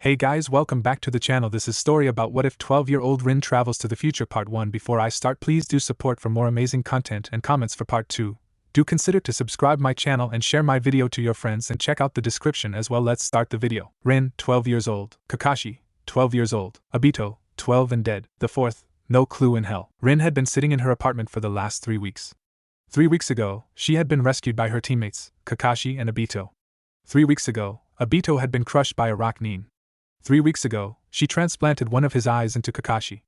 Hey guys, welcome back to the channel. This is story about what if 12-year-old Rin travels to the future part 1. Before I start, please do support for more amazing content and comments for part 2. Do consider to subscribe my channel and share my video to your friends and check out the description as well. Let's start the video. Rin, 12 years old. Kakashi, 12 years old. Obito, 12 and dead. The fourth, no clue in hell. Rin had been sitting in her apartment for the last 3 weeks. 3 weeks ago, she had been rescued by her teammates, Kakashi and Obito. 3 weeks ago, Obito had been crushed by a rock Nin. 3 weeks ago, she transplanted one of his eyes into Kakashi.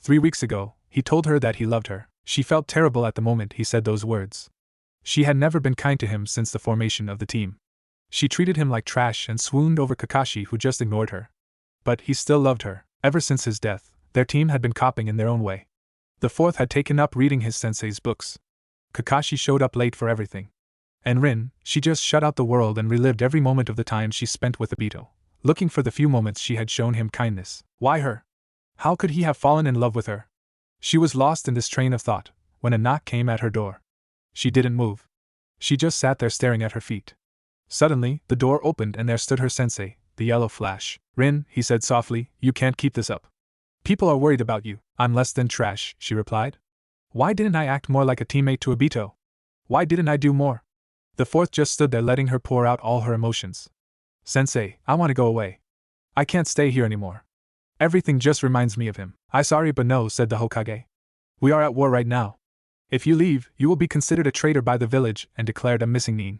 3 weeks ago, he told her that he loved her. She felt terrible at the moment he said those words. She had never been kind to him since the formation of the team. She treated him like trash and swooned over Kakashi, who just ignored her. But he still loved her. Ever since his death, their team had been coping in their own way. The fourth had taken up reading his sensei's books. Kakashi showed up late for everything. And Rin, she just shut out the world and relived every moment of the time she spent with Obito, looking for the few moments she had shown him kindness. Why her? How could he have fallen in love with her? She was lost in this train of thought, when a knock came at her door. She didn't move. She just sat there staring at her feet. Suddenly, the door opened and there stood her sensei, the yellow flash. Rin, he said softly, you can't keep this up. People are worried about you. I'm less than trash, she replied. Why didn't I act more like a teammate to Obito? Why didn't I do more? The fourth just stood there letting her pour out all her emotions. Sensei, I want to go away. I can't stay here anymore. Everything just reminds me of him. I'm sorry but no, said the Hokage. We are at war right now. If you leave, you will be considered a traitor by the village and declared a missing Nin.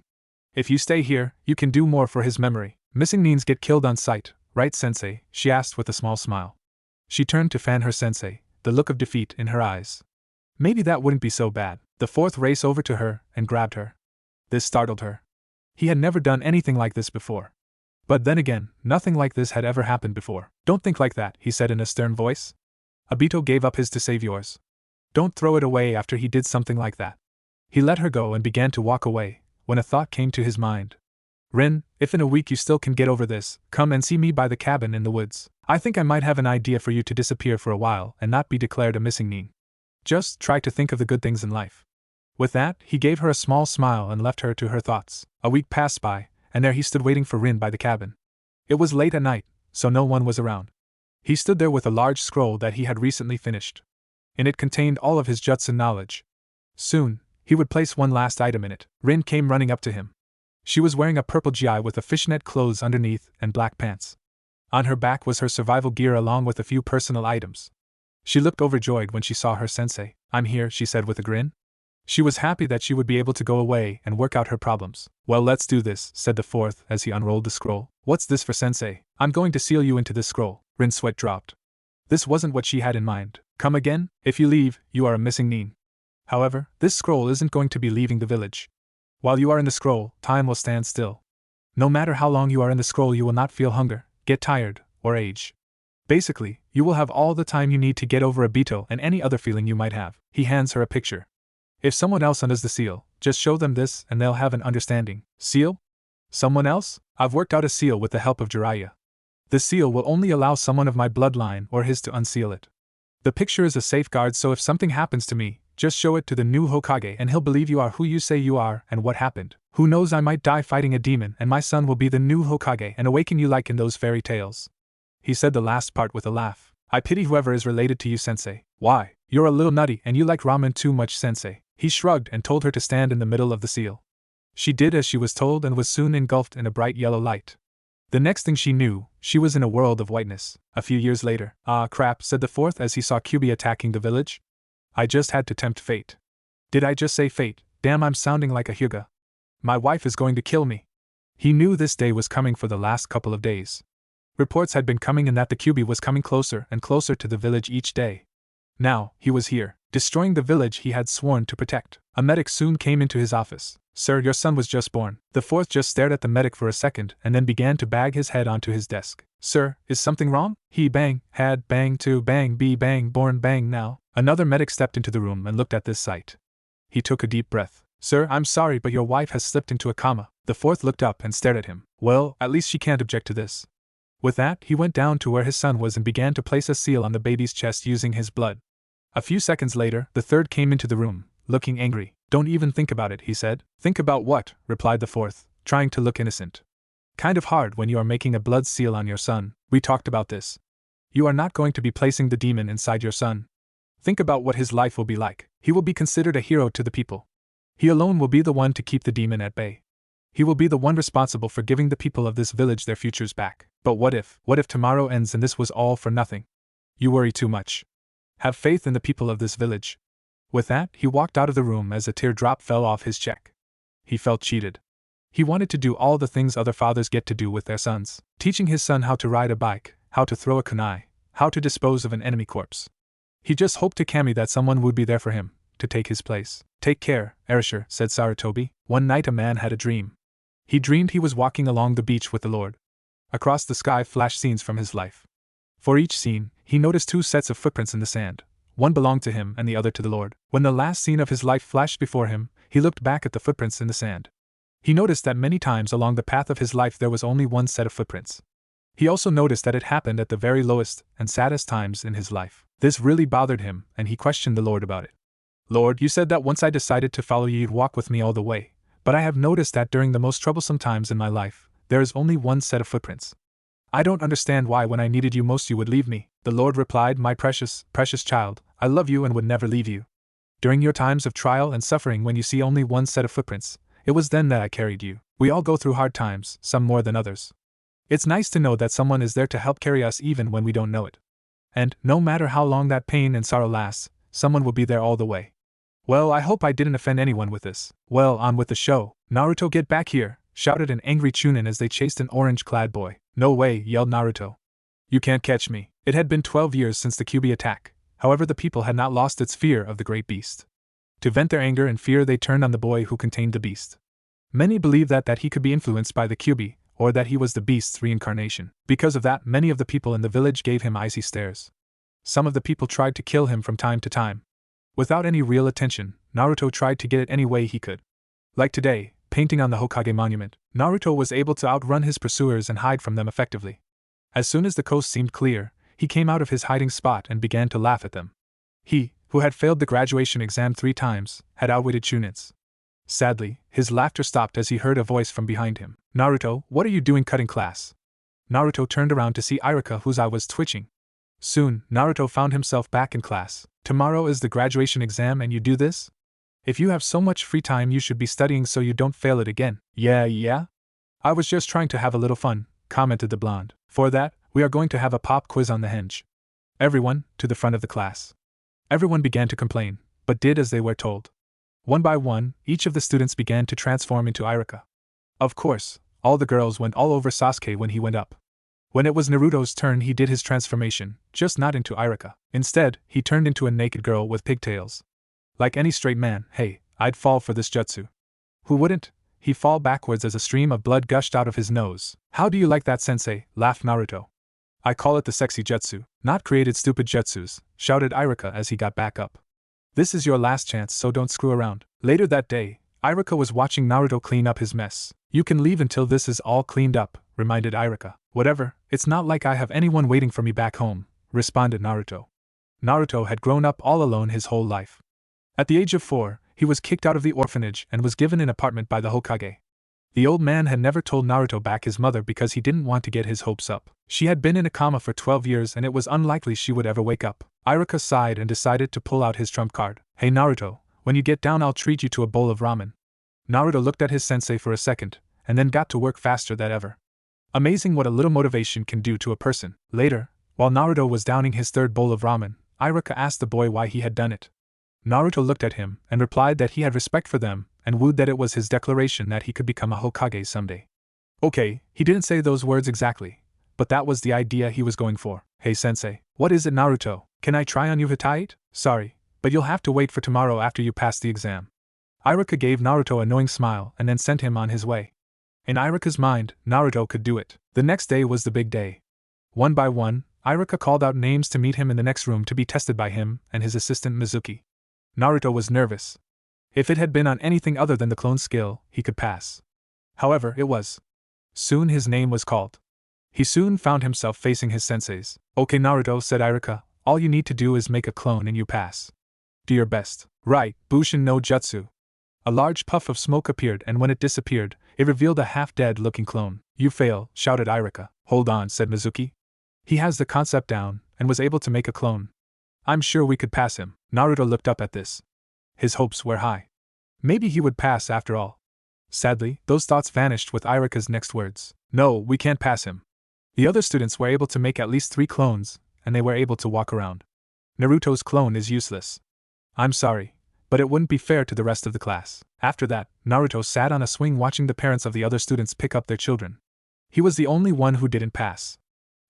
If you stay here, you can do more for his memory. Missing Nins get killed on sight, right sensei? She asked with a small smile. She turned to fan her sensei, the look of defeat in her eyes. Maybe that wouldn't be so bad. The fourth raced over to her and grabbed her. This startled her. He had never done anything like this before. But then again, nothing like this had ever happened before. Don't think like that, he said in a stern voice. Obito gave up his to save yours. Don't throw it away after he did something like that. He let her go and began to walk away, when a thought came to his mind. Rin, if in a week you still can get over this, come and see me by the cabin in the woods. I think I might have an idea for you to disappear for a while and not be declared a missing Nin. Just try to think of the good things in life. With that, he gave her a small smile and left her to her thoughts. A week passed by, and there he stood waiting for Rin by the cabin. It was late at night, so no one was around. He stood there with a large scroll that he had recently finished. In it contained all of his jutsu knowledge. Soon, he would place one last item in it. Rin came running up to him. She was wearing a purple gi with a fishnet clothes underneath and black pants. On her back was her survival gear along with a few personal items. She looked overjoyed when she saw her sensei. I'm here, she said with a grin. She was happy that she would be able to go away and work out her problems. Well, let's do this, said the fourth as he unrolled the scroll. What's this for, sensei? I'm going to seal you into this scroll. Rin's sweat dropped. This wasn't what she had in mind. Come again? If you leave, you are a missing Nin. However, this scroll isn't going to be leaving the village. While you are in the scroll, time will stand still. No matter how long you are in the scroll, you will not feel hunger, get tired, or age. Basically, you will have all the time you need to get over Obito and any other feeling you might have. He hands her a picture. If someone else undoes the seal, just show them this and they'll have an understanding. Seal? Someone else? I've worked out a seal with the help of Jiraiya. The seal will only allow someone of my bloodline or his to unseal it. The picture is a safeguard, so if something happens to me, just show it to the new Hokage and he'll believe you are who you say you are and what happened. Who knows, I might die fighting a demon and my son will be the new Hokage and awaken you like in those fairy tales. He said the last part with a laugh. I pity whoever is related to you, sensei. Why? You're a little nutty and you like ramen too much, sensei. He shrugged and told her to stand in the middle of the seal. She did as she was told and was soon engulfed in a bright yellow light. The next thing she knew, she was in a world of whiteness. A few years later, ah crap, said the fourth as he saw Kyuubi attacking the village. I just had to tempt fate. Did I just say fate? Damn, I'm sounding like a Huga. My wife is going to kill me. He knew this day was coming for the last couple of days. Reports had been coming in that the Kyuubi was coming closer and closer to the village each day. Now, he was here, destroying the village he had sworn to protect. A medic soon came into his office. Sir, your son was just born. The fourth just stared at the medic for a second and then began to bang his head onto his desk. Sir, is something wrong? He bang, had bang to bang be bang born bang now. Another medic stepped into the room and looked at this sight. He took a deep breath. Sir, I'm sorry but your wife has slipped into a coma. The fourth looked up and stared at him. Well, at least she can't object to this. With that, he went down to where his son was and began to place a seal on the baby's chest using his blood. A few seconds later, the third came into the room, looking angry. Don't even think about it, he said. Think about what? Replied the fourth, trying to look innocent. Kind of hard when you are making a blood seal on your son. We talked about this. You are not going to be placing the demon inside your son. Think about what his life will be like. He will be considered a hero to the people. He alone will be the one to keep the demon at bay. He will be the one responsible for giving the people of this village their futures back. But what if tomorrow ends and this was all for nothing? You worry too much. Have faith in the people of this village. With that, he walked out of the room as a teardrop fell off his cheek. He felt cheated. He wanted to do all the things other fathers get to do with their sons, teaching his son how to ride a bike, how to throw a kunai, how to dispose of an enemy corpse. He just hoped to Kami that someone would be there for him, to take his place. Take care, Erasure, said Sarutobi. One night a man had a dream. He dreamed he was walking along the beach with the Lord. Across the sky flashed scenes from his life. For each scene, he noticed 2 sets of footprints in the sand. One belonged to him and the other to the Lord. When the last scene of his life flashed before him, he looked back at the footprints in the sand. He noticed that many times along the path of his life there was only one set of footprints. He also noticed that it happened at the very lowest and saddest times in his life. This really bothered him, and he questioned the Lord about it. Lord, you said that once I decided to follow you, you'd walk with me all the way, but I have noticed that during the most troublesome times in my life, there is only one set of footprints. I don't understand why when I needed you most you would leave me. The Lord replied, my precious, precious child, I love you and would never leave you. During your times of trial and suffering when you see only one set of footprints, it was then that I carried you. We all go through hard times, some more than others. It's nice to know that someone is there to help carry us even when we don't know it. And, no matter how long that pain and sorrow lasts, someone will be there all the way. Well, I hope I didn't offend anyone with this. Well, on with the show. Naruto, get back here, shouted an angry Chunin as they chased an orange-clad boy. No way, yelled Naruto. You can't catch me. It had been 12 years since the Kyuubi attack, however the people had not lost its fear of the great beast. To vent their anger and fear they turned on the boy who contained the beast. Many believed that he could be influenced by the Kyuubi, or that he was the beast's reincarnation. Because of that, many of the people in the village gave him icy stares. Some of the people tried to kill him from time to time. Without any real attention, Naruto tried to get it any way he could. Like today, painting on the Hokage monument, Naruto was able to outrun his pursuers and hide from them effectively. As soon as the coast seemed clear, he came out of his hiding spot and began to laugh at them. He, who had failed the graduation exam 3 times, had outwitted Chunins. Sadly, his laughter stopped as he heard a voice from behind him. Naruto, what are you doing cutting class? Naruto turned around to see Iruka, whose eye was twitching. Soon, Naruto found himself back in class. Tomorrow is the graduation exam and you do this? If you have so much free time you should be studying so you don't fail it again. Yeah? I was just trying to have a little fun, commented the blonde. For that, we are going to have a pop quiz on the henge. Everyone, to the front of the class. Everyone began to complain, but did as they were told. One by one, each of the students began to transform into Iruka. Of course, all the girls went all over Sasuke when he went up. When it was Naruto's turn he did his transformation, just not into Iruka. Instead, he turned into a naked girl with pigtails. Like any straight man, hey, I'd fall for this jutsu. Who wouldn't? He fell backwards as a stream of blood gushed out of his nose. How do you like that, sensei? Laughed Naruto. I call it the sexy jutsu, not created stupid jutsus, shouted Iruka as he got back up. This is your last chance, so don't screw around. Later that day, Iruka was watching Naruto clean up his mess. You can leave until this is all cleaned up, reminded Iruka. Whatever, it's not like I have anyone waiting for me back home, responded Naruto. Naruto had grown up all alone his whole life. At the age of 4, he was kicked out of the orphanage and was given an apartment by the Hokage. The old man had never told Naruto back his mother because he didn't want to get his hopes up. She had been in a coma for 12 years and it was unlikely she would ever wake up. Iruka sighed and decided to pull out his trump card. Hey Naruto, when you get down I'll treat you to a bowl of ramen. Naruto looked at his sensei for a second, and then got to work faster than ever. Amazing what a little motivation can do to a person. Later, while Naruto was downing his 3rd bowl of ramen, Iruka asked the boy why he had done it. Naruto looked at him and replied that he had respect for them and wooed that it was his declaration that he could become a Hokage someday. Okay, he didn't say those words exactly, but that was the idea he was going for. Hey sensei, what is it Naruto? Can I try on you Hittite? Sorry, but you'll have to wait for tomorrow after you pass the exam. Iruka gave Naruto a knowing smile and then sent him on his way. In Iruka's mind, Naruto could do it. The next day was the big day. One by one, Iruka called out names to meet him in the next room to be tested by him and his assistant Mizuki. Naruto was nervous. If it had been on anything other than the clone skill, he could pass. However, it was. Soon his name was called. He soon found himself facing his senseis. Okay Naruto, said Iruka, all you need to do is make a clone and you pass. Do your best. Right, Bushin no Jutsu. A large puff of smoke appeared and when it disappeared, It revealed a half-dead looking clone. You fail, shouted Irika. Hold on, said Mizuki. He has the concept down, and was able to make a clone. I'm sure we could pass him. Naruto looked up at this. His hopes were high. Maybe he would pass after all. Sadly, those thoughts vanished with Irika's next words. No, we can't pass him. The other students were able to make at least 3 clones, and they were able to walk around. Naruto's clone is useless. I'm sorry, but it wouldn't be fair to the rest of the class. After that, Naruto sat on a swing watching the parents of the other students pick up their children. He was the only one who didn't pass.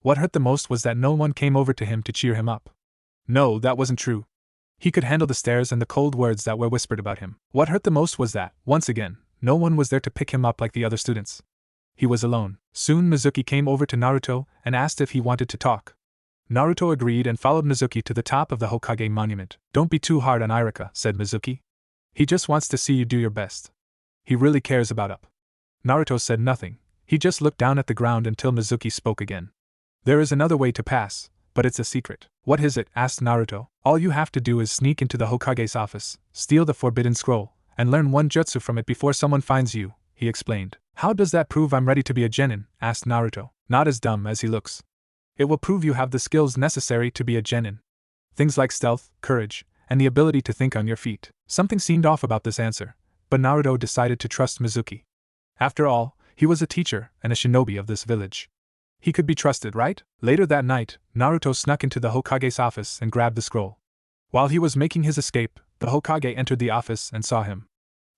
What hurt the most was that no one came over to him to cheer him up. No, that wasn't true. He could handle the stares and the cold words that were whispered about him. What hurt the most was that, once again, no one was there to pick him up like the other students. He was alone. Soon Mizuki came over to Naruto and asked if he wanted to talk. Naruto agreed and followed Mizuki to the top of the Hokage monument. Don't be too hard on Irika, said Mizuki. He just wants to see you do your best. He really cares about up. Naruto said nothing. He just looked down at the ground until Mizuki spoke again. There is another way to pass, but it's a secret. What is it? Asked Naruto. All you have to do is sneak into the Hokage's office, steal the forbidden scroll, and learn one jutsu from it before someone finds you, he explained. How does that prove I'm ready to be a genin? Asked Naruto. Not as dumb as he looks. It will prove you have the skills necessary to be a genin. Things like stealth, courage, and the ability to think on your feet. Something seemed off about this answer, but Naruto decided to trust Mizuki. After all, he was a teacher and a shinobi of this village. He could be trusted, right? Later that night, Naruto snuck into the Hokage's office and grabbed the scroll. While he was making his escape, the Hokage entered the office and saw him.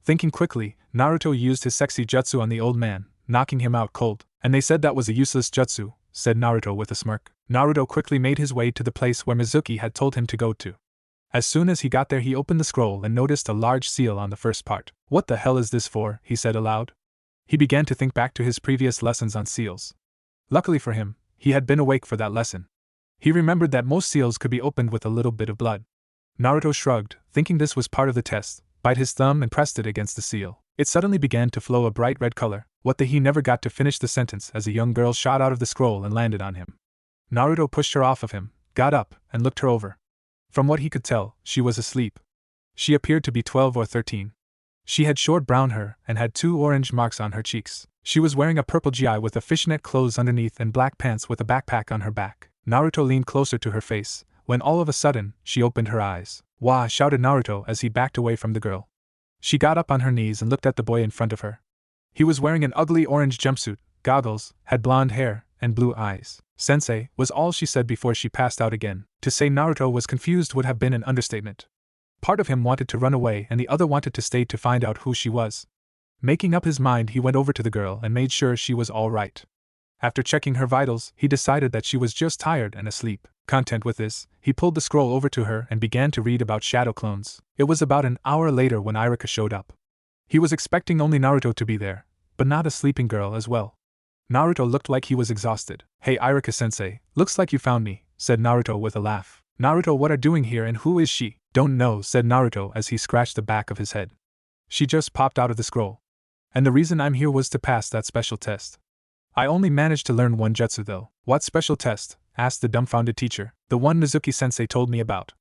Thinking quickly, Naruto used his sexy jutsu on the old man, knocking him out cold. And they said that was a useless jutsu, said Naruto with a smirk. Naruto quickly made his way to the place where Mizuki had told him to go to. As soon as he got there, he opened the scroll and noticed a large seal on the first part. What the hell is this for? He said aloud. He began to think back to his previous lessons on seals. Luckily for him, he had been awake for that lesson. He remembered that most seals could be opened with a little bit of blood. Naruto shrugged, thinking this was part of the test, bit his thumb and pressed it against the seal. It suddenly began to flow a bright red color. He never got to finish the sentence as a young girl shot out of the scroll and landed on him. Naruto pushed her off of him, got up, and looked her over. From what he could tell, she was asleep. She appeared to be 12 or 13. She had short brown hair and had 2 orange marks on her cheeks. She was wearing a purple gi with a fishnet clothes underneath and black pants with a backpack on her back. Naruto leaned closer to her face, when all of a sudden, she opened her eyes. Wah! Shouted Naruto as he backed away from the girl. She got up on her knees and looked at the boy in front of her. He was wearing an ugly orange jumpsuit, goggles, had blonde hair, and blue eyes. Sensei, was all she said before she passed out again. To say Naruto was confused would have been an understatement. Part of him wanted to run away and the other wanted to stay to find out who she was. Making up his mind, he went over to the girl and made sure she was all right. After checking her vitals, he decided that she was just tired and asleep. Content with this, he pulled the scroll over to her and began to read about shadow clones. It was about an hour later when Irika showed up. He was expecting only Naruto to be there, but not a sleeping girl as well. Naruto looked like he was exhausted. Hey Irika-sensei, looks like you found me, said Naruto with a laugh. Naruto, what are you doing here and who is she? Don't know, said Naruto as he scratched the back of his head. She just popped out of the scroll. And the reason I'm here was to pass that special test. I only managed to learn one jutsu though. What special test? Asked the dumbfounded teacher. The one Mizuki-sensei told me about.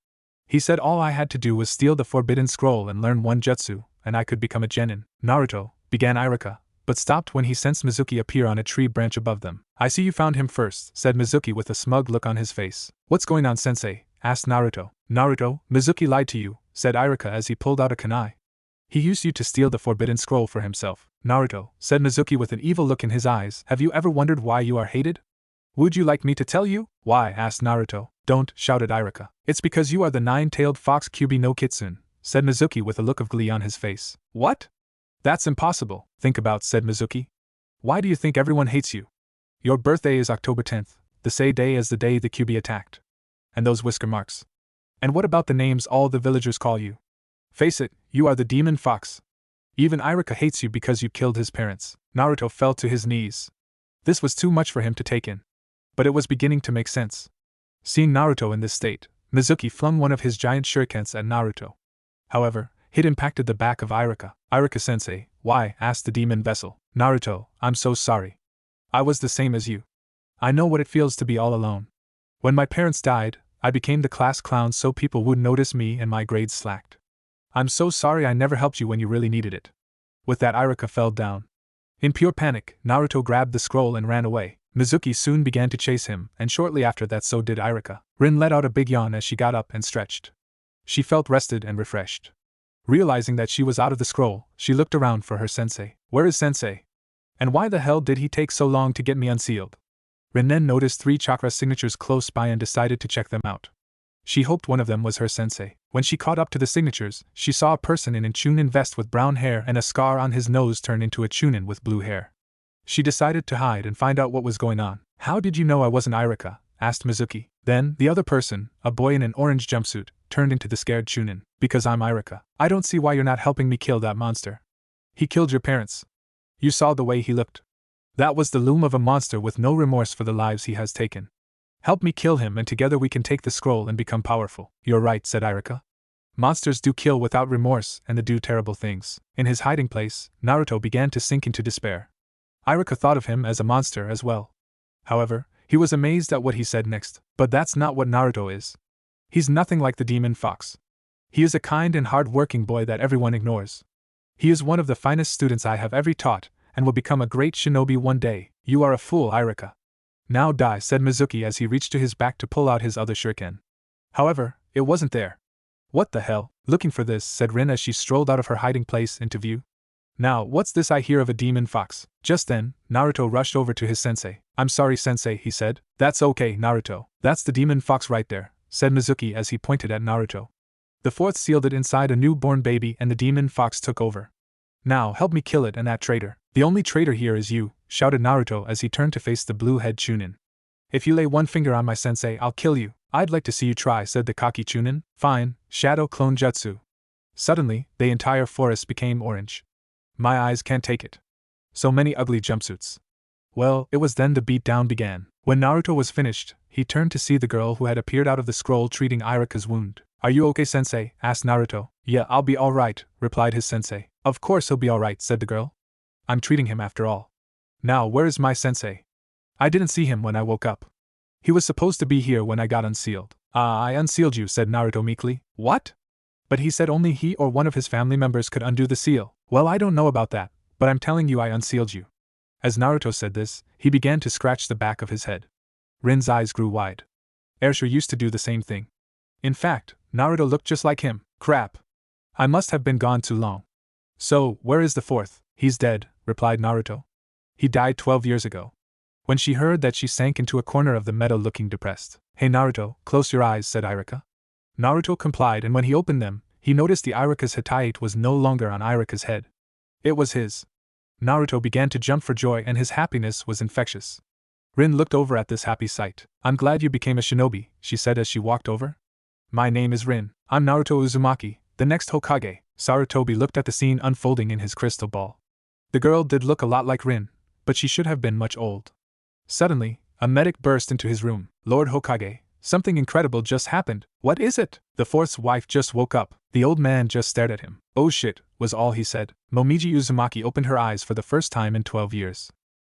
He said all I had to do was steal the forbidden scroll and learn one jutsu, and I could become a genin. Naruto, began Irika, but stopped when he sensed Mizuki appear on a tree branch above them. I see you found him first, said Mizuki with a smug look on his face. What's going on, sensei? Asked Naruto. Naruto, Mizuki lied to you, said Irika as he pulled out a kunai. He used you to steal the forbidden scroll for himself. Naruto, said Mizuki with an evil look in his eyes, have you ever wondered why you are hated? Would you like me to tell you? Why? Asked Naruto. Don't, shouted Irika. It's because you are the 9-tailed fox Kyubi no Kitsune, said Mizuki with a look of glee on his face. What? That's impossible. Think about, said Mizuki. Why do you think everyone hates you? Your birthday is October 10th, the same day as the day the Kyubi attacked. And those whisker marks. And what about the names all the villagers call you? Face it, you are the demon fox. Even Irika hates you because you killed his parents. Naruto fell to his knees. This was too much for him to take in. But it was beginning to make sense. Seeing Naruto in this state, Mizuki flung one of his giant shurikens at Naruto. However, it impacted the back of Irika. Irika-sensei, why? Asked the demon vessel. Naruto, I'm so sorry. I was the same as you. I know what it feels to be all alone. When my parents died, I became the class clown so people would notice me and my grades slacked. I'm so sorry I never helped you when you really needed it. With that, Irika fell down. In pure panic, Naruto grabbed the scroll and ran away. Mizuki soon began to chase him, and shortly after that so did Irika. Rin let out a big yawn as she got up and stretched. She felt rested and refreshed. Realizing that she was out of the scroll, she looked around for her sensei. Where is sensei? And why the hell did he take so long to get me unsealed? Rin then noticed 3 chakra signatures close by and decided to check them out. She hoped one of them was her sensei. When she caught up to the signatures, she saw a person in a chunin vest with brown hair and a scar on his nose turned into a chunin with blue hair. She decided to hide and find out what was going on. How did you know I wasn't Irika? Asked Mizuki. Then, the other person, a boy in an orange jumpsuit, turned into the scared chunin. Because I'm Irika. I don't see why you're not helping me kill that monster. He killed your parents. You saw the way he looked. That was the loom of a monster with no remorse for the lives he has taken. Help me kill him and together we can take the scroll and become powerful. You're right, said Irika. Monsters do kill without remorse and they do terrible things. In his hiding place, Naruto began to sink into despair. Irika thought of him as a monster as well. However, he was amazed at what he said next. But that's not what Naruto is. He's nothing like the demon fox. He is a kind and hard-working boy that everyone ignores. He is one of the finest students I have ever taught, and will become a great shinobi one day. You are a fool, Irika. Now die, said Mizuki as he reached to his back to pull out his other shuriken. However, it wasn't there. What the hell? Looking for this, said Rin as she strolled out of her hiding place into view. Now, what's this I hear of a demon fox? Just then, Naruto rushed over to his sensei. I'm sorry, sensei, he said. That's okay, Naruto. That's the demon fox right there, said Mizuki as he pointed at Naruto. The fourth sealed it inside a newborn baby and the demon fox took over. Now, help me kill it and that traitor. The only traitor here is you, shouted Naruto as he turned to face the blue-head chunin. If you lay one finger on my sensei, I'll kill you. I'd like to see you try, said the cocky chunin. Fine, shadow clone jutsu. Suddenly, the entire forest became orange. My eyes can't take it. So many ugly jumpsuits. Well, it was then the beatdown began. When Naruto was finished, he turned to see the girl who had appeared out of the scroll treating Irika's wound. Are you okay, sensei? Asked Naruto. Yeah, I'll be alright, replied his sensei. Of course he'll be alright, said the girl. I'm treating him after all. Now, where is my sensei? I didn't see him when I woke up. He was supposed to be here when I got unsealed. I unsealed you, said Naruto meekly. What? But he said only he or one of his family members could undo the seal. Well, I don't know about that, but I'm telling you I unsealed you. As Naruto said this, he began to scratch the back of his head. Rin's eyes grew wide. Airshur used to do the same thing. In fact, Naruto looked just like him. Crap. I must have been gone too long. So, where is the fourth? He's dead, replied Naruto. He died 12 years ago. When she heard that, she sank into a corner of the meadow looking depressed. Hey Naruto, close your eyes, said Irika. Naruto complied, and when he opened them, he noticed the Irika's Hittite was no longer on Irika's head. It was his. Naruto began to jump for joy and his happiness was infectious. Rin looked over at this happy sight. I'm glad you became a shinobi, she said as she walked over. My name is Rin. I'm Naruto Uzumaki, the next Hokage. Sarutobi looked at the scene unfolding in his crystal ball. The girl did look a lot like Rin, but she should have been much old. Suddenly, a medic burst into his room. Lord Hokage, something incredible just happened. What is it? The fourth's wife just woke up. The old man just stared at him. Oh shit, was all he said. Momiji Uzumaki opened her eyes for the first time in 12 years.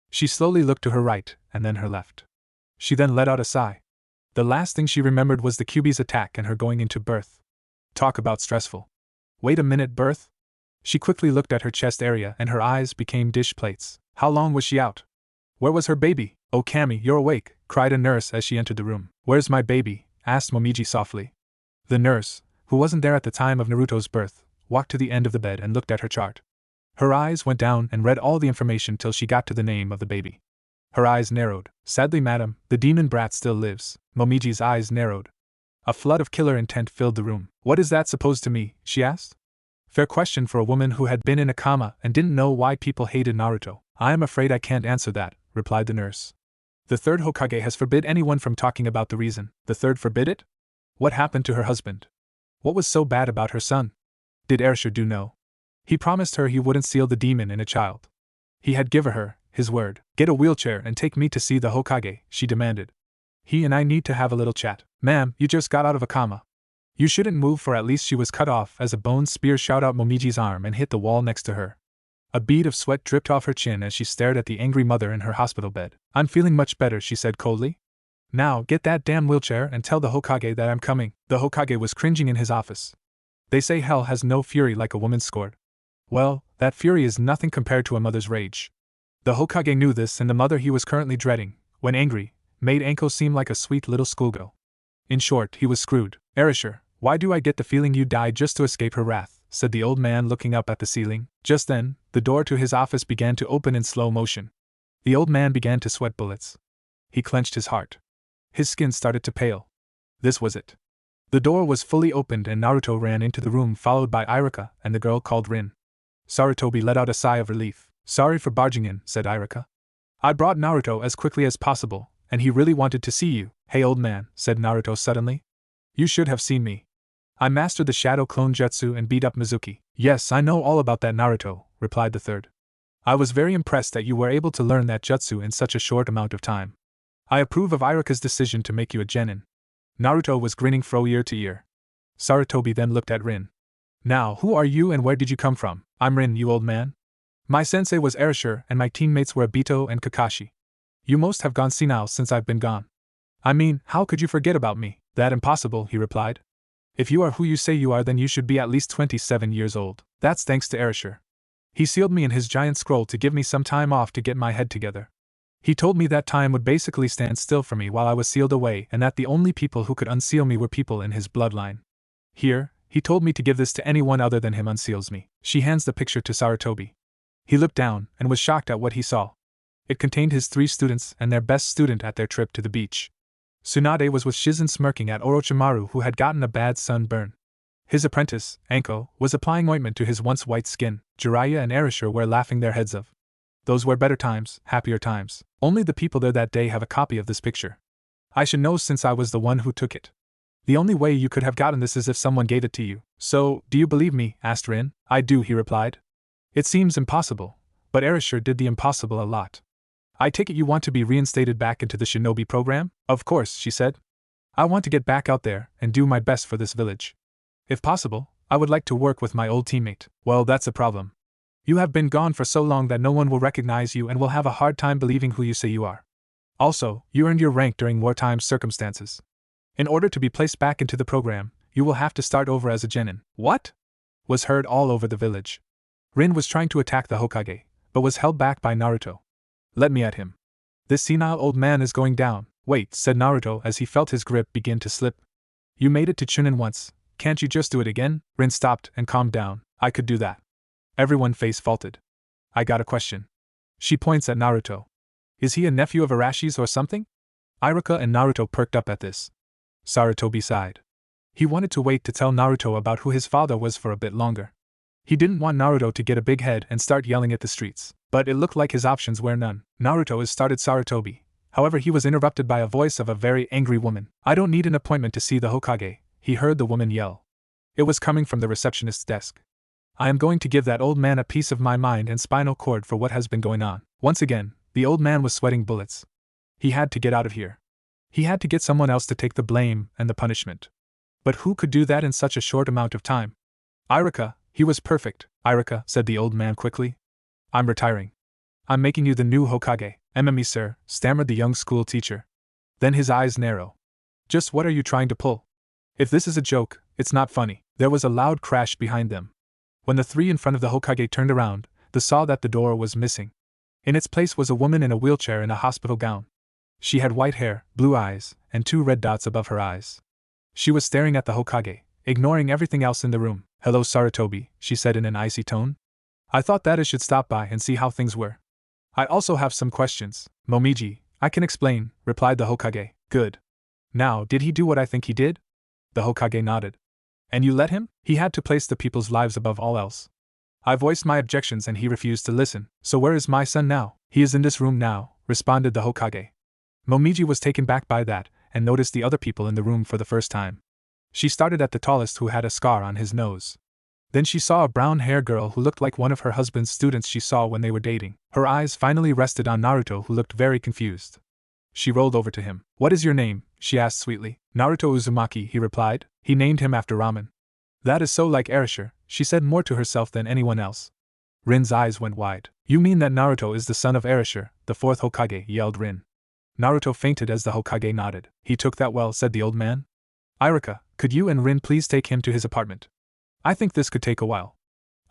She slowly looked to her right, and then her left. She then let out a sigh. The last thing she remembered was the Kyuubi's attack and her going into birth. Talk about stressful. Wait a minute, birth? She quickly looked at her chest area and her eyes became dish plates. How long was she out? Where was her baby? Oh Kami, you're awake, cried a nurse as she entered the room. Where's my baby? Asked Momiji softly. The nurse, who wasn't there at the time of Naruto's birth, walked to the end of the bed and looked at her chart. Her eyes went down and read all the information till she got to the name of the baby. Her eyes narrowed. Sadly, madam, the demon brat still lives. Momiji's eyes narrowed. A flood of killer intent filled the room. What is that supposed to mean? She asked. Fair question for a woman who had been in a coma and didn't know why people hated Naruto. I am afraid I can't answer that, replied the nurse. The third Hokage has forbid anyone from talking about the reason. The third forbid it? What happened to her husband? What was so bad about her son? Did Airshur do know? He promised her he wouldn't seal the demon in a child. He had given her his word. Get a wheelchair and take me to see the Hokage, she demanded. He and I need to have a little chat. Ma'am, you just got out of a coma. You shouldn't move for at least she was cut off as a bone spear shot out Momiji's arm and hit the wall next to her. A bead of sweat dripped off her chin as she stared at the angry mother in her hospital bed. I'm feeling much better, she said coldly. Now, get that damn wheelchair and tell the Hokage that I'm coming. The Hokage was cringing in his office. They say hell has no fury like a woman's scorn. Well, that fury is nothing compared to a mother's rage. The Hokage knew this, and the mother he was currently dreading, when angry, made Anko seem like a sweet little schoolgirl. In short, he was screwed. Erasure, why do I get the feeling you died just to escape her wrath? Said the old man, looking up at the ceiling. Just then, the door to his office began to open in slow motion. The old man began to sweat bullets. He clenched his heart. His skin started to pale. This was it. The door was fully opened and Naruto ran into the room, followed by Iruka and the girl called Rin. Sarutobi let out a sigh of relief. Sorry for barging in, said Iruka. I brought Naruto as quickly as possible, and he really wanted to see you. Hey old man, said Naruto suddenly. You should have seen me. I mastered the shadow clone jutsu and beat up Mizuki. Yes, I know all about that, Naruto, replied the third. I was very impressed that you were able to learn that jutsu in such a short amount of time. I approve of Iruka's decision to make you a genin. Naruto was grinning from ear to ear. Sarutobi then looked at Rin. Now, who are you and where did you come from? I'm Rin, you old man. My sensei was Erasure and my teammates were Obito and Kakashi. You most have gone senile since I've been gone. I mean, how could you forget about me? That impossible, he replied. If you are who you say you are, then you should be at least 27 years old. That's thanks to Erasure. He sealed me in his giant scroll to give me some time off to get my head together. He told me that time would basically stand still for me while I was sealed away and that the only people who could unseal me were people in his bloodline. Here, he told me to give this to anyone other than him unseals me. She hands the picture to Sarutobi. He looked down and was shocked at what he saw. It contained his 3 students and their best student at their trip to the beach. Tsunade was with Shizen smirking at Orochimaru, who had gotten a bad sunburn. His apprentice, Anko, was applying ointment to his once white skin. Jiraiya and Erasure were laughing their heads off. Those were better times, happier times. Only the people there that day have a copy of this picture. I should know since I was the one who took it. The only way you could have gotten this is if someone gave it to you. So, do you believe me? Asked Rin. I do, he replied. It seems impossible, but Erasure did the impossible a lot. I take it you want to be reinstated back into the shinobi program? Of course, she said. I want to get back out there and do my best for this village. If possible, I would like to work with my old teammate. Well, that's a problem. You have been gone for so long that no one will recognize you and will have a hard time believing who you say you are. Also, you earned your rank during wartime circumstances. In order to be placed back into the program, you will have to start over as a genin. What? Was heard all over the village. Rin was trying to attack the Hokage, but was held back by Naruto. Let me at him. This senile old man is going down. Wait, said Naruto as he felt his grip begin to slip. You made it to Chunin once, can't you just do it again? Rin stopped and calmed down. I could do that. Everyone face faulted. I got a question. She points at Naruto. Is he a nephew of Arashi's or something? Iruka and Naruto perked up at this. Sarutobi sighed. He wanted to wait to tell Naruto about who his father was for a bit longer. He didn't want Naruto to get a big head and start yelling at the streets, but it looked like his options were none. Naruto started Sarutobi. However, he was interrupted by a voice of a very angry woman. I don't need an appointment to see the Hokage, he heard the woman yell. It was coming from the receptionist's desk. I am going to give that old man a piece of my mind and spinal cord for what has been going on. Once again, the old man was sweating bullets. He had to get out of here. He had to get someone else to take the blame and the punishment. But who could do that in such a short amount of time? Iruka, he was perfect. Iruka, said the old man quickly. I'm retiring. I'm making you the new Hokage. MME sir, stammered the young school teacher. Then his eyes narrow. Just what are you trying to pull? If this is a joke, it's not funny. There was a loud crash behind them. When the 3 in front of the Hokage turned around, they saw that the door was missing. In its place was a woman in a wheelchair in a hospital gown. She had white hair, blue eyes, and 2 red dots above her eyes. She was staring at the Hokage, ignoring everything else in the room. Hello Sarutobi, she said in an icy tone. I thought that I should stop by and see how things were. I also have some questions. Momiji, I can explain, replied the Hokage. Good. Now, did he do what I think he did? The Hokage nodded. And you let him? He had to place the people's lives above all else. I voiced my objections and he refused to listen. So where is my son now? He is in this room now, responded the Hokage. Momiji was taken back by that, and noticed the other people in the room for the first time. She started at the tallest, who had a scar on his nose. Then she saw a brown-haired girl who looked like one of her husband's students she saw when they were dating. Her eyes finally rested on Naruto, who looked very confused. She rolled over to him. What is your name? She asked sweetly. Naruto Uzumaki, he replied. He named him after ramen. That is so like Erasure, she said more to herself than anyone else. Rin's eyes went wide. You mean that Naruto is the son of Erasure, the 4th Hokage, yelled Rin. Naruto fainted as the Hokage nodded. He took that well, said the old man. Iruka, could you and Rin please take him to his apartment? I think this could take a while.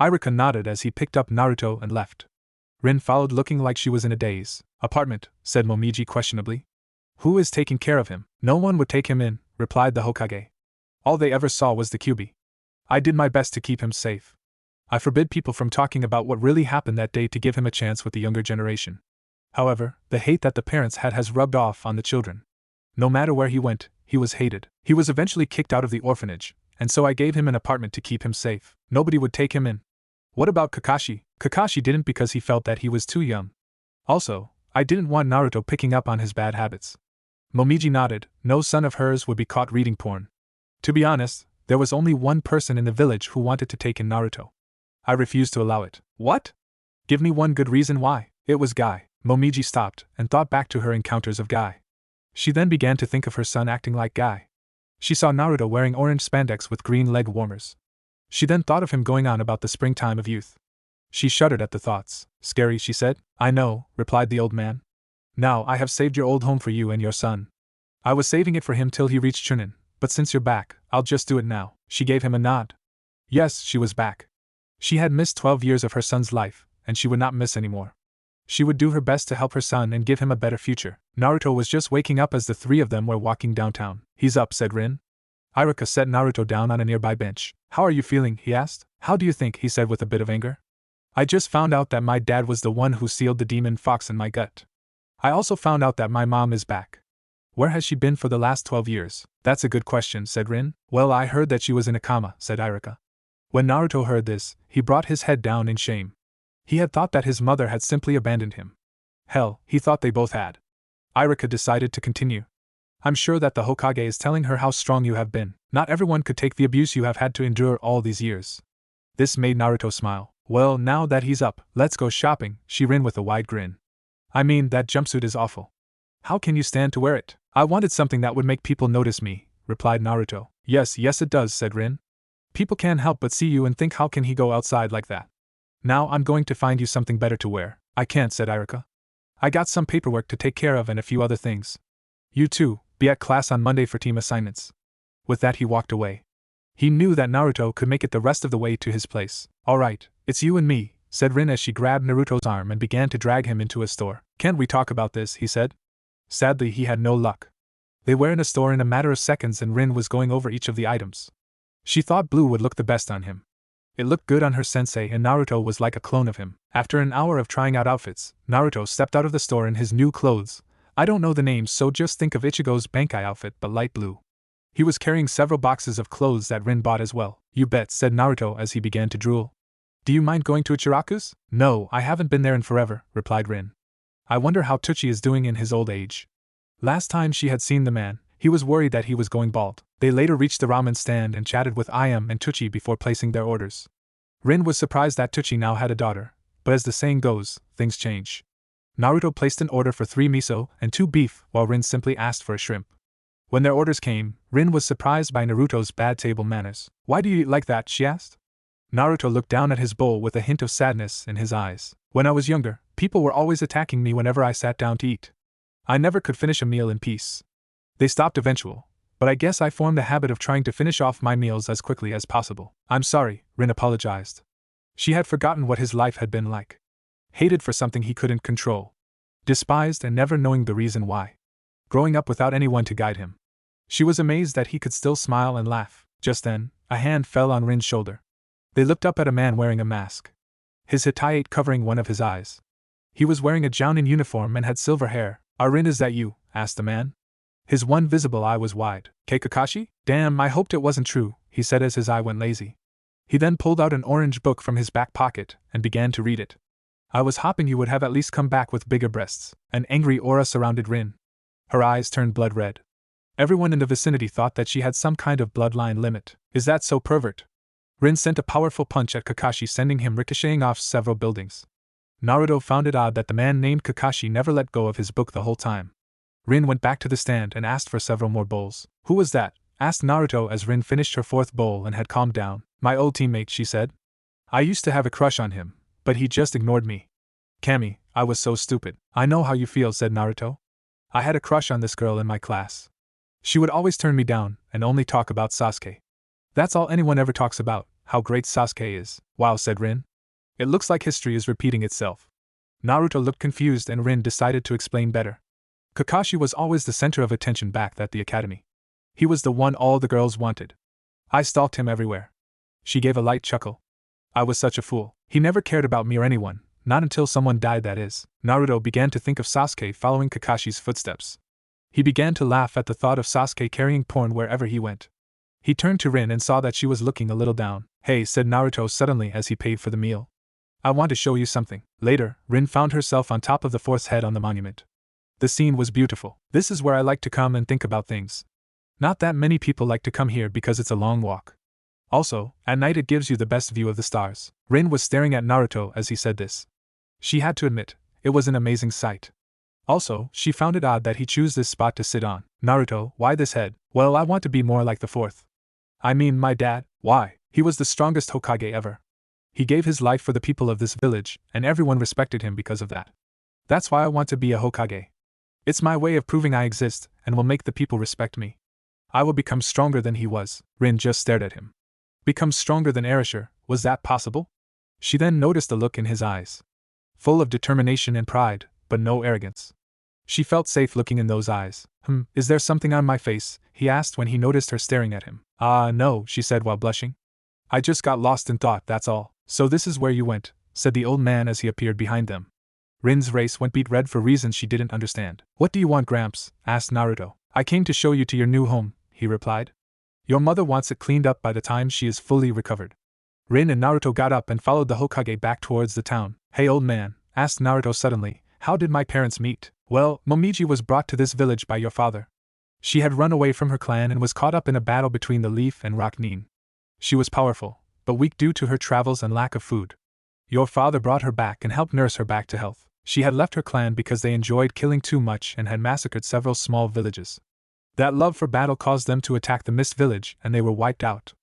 Iruka nodded as he picked up Naruto and left. Rin followed, looking like she was in a daze. Apartment, said Momiji questionably. Who is taking care of him? No one would take him in, replied the Hokage. All they ever saw was the Kyuubi. I did my best to keep him safe. I forbid people from talking about what really happened that day to give him a chance with the younger generation. However, the hate that the parents had has rubbed off on the children. No matter where he went, he was hated. He was eventually kicked out of the orphanage, and so I gave him an apartment to keep him safe. Nobody would take him in. What about Kakashi? Kakashi didn't because he felt that he was too young. Also, I didn't want Naruto picking up on his bad habits. Momiji nodded. No son of hers would be caught reading porn. To be honest, there was only one person in the village who wanted to take in Naruto. I refused to allow it. What? Give me one good reason why. It was Guy. Momiji stopped and thought back to her encounters of Guy. She then began to think of her son acting like Guy. She saw Naruto wearing orange spandex with green leg warmers. She then thought of him going on about the springtime of youth. She shuddered at the thoughts. Scary, she said. I know, replied the old man. Now I have saved your old home for you and your son. I was saving it for him till he reached Chunin, but since you're back, I'll just do it now. She gave him a nod. Yes, she was back. She had missed 12 years of her son's life, and she would not miss any more. She would do her best to help her son and give him a better future. Naruto was just waking up as the three of them were walking downtown. He's up, said Rin. Iruka set Naruto down on a nearby bench. How are you feeling? He asked. How do you think? He said with a bit of anger. I just found out that my dad was the one who sealed the demon fox in my gut. I also found out that my mom is back. Where has she been for the last 12 years? That's a good question, said Rin. Well, I heard that she was in a coma, said Iruka. When Naruto heard this, he brought his head down in shame. He had thought that his mother had simply abandoned him. Hell, he thought they both had. Iruka decided to continue. I'm sure that the Hokage is telling her how strong you have been. Not everyone could take the abuse you have had to endure all these years. This made Naruto smile. Well, now that he's up, let's go shopping, she Rin with a wide grin. I mean, that jumpsuit is awful. How can you stand to wear it? I wanted something that would make people notice me, replied Naruto. Yes, it does, said Rin. People can't help but see you and think how can he go outside like that. Now I'm going to find you something better to wear. I can't, said Iruka. I got some paperwork to take care of and a few other things. You too, be at class on Monday for team assignments. With that he walked away. He knew that Naruto could make it the rest of the way to his place. Alright, it's you and me, said Rin as she grabbed Naruto's arm and began to drag him into a store. Can't we talk about this, he said. Sadly he had no luck. They were in a store in a matter of seconds and Rin was going over each of the items. She thought blue would look the best on him. It looked good on her sensei and Naruto was like a clone of him. After an hour of trying out outfits, Naruto stepped out of the store in his new clothes. I don't know the names, so just think of Ichigo's Bankai outfit but light blue. He was carrying several boxes of clothes that Rin bought as well. You bet, said Naruto as he began to drool. Do you mind going to Ichiraku's? No, I haven't been there in forever, replied Rin. I wonder how Tsuchi is doing in his old age. Last time she had seen the man, he was worried that he was going bald. They later reached the ramen stand and chatted with Ayam and Tsuchi before placing their orders. Rin was surprised that Tsuchi now had a daughter, but as the saying goes, things change. Naruto placed an order for 3 miso and 2 beef, while Rin simply asked for a shrimp. When their orders came, Rin was surprised by Naruto's bad table manners. Why do you eat like that? She asked. Naruto looked down at his bowl with a hint of sadness in his eyes. When I was younger, people were always attacking me whenever I sat down to eat. I never could finish a meal in peace. They stopped eventually, but I guess I formed the habit of trying to finish off my meals as quickly as possible. I'm sorry, Rin apologized. She had forgotten what his life had been like. Hated for something he couldn't control. Despised and never knowing the reason why. Growing up without anyone to guide him. She was amazed that he could still smile and laugh. Just then, a hand fell on Rin's shoulder. They looked up at a man wearing a mask. His hitayate covering one of his eyes. He was wearing a jounin uniform and had silver hair. Rin, is that you? Asked the man. His one visible eye was wide. Kakashi? Damn, I hoped it wasn't true, he said as his eye went lazy. He then pulled out an orange book from his back pocket and began to read it. I was hoping you would have at least come back with bigger breasts. An angry aura surrounded Rin. Her eyes turned blood red. Everyone in the vicinity thought that she had some kind of bloodline limit. Is that so, pervert? Rin sent a powerful punch at Kakashi, sending him ricocheting off several buildings. Naruto found it odd that the man named Kakashi never let go of his book the whole time. Rin went back to the stand and asked for several more bowls. Who was that? Asked Naruto as Rin finished her 4th bowl and had calmed down. My old teammate, she said. I used to have a crush on him, but he just ignored me. Kami, I was so stupid. I know how you feel, said Naruto. I had a crush on this girl in my class. She would always turn me down and only talk about Sasuke. That's all anyone ever talks about, how great Sasuke is. Wow, said Rin. It looks like history is repeating itself. Naruto looked confused and Rin decided to explain better. Kakashi was always the center of attention back at the academy. He was the one all the girls wanted. I stalked him everywhere. She gave a light chuckle. I was such a fool. He never cared about me or anyone, not until someone died, that is. Naruto began to think of Sasuke following Kakashi's footsteps. He began to laugh at the thought of Sasuke carrying porn wherever he went. He turned to Rin and saw that she was looking a little down. Hey, said Naruto suddenly as he paid for the meal. I want to show you something. Later, Rin found herself on top of the fourth head on the monument. The scene was beautiful. This is where I like to come and think about things. Not that many people like to come here because it's a long walk. Also, at night it gives you the best view of the stars. Rin was staring at Naruto as he said this. She had to admit, it was an amazing sight. Also, she found it odd that he chose this spot to sit on. Naruto, why this head? Well, I want to be more like the fourth. I mean, my dad. Why? He was the strongest Hokage ever. He gave his life for the people of this village, and everyone respected him because of that. That's why I want to be a Hokage. It's my way of proving I exist, and will make the people respect me. I will become stronger than he was. Rin just stared at him. Become stronger than Erasure, was that possible? She then noticed the look in his eyes. Full of determination and pride, but no arrogance. She felt safe looking in those eyes. Is there something on my face? He asked when he noticed her staring at him. No, she said while blushing. I just got lost in thought, that's all. So this is where you went, said the old man as he appeared behind them. Rin's face went beet red for reasons she didn't understand. What do you want, Gramps? Asked Naruto. I came to show you to your new home, he replied. Your mother wants it cleaned up by the time she is fully recovered. Rin and Naruto got up and followed the Hokage back towards the town. Hey old man, asked Naruto suddenly, how did my parents meet? Well, Momiji was brought to this village by your father. She had run away from her clan and was caught up in a battle between the Leaf and Rock Nin. She was powerful, but weak due to her travels and lack of food. Your father brought her back and helped nurse her back to health. She had left her clan because they enjoyed killing too much and had massacred several small villages. That love for battle caused them to attack the Mist Village and they were wiped out.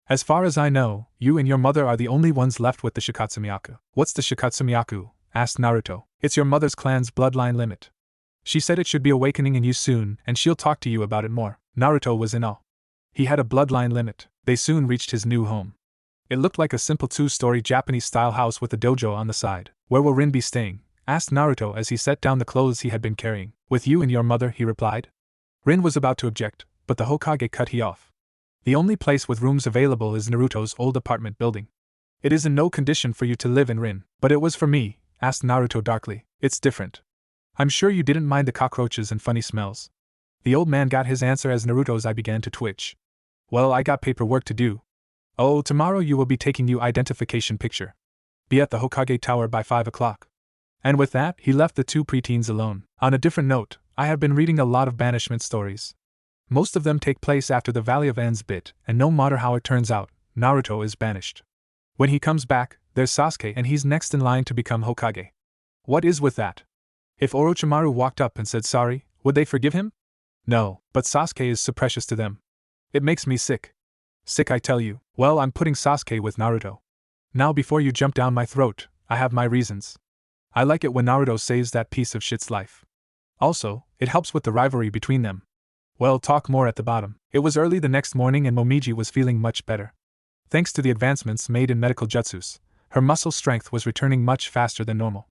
As far as I know, you and your mother are the only ones left with the Shikatsumiyaku. What's the Shikatsumiyaku? Asked Naruto. It's your mother's clan's bloodline limit. She said it should be awakening in you soon and she'll talk to you about it more. Naruto was in awe. He had a bloodline limit. They soon reached his new home. It looked like a simple two-story Japanese-style house with a dojo on the side. Where will Rin be staying? Asked Naruto as he set down the clothes he had been carrying. With you and your mother, he replied. Rin was about to object, but the Hokage cut he off. The only place with rooms available is Naruto's old apartment building. It is in no condition for you to live in, Rin. But it was for me, asked Naruto darkly. It's different. I'm sure you didn't mind the cockroaches and funny smells. The old man got his answer as Naruto's eye began to twitch. Well, I got paperwork to do. Oh, tomorrow you will be taking your identification picture. Be at the Hokage Tower by 5 o'clock. And with that, he left the two preteens alone. On a different note, I have been reading a lot of banishment stories. Most of them take place after the Valley of Ends bit, and no matter how it turns out, Naruto is banished. When he comes back, there's Sasuke and he's next in line to become Hokage. What is with that? If Orochimaru walked up and said sorry, would they forgive him? No, but Sasuke is so precious to them. It makes me sick. Sick, I tell you. Well, I'm putting Sasuke with Naruto. Now before you jump down my throat, I have my reasons. I like it when Naruto saves that piece of shit's life. Also, it helps with the rivalry between them. Well, talk more at the bottom. It was early the next morning and Momiji was feeling much better. Thanks to the advancements made in medical jutsus, her muscle strength was returning much faster than normal.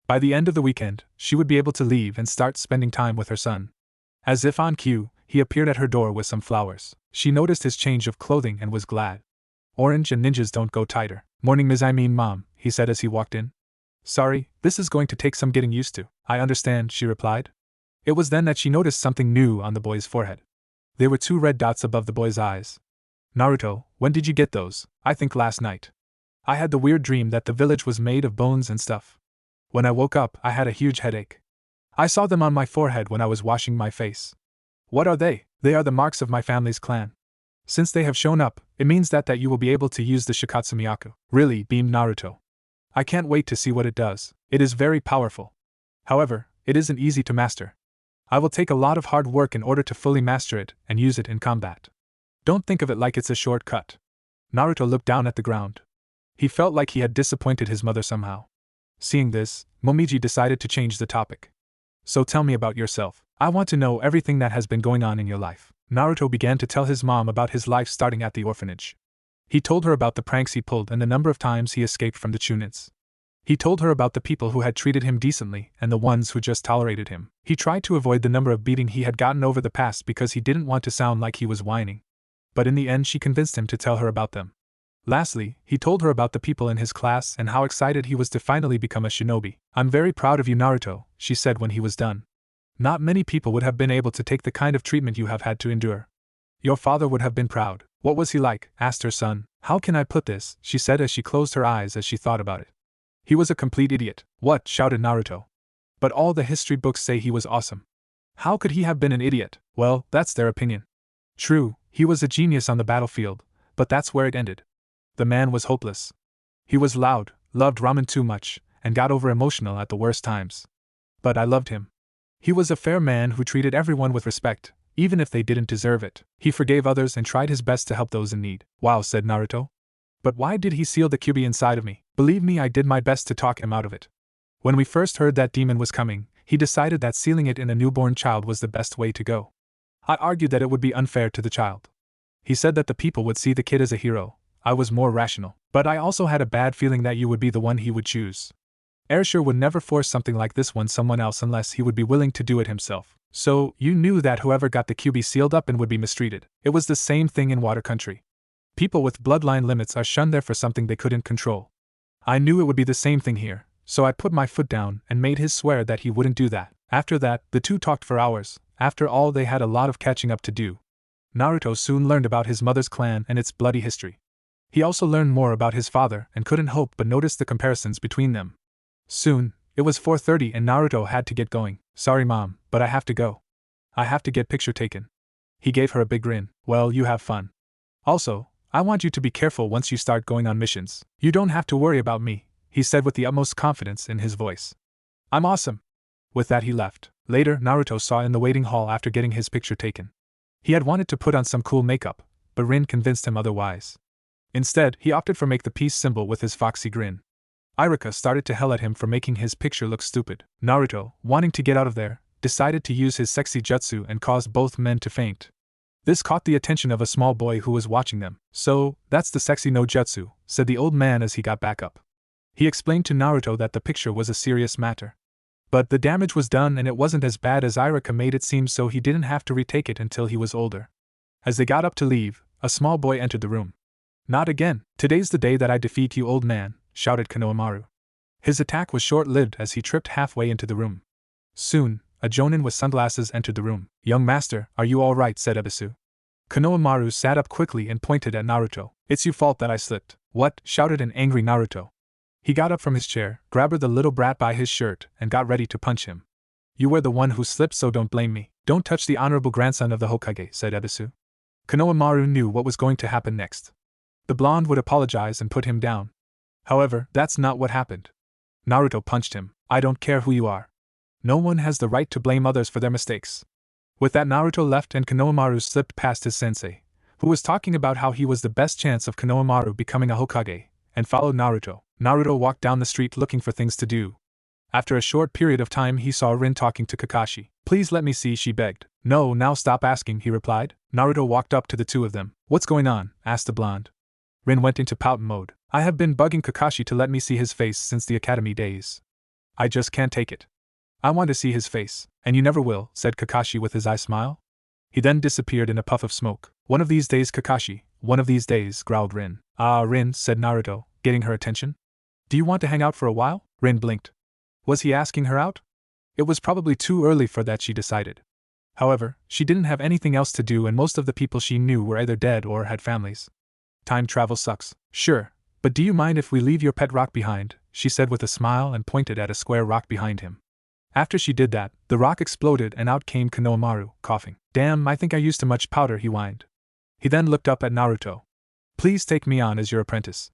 By the end of the weekend, she would be able to leave and start spending time with her son. As if on cue, he appeared at her door with some flowers. She noticed his change of clothing and was glad. Orange and ninjas don't go tighter. Morning, Ms. I mean Mom, he said as he walked in. Sorry, this is going to take some getting used to. I understand, she replied. It was then that she noticed something new on the boy's forehead. There were 2 red dots above the boy's eyes. Naruto, when did you get those? I think last night. I had the weird dream that the village was made of bones and stuff. When I woke up, I had a huge headache. I saw them on my forehead when I was washing my face. What are they? They are the marks of my family's clan. Since they have shown up, it means that you will be able to use the Shikatsumiyaku. Really, beamed Naruto. I can't wait to see what it does. It is very powerful. However, it isn't easy to master. I will take a lot of hard work in order to fully master it and use it in combat. Don't think of it like it's a shortcut. Naruto looked down at the ground. He felt like he had disappointed his mother somehow. Seeing this, Momiji decided to change the topic. So tell me about yourself. I want to know everything that has been going on in your life. Naruto began to tell his mom about his life starting at the orphanage. He told her about the pranks he pulled and the number of times he escaped from the Chunins. He told her about the people who had treated him decently and the ones who just tolerated him. He tried to avoid the number of beating he had gotten over the past because he didn't want to sound like he was whining. But in the end she convinced him to tell her about them. Lastly, he told her about the people in his class and how excited he was to finally become a shinobi. "I'm very proud of you, Naruto," she said when he was done. "Not many people would have been able to take the kind of treatment you have had to endure. Your father would have been proud." "What was he like?" asked her son. "How can I put this?" she said as she closed her eyes as she thought about it. "He was a complete idiot." "What?" shouted Naruto. "But all the history books say he was awesome. How could he have been an idiot?" "Well, that's their opinion. True, he was a genius on the battlefield, but that's where it ended. The man was hopeless. He was loud, loved ramen too much, and got over-emotional at the worst times. But I loved him. He was a fair man who treated everyone with respect, even if they didn't deserve it. He forgave others and tried his best to help those in need." "Wow," said Naruto. "But why did he seal the QB inside of me?" "Believe me, I did my best to talk him out of it. When we first heard that demon was coming, he decided that sealing it in a newborn child was the best way to go. I argued that it would be unfair to the child. He said that the people would see the kid as a hero. I was more rational. But I also had a bad feeling that you would be the one he would choose. Airshire would never force something like this on someone else unless he would be willing to do it himself. So, you knew that whoever got the QB sealed up and would be mistreated. It was the same thing in Water Country. People with bloodline limits are shunned there for something they couldn't control. I knew it would be the same thing here, so I put my foot down and made his swear that he wouldn't do that." After that, the two talked for hours. After all, they had a lot of catching up to do. Naruto soon learned about his mother's clan and its bloody history. He also learned more about his father and couldn't help but notice the comparisons between them. Soon, it was 4:30 and Naruto had to get going. "Sorry Mom, but I have to go. I have to get picture taken." He gave her a big grin. "Well, you have fun. Also, I want you to be careful once you start going on missions. You don't have to worry about me," he said with the utmost confidence in his voice. "I'm awesome." With that he left. Later, Naruto saw in the waiting hall after getting his picture taken. He had wanted to put on some cool makeup, but Rin convinced him otherwise. Instead, he opted for make the peace symbol with his foxy grin. Iruka started to yell at him for making his picture look stupid. Naruto, wanting to get out of there, decided to use his sexy jutsu and caused both men to faint. This caught the attention of a small boy who was watching them. "So, that's the sexy no jutsu," said the old man as he got back up. He explained to Naruto that the picture was a serious matter. But the damage was done and it wasn't as bad as Iruka made it seem, so he didn't have to retake it until he was older. As they got up to leave, a small boy entered the room. "Not again. Today's the day that I defeat you, old man," shouted Konohamaru. His attack was short-lived as he tripped halfway into the room. Soon, a jonin with sunglasses entered the room. "Young master, are you all right?" said Ebisu. Konohamaru sat up quickly and pointed at Naruto. "It's your fault that I slipped." "What?" shouted an angry Naruto. He got up from his chair, grabbed the little brat by his shirt, and got ready to punch him. "You were the one who slipped, so don't blame me." "Don't touch the honorable grandson of the Hokage," said Ebisu. Konohamaru knew what was going to happen next. The blonde would apologize and put him down. However, that's not what happened. Naruto punched him. "I don't care who you are. No one has the right to blame others for their mistakes." With that, Naruto left and Konohamaru slipped past his sensei, who was talking about how he was the best chance of Konohamaru becoming a Hokage, and followed Naruto. Naruto walked down the street looking for things to do. After a short period of time he saw Rin talking to Kakashi. "Please let me see," she begged. "No, now stop asking," he replied. Naruto walked up to the two of them. "What's going on?" asked the blonde. Rin went into pout mode. "I have been bugging Kakashi to let me see his face since the academy days. I just can't take it. I want to see his face." "And you never will," said Kakashi with his eye smile. He then disappeared in a puff of smoke. "One of these days, Kakashi, one of these days," growled Rin. "Ah, Rin," said Naruto, getting her attention. "Do you want to hang out for a while?" Rin blinked. Was he asking her out? It was probably too early for that, she decided. However, she didn't have anything else to do and most of the people she knew were either dead or had families. "Time travel sucks." "Sure, but do you mind if we leave your pet rock behind?" she said with a smile and pointed at a square rock behind him. After she did that, the rock exploded and out came Konohamaru, coughing. "Damn, I think I used too much powder," he whined. He then looked up at Naruto. "Please take me on as your apprentice.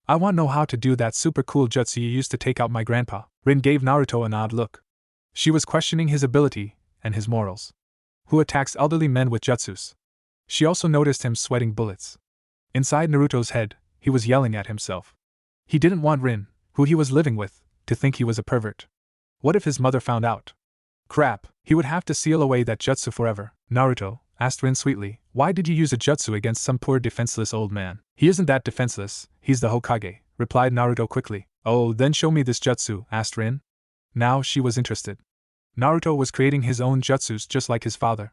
I want to know how to do that super cool jutsu you used to take out my grandpa." Rin gave Naruto an odd look. She was questioning his ability and his morals. Who attacks elderly men with jutsus? She also noticed him sweating bullets. Inside Naruto's head, he was yelling at himself. He didn't want Rin, who he was living with, to think he was a pervert. What if his mother found out? Crap, he would have to seal away that jutsu forever. "Naruto," asked Rin sweetly, "why did you use a jutsu against some poor defenseless old man?" "He isn't that defenseless, he's the Hokage," replied Naruto quickly. Oh, then show me this jutsu, asked Rin. Now she was interested. Naruto was creating his own jutsus just like his father.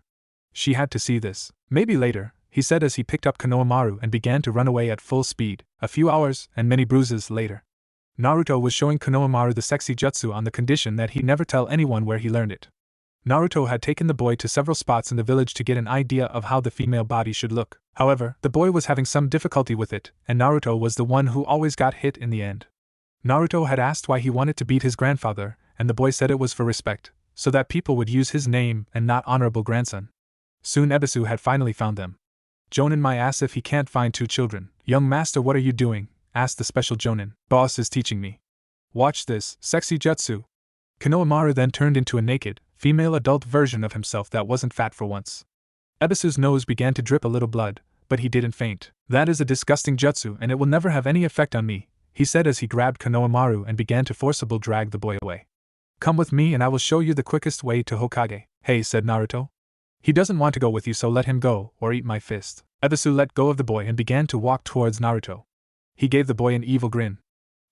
She had to see this. Maybe later, he said as he picked up Konohamaru and began to run away at full speed. A few hours and many bruises later, Naruto was showing Konohamaru the sexy jutsu on the condition that he never tell anyone where he learned it. Naruto had taken the boy to several spots in the village to get an idea of how the female body should look. However, the boy was having some difficulty with it, and Naruto was the one who always got hit in the end. Naruto had asked why he wanted to beat his grandfather, and the boy said it was for respect, so that people would use his name and not honorable grandson. Soon Ebisu had finally found them. Jonin my ass if he can't find two children. Young master, what are you doing? Asked the special Jonin. Boss is teaching me. Watch this, sexy jutsu. Konohamaru then turned into a naked, female adult version of himself that wasn't fat for once. Ebisu's nose began to drip a little blood, but he didn't faint. That is a disgusting jutsu and it will never have any effect on me, he said as he grabbed Konohamaru and began to forcibly drag the boy away. Come with me and I will show you the quickest way to Hokage. Hey, said Naruto. He doesn't want to go with you, so let him go, or eat my fist. Ebisu let go of the boy and began to walk towards Naruto. He gave the boy an evil grin.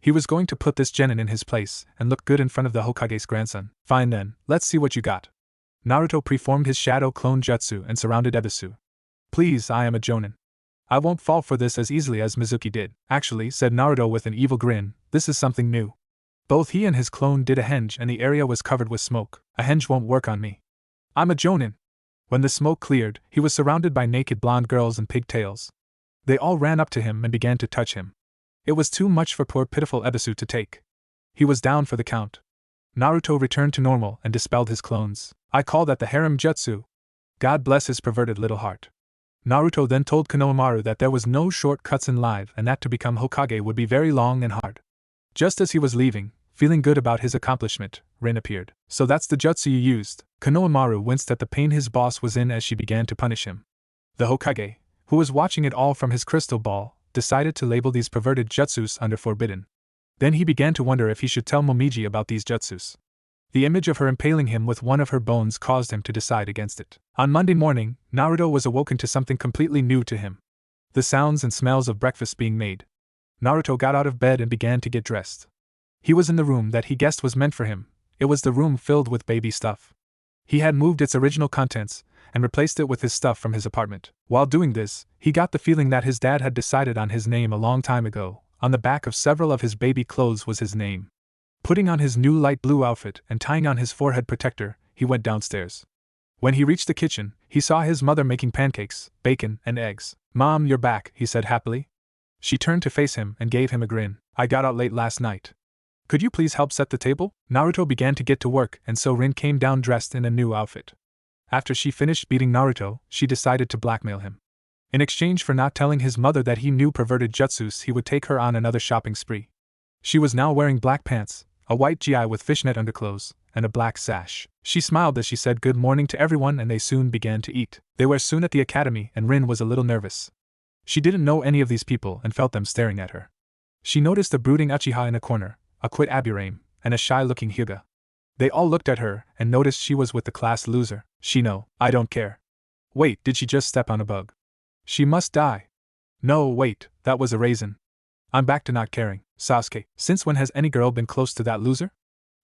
He was going to put this genin in his place and look good in front of the Hokage's grandson. Fine then, let's see what you got. Naruto preformed his shadow clone jutsu and surrounded Ebisu. Please, I am a jonin. I won't fall for this as easily as Mizuki did. Actually, said Naruto with an evil grin, this is something new. Both he and his clone did a henge and the area was covered with smoke. A henge won't work on me. I'm a jonin. When the smoke cleared, he was surrounded by naked blonde girls and pigtails. They all ran up to him and began to touch him. It was too much for poor pitiful Ebisu to take. He was down for the count. Naruto returned to normal and dispelled his clones. I call that the harem jutsu. God bless his perverted little heart. Naruto then told Konohamaru that there was no shortcuts in life and that to become Hokage would be very long and hard. Just as he was leaving, feeling good about his accomplishment, Rin appeared. So that's the jutsu you used. Konohamaru winced at the pain his boss was in as she began to punish him. The Hokage, who was watching it all from his crystal ball, decided to label these perverted jutsus under forbidden. Then he began to wonder if he should tell Momiji about these jutsus. The image of her impaling him with one of her bones caused him to decide against it. On Monday morning, Naruto was awoken to something completely new to him. The sounds and smells of breakfast being made. Naruto got out of bed and began to get dressed. He was in the room that he guessed was meant for him. It was the room filled with baby stuff. He had moved its original contents and replaced it with his stuff from his apartment. While doing this, he got the feeling that his dad had decided on his name a long time ago. On the back of several of his baby clothes was his name. Putting on his new light blue outfit and tying on his forehead protector, he went downstairs. When he reached the kitchen, he saw his mother making pancakes, bacon, and eggs. Mom, you're back, he said happily. She turned to face him and gave him a grin. I got out late last night. Could you please help set the table? Naruto began to get to work and so Rin came down dressed in a new outfit. After she finished beating Naruto, she decided to blackmail him. In exchange for not telling his mother that he knew perverted jutsus, he would take her on another shopping spree. She was now wearing black pants, a white gi with fishnet underclothes, and a black sash. She smiled as she said good morning to everyone and they soon began to eat. They were soon at the academy and Rin was a little nervous. She didn't know any of these people and felt them staring at her. She noticed a brooding Uchiha in a corner, a quiet Aburame, and a shy-looking Huga. They all looked at her and noticed she was with the class loser. No, I don't care. Wait, did she just step on a bug? She must die. No, wait, that was a raisin. I'm back to not caring. Sasuke, since when has any girl been close to that loser?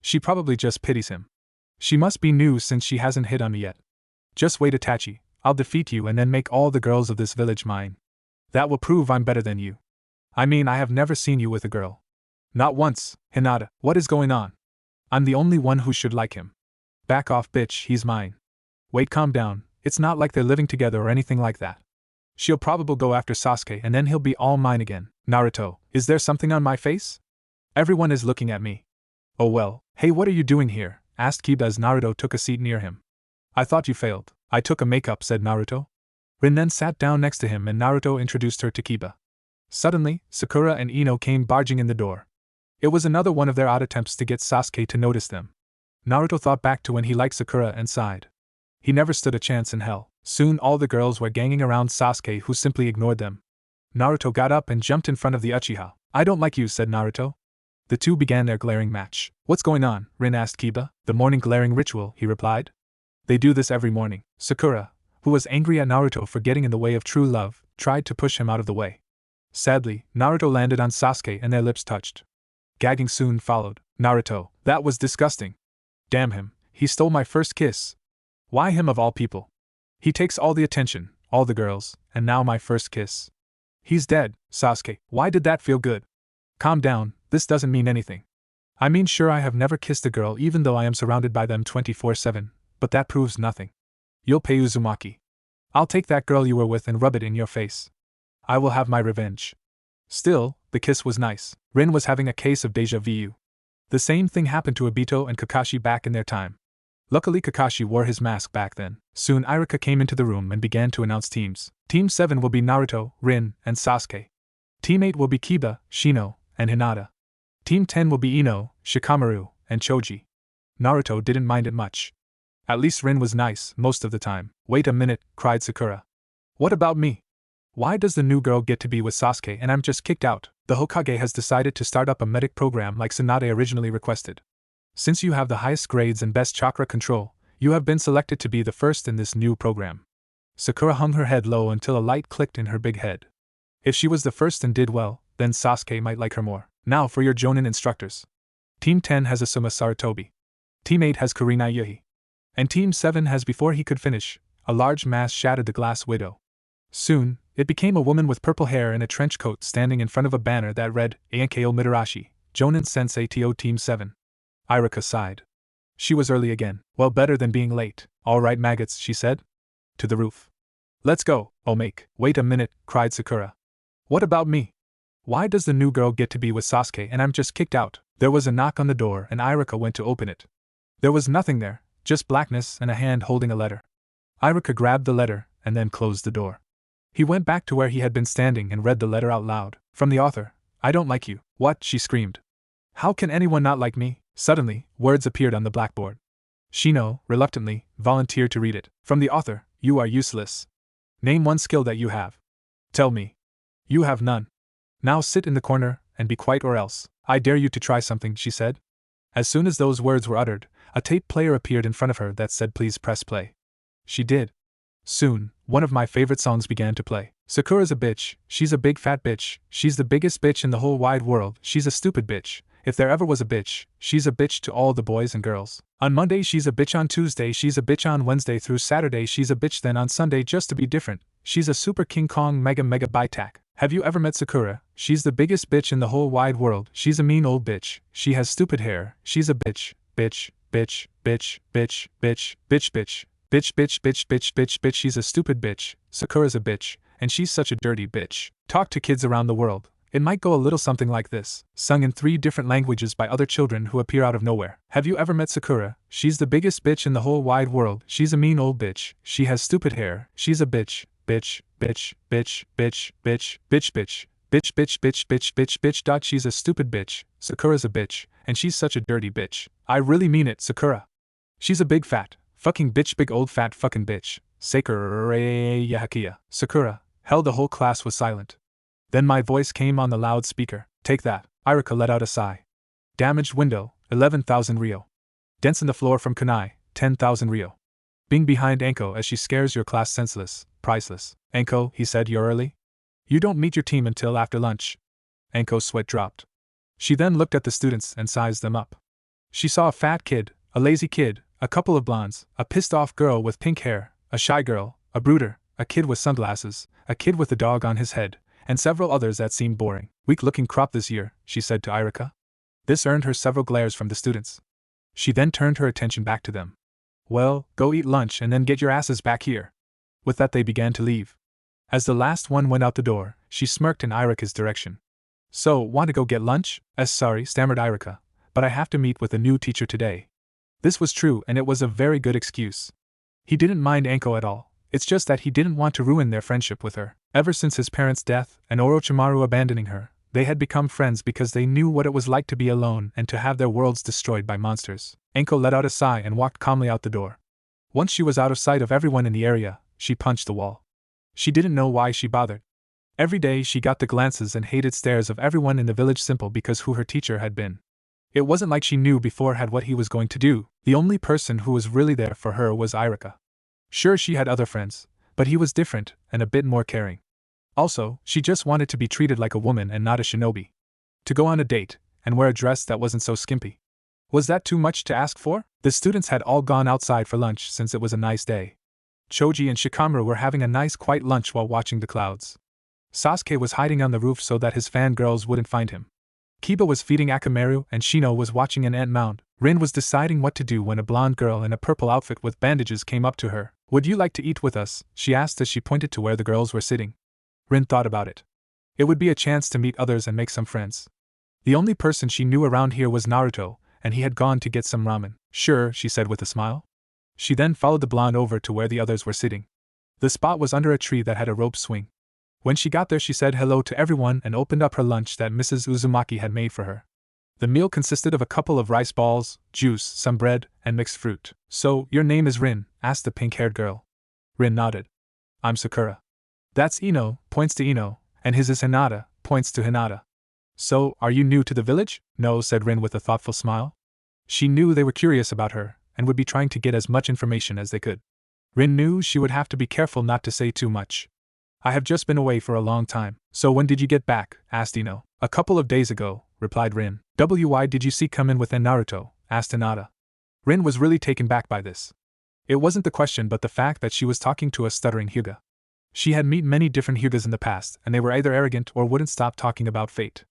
She probably just pities him. She must be new since she hasn't hit on me yet. Just wait, Itachi, I'll defeat you and then make all the girls of this village mine. That will prove I'm better than you. I mean, I have never seen you with a girl. Not once. Hinata, what is going on? I'm the only one who should like him. Back off, bitch, he's mine. Wait, calm down, it's not like they're living together or anything like that. She'll probably go after Sasuke and then he'll be all mine again. Naruto, is there something on my face? Everyone is looking at me. Oh well, hey, what are you doing here? Asked Kiba as Naruto took a seat near him. I thought you failed. I took a makeup, said Naruto. Rin then sat down next to him and Naruto introduced her to Kiba. Suddenly, Sakura and Ino came barging in the door. It was another one of their odd attempts to get Sasuke to notice them. Naruto thought back to when he liked Sakura and sighed. He never stood a chance in hell. Soon all the girls were ganging around Sasuke, who simply ignored them. Naruto got up and jumped in front of the Uchiha. I don't like you, said Naruto. The two began their glaring match. What's going on? Rin asked Kiba. The morning glaring ritual, he replied. They do this every morning. Sakura, who was angry at Naruto for getting in the way of true love, tried to push him out of the way. Sadly, Naruto landed on Sasuke and their lips touched. Gagging soon followed. Naruto, that was disgusting. Damn him, he stole my first kiss. Why him of all people? He takes all the attention, all the girls, and now my first kiss. He's dead. Sasuke, why did that feel good? Calm down, this doesn't mean anything. I mean, sure, I have never kissed a girl even though I am surrounded by them 24/7, but that proves nothing. You'll pay Uzumaki. I'll take that girl you were with and rub it in your face. I will have my revenge. Still, the kiss was nice. Rin was having a case of deja vu. The same thing happened to Obito and Kakashi back in their time. Luckily, Kakashi wore his mask back then. Soon Iruka came into the room and began to announce teams. Team 7 will be Naruto, Rin, and Sasuke. Team 8 will be Kiba, Shino, and Hinata. Team 10 will be Ino, Shikamaru, and Choji. Naruto didn't mind it much. At least Rin was nice most of the time. Wait a minute, cried Sakura. What about me? Why does the new girl get to be with Sasuke and I'm just kicked out? The Hokage has decided to start up a medic program like Tsunade originally requested. Since you have the highest grades and best chakra control, you have been selected to be the first in this new program. Sakura hung her head low until a light clicked in her big head. If she was the first and did well, then Sasuke might like her more. Now for your Jonin instructors. Team 10 has Asuma Sarutobi. Team 8 has Kurina Yuhi. And Team 7 has, before he could finish, a large mass shattered the glass widow. Soon, it became a woman with purple hair and a trench coat standing in front of a banner that read, Anko Mitarashi, Jonin Sensei To Team 7. Iruka sighed. She was early again. Well, better than being late. All right, maggots, she said. To the roof. Let's go, Omake. Wait a minute, cried Sakura. What about me? Why does the new girl get to be with Sasuke and I'm just kicked out? There was a knock on the door and Iruka went to open it. There was nothing there, just blackness and a hand holding a letter. Iruka grabbed the letter and then closed the door. He went back to where he had been standing and read the letter out loud. From the author. I don't like you. What? She screamed. How can anyone not like me? Suddenly, words appeared on the blackboard. Shino, reluctantly, volunteered to read it. From the author, you are useless. Name one skill that you have. Tell me. You have none. Now sit in the corner and be quiet or else. I dare you to try something, she said. As soon as those words were uttered, a tape player appeared in front of her that said please press play. She did. Soon, one of my favorite songs began to play. Sakura's a bitch, she's a big fat bitch, she's the biggest bitch in the whole wide world, she's a stupid bitch. If there ever was a bitch, she's a bitch to all the boys and girls. On Monday she's a bitch, on Tuesday she's a bitch, on Wednesday through Saturday she's a bitch, then on Sunday just to be different, she's a super King Kong mega bitac. Have you ever met Sakura? She's the biggest bitch in the whole wide world, she's a mean old bitch, she has stupid hair, she's a bitch, bitch, bitch, bitch, bitch, bitch, bitch, bitch. Bitch, bitch, bitch, bitch, bitch, bitch, she's a stupid bitch, Sakura's a bitch, and she's such a dirty bitch. Talk to kids around the world. It might go a little something like this, sung in 3 different languages by other children who appear out of nowhere. Have you ever met Sakura? She's the biggest bitch in the whole wide world, she's a mean old bitch, she has stupid hair, she's a bitch, bitch, bitch, bitch, bitch, bitch, bitch, bitch, bitch, bitch, bitch, bitch, bitch, bitch, dot, she's a stupid bitch, Sakura's a bitch, and she's such a dirty bitch. I really mean it, Sakura. She's a big fat, fucking bitch, big old fat fucking bitch. Sakura Yahakia. Sakura. Hell, the whole class was silent. Then my voice came on the loudspeaker. Take that. Iruka let out a sigh. Damaged window, 11,000 Rio. Dents in the floor from kunai, 10,000 Rio. Being behind Anko as she scares your class senseless, priceless. Anko, he said, you're early? You don't meet your team until after lunch. Anko's sweat dropped. She then looked at the students and sized them up. She saw a fat kid, a lazy kid, a couple of blondes, a pissed-off girl with pink hair, a shy girl, a brooder, a kid with sunglasses, a kid with a dog on his head, and several others that seemed boring. Weak-looking crop this year, she said to Iruka. This earned her several glares from the students. She then turned her attention back to them. Well, go eat lunch and then get your asses back here. With that they began to leave. As the last one went out the door, she smirked in Iruka's direction. So, want to go get lunch? Sorry, stammered Iruka, but I have to meet with the new teacher today. This was true and it was a very good excuse. He didn't mind Anko at all, it's just that he didn't want to ruin their friendship with her. Ever since his parents' death and Orochimaru abandoning her, they had become friends because they knew what it was like to be alone and to have their worlds destroyed by monsters. Anko let out a sigh and walked calmly out the door. Once she was out of sight of everyone in the area, she punched the wall. She didn't know why she bothered. Every day she got the glances and hated stares of everyone in the village simply because who her teacher had been. It wasn't like she knew beforehand what he was going to do. The only person who was really there for her was Iruka. Sure, she had other friends, but he was different and a bit more caring. Also, she just wanted to be treated like a woman and not a shinobi. To go on a date, and wear a dress that wasn't so skimpy. Was that too much to ask for? The students had all gone outside for lunch since it was a nice day. Choji and Shikamaru were having a nice quiet lunch while watching the clouds. Sasuke was hiding on the roof so that his fangirls wouldn't find him. Kiba was feeding Akamaru and Shino was watching an ant mound. Rin was deciding what to do when a blonde girl in a purple outfit with bandages came up to her. "Would you like to eat with us?" she asked as she pointed to where the girls were sitting. Rin thought about it. It would be a chance to meet others and make some friends. The only person she knew around here was Naruto, and he had gone to get some ramen. "Sure," she said with a smile. She then followed the blonde over to where the others were sitting. The spot was under a tree that had a rope swing. When she got there, she said hello to everyone and opened up her lunch that Mrs. Uzumaki had made for her. The meal consisted of a couple of rice balls, juice, some bread, and mixed fruit. "So, your name is Rin?" asked the pink-haired girl. Rin nodded. "I'm Sakura." "That's Ino," points to Ino, "and his is Hinata," points to Hinata. "So, are you new to the village?" "No," said Rin with a thoughtful smile. She knew they were curious about her, and would be trying to get as much information as they could. Rin knew she would have to be careful not to say too much. "I have just been away for a long time." "So when did you get back?" asked Ino. "A couple of days ago," replied Rin. "Why did you see come in with Naruto?" asked Hinata. Rin was really taken back by this. It wasn't the question but the fact that she was talking to a stuttering Huga. She had met many different Hugas in the past, and they were either arrogant or wouldn't stop talking about fate.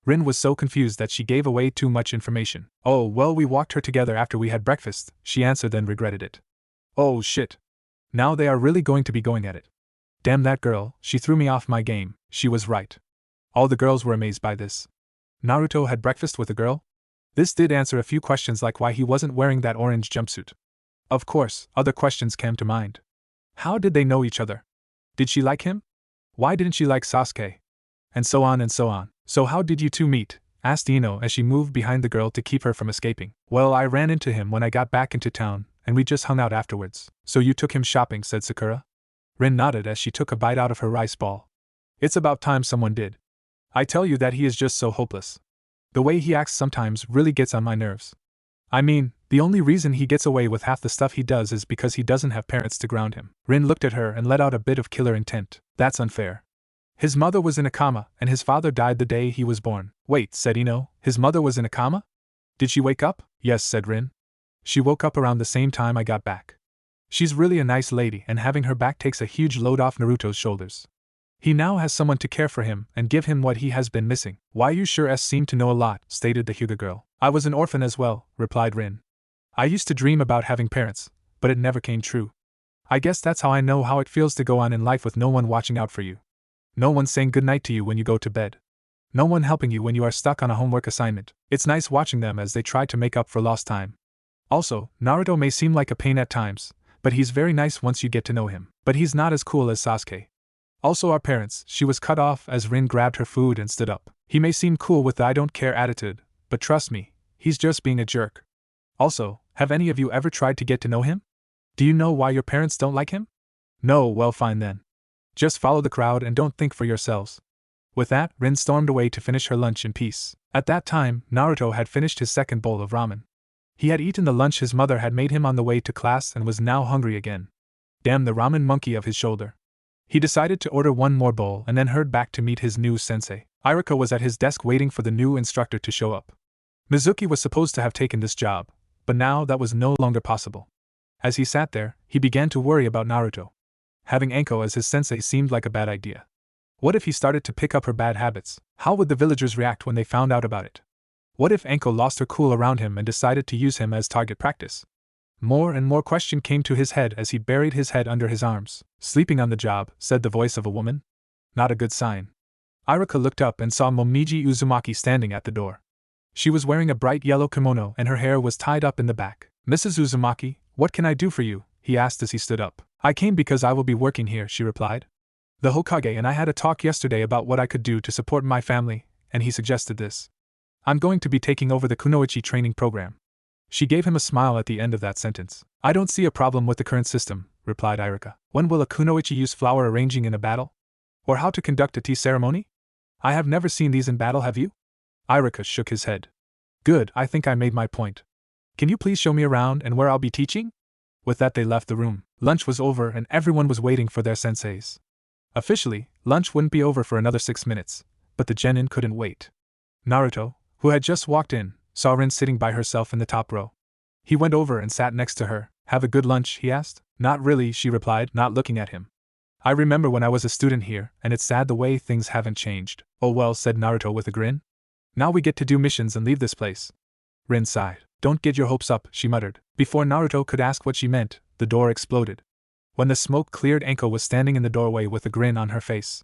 Rin was so confused that she gave away too much information. "Oh, well, we walked her together after we had breakfast," she answered, then regretted it. "Oh shit. Now they are really going to be going at it. Damn that girl, she threw me off my game." She was right. All the girls were amazed by this. Naruto had breakfast with a girl? This did answer a few questions like why he wasn't wearing that orange jumpsuit. Of course, other questions came to mind. How did they know each other? Did she like him? Why didn't she like Sasuke? And so on and so on. "So how did you two meet?" asked Ino as she moved behind the girl to keep her from escaping. "Well, I ran into him when I got back into town, and we just hung out afterwards." "So you took him shopping," said Sakura. Rin nodded as she took a bite out of her rice ball. "It's about time someone did. I tell you that he is just so hopeless. The way he acts sometimes really gets on my nerves. I mean, the only reason he gets away with half the stuff he does is because he doesn't have parents to ground him." Rin looked at her and let out a bit of killer intent. "That's unfair. His mother was in a coma, and his father died the day he was born." "Wait," said Ino, "his mother was in a coma? Did she wake up?" "Yes," said Rin. "She woke up around the same time I got back. She's really a nice lady, and having her back takes a huge load off Naruto's shoulders. He now has someone to care for him and give him what he has been missing." "Why, you sure seem to know a lot," stated the Huga girl. "I was an orphan as well," replied Rin. "I used to dream about having parents, but it never came true. I guess that's how I know how it feels to go on in life with no one watching out for you. No one saying goodnight to you when you go to bed. No one helping you when you are stuck on a homework assignment. It's nice watching them as they try to make up for lost time. Also, Naruto may seem like a pain at times, but he's very nice once you get to know him. But he's not as cool as Sasuke. Also our parents." She was cut off as Rin grabbed her food and stood up. "He may seem cool with the I don't care attitude, but trust me, he's just being a jerk. Also, have any of you ever tried to get to know him? Do you know why your parents don't like him? No, well fine then. Just follow the crowd and don't think for yourselves." With that, Rin stormed away to finish her lunch in peace. At that time, Naruto had finished his second bowl of ramen. He had eaten the lunch his mother had made him on the way to class and was now hungry again. Damn the ramen monkey of his shoulder. He decided to order one more bowl and then hurried back to meet his new sensei. Iruka was at his desk waiting for the new instructor to show up. Mizuki was supposed to have taken this job, but now that was no longer possible. As he sat there, he began to worry about Naruto. Having Anko as his sensei seemed like a bad idea. What if he started to pick up her bad habits? How would the villagers react when they found out about it? What if Anko lost her cool around him and decided to use him as target practice? More and more questions came to his head as he buried his head under his arms. "Sleeping on the job," said the voice of a woman. Not a good sign. Iruka looked up and saw Momiji Uzumaki standing at the door. She was wearing a bright yellow kimono and her hair was tied up in the back. "Mrs. Uzumaki, what can I do for you?" he asked as he stood up. "I came because I will be working here," she replied. "The Hokage and I had a talk yesterday about what I could do to support my family, and he suggested this. I'm going to be taking over the kunoichi training program." She gave him a smile at the end of that sentence. "I don't see a problem with the current system," replied Iruka. "When will a kunoichi use flower arranging in a battle? Or how to conduct a tea ceremony? I have never seen these in battle, have you?" Iruka shook his head. "Good, I think I made my point. Can you please show me around and where I'll be teaching?" With that they left the room. Lunch was over and everyone was waiting for their senseis. Officially, lunch wouldn't be over for another 6 minutes, but the genin couldn't wait. "Naruto, who had just walked in, saw Rin sitting by herself in the top row. He went over and sat next to her. Have a good lunch, he asked. Not really, she replied, not looking at him. I remember when I was a student here, and it's sad the way things haven't changed. Oh well, said Naruto with a grin. Now we get to do missions and leave this place. Rin sighed. Don't get your hopes up, she muttered. Before Naruto could ask what she meant, the door exploded. When the smoke cleared, Anko was standing in the doorway with a grin on her face.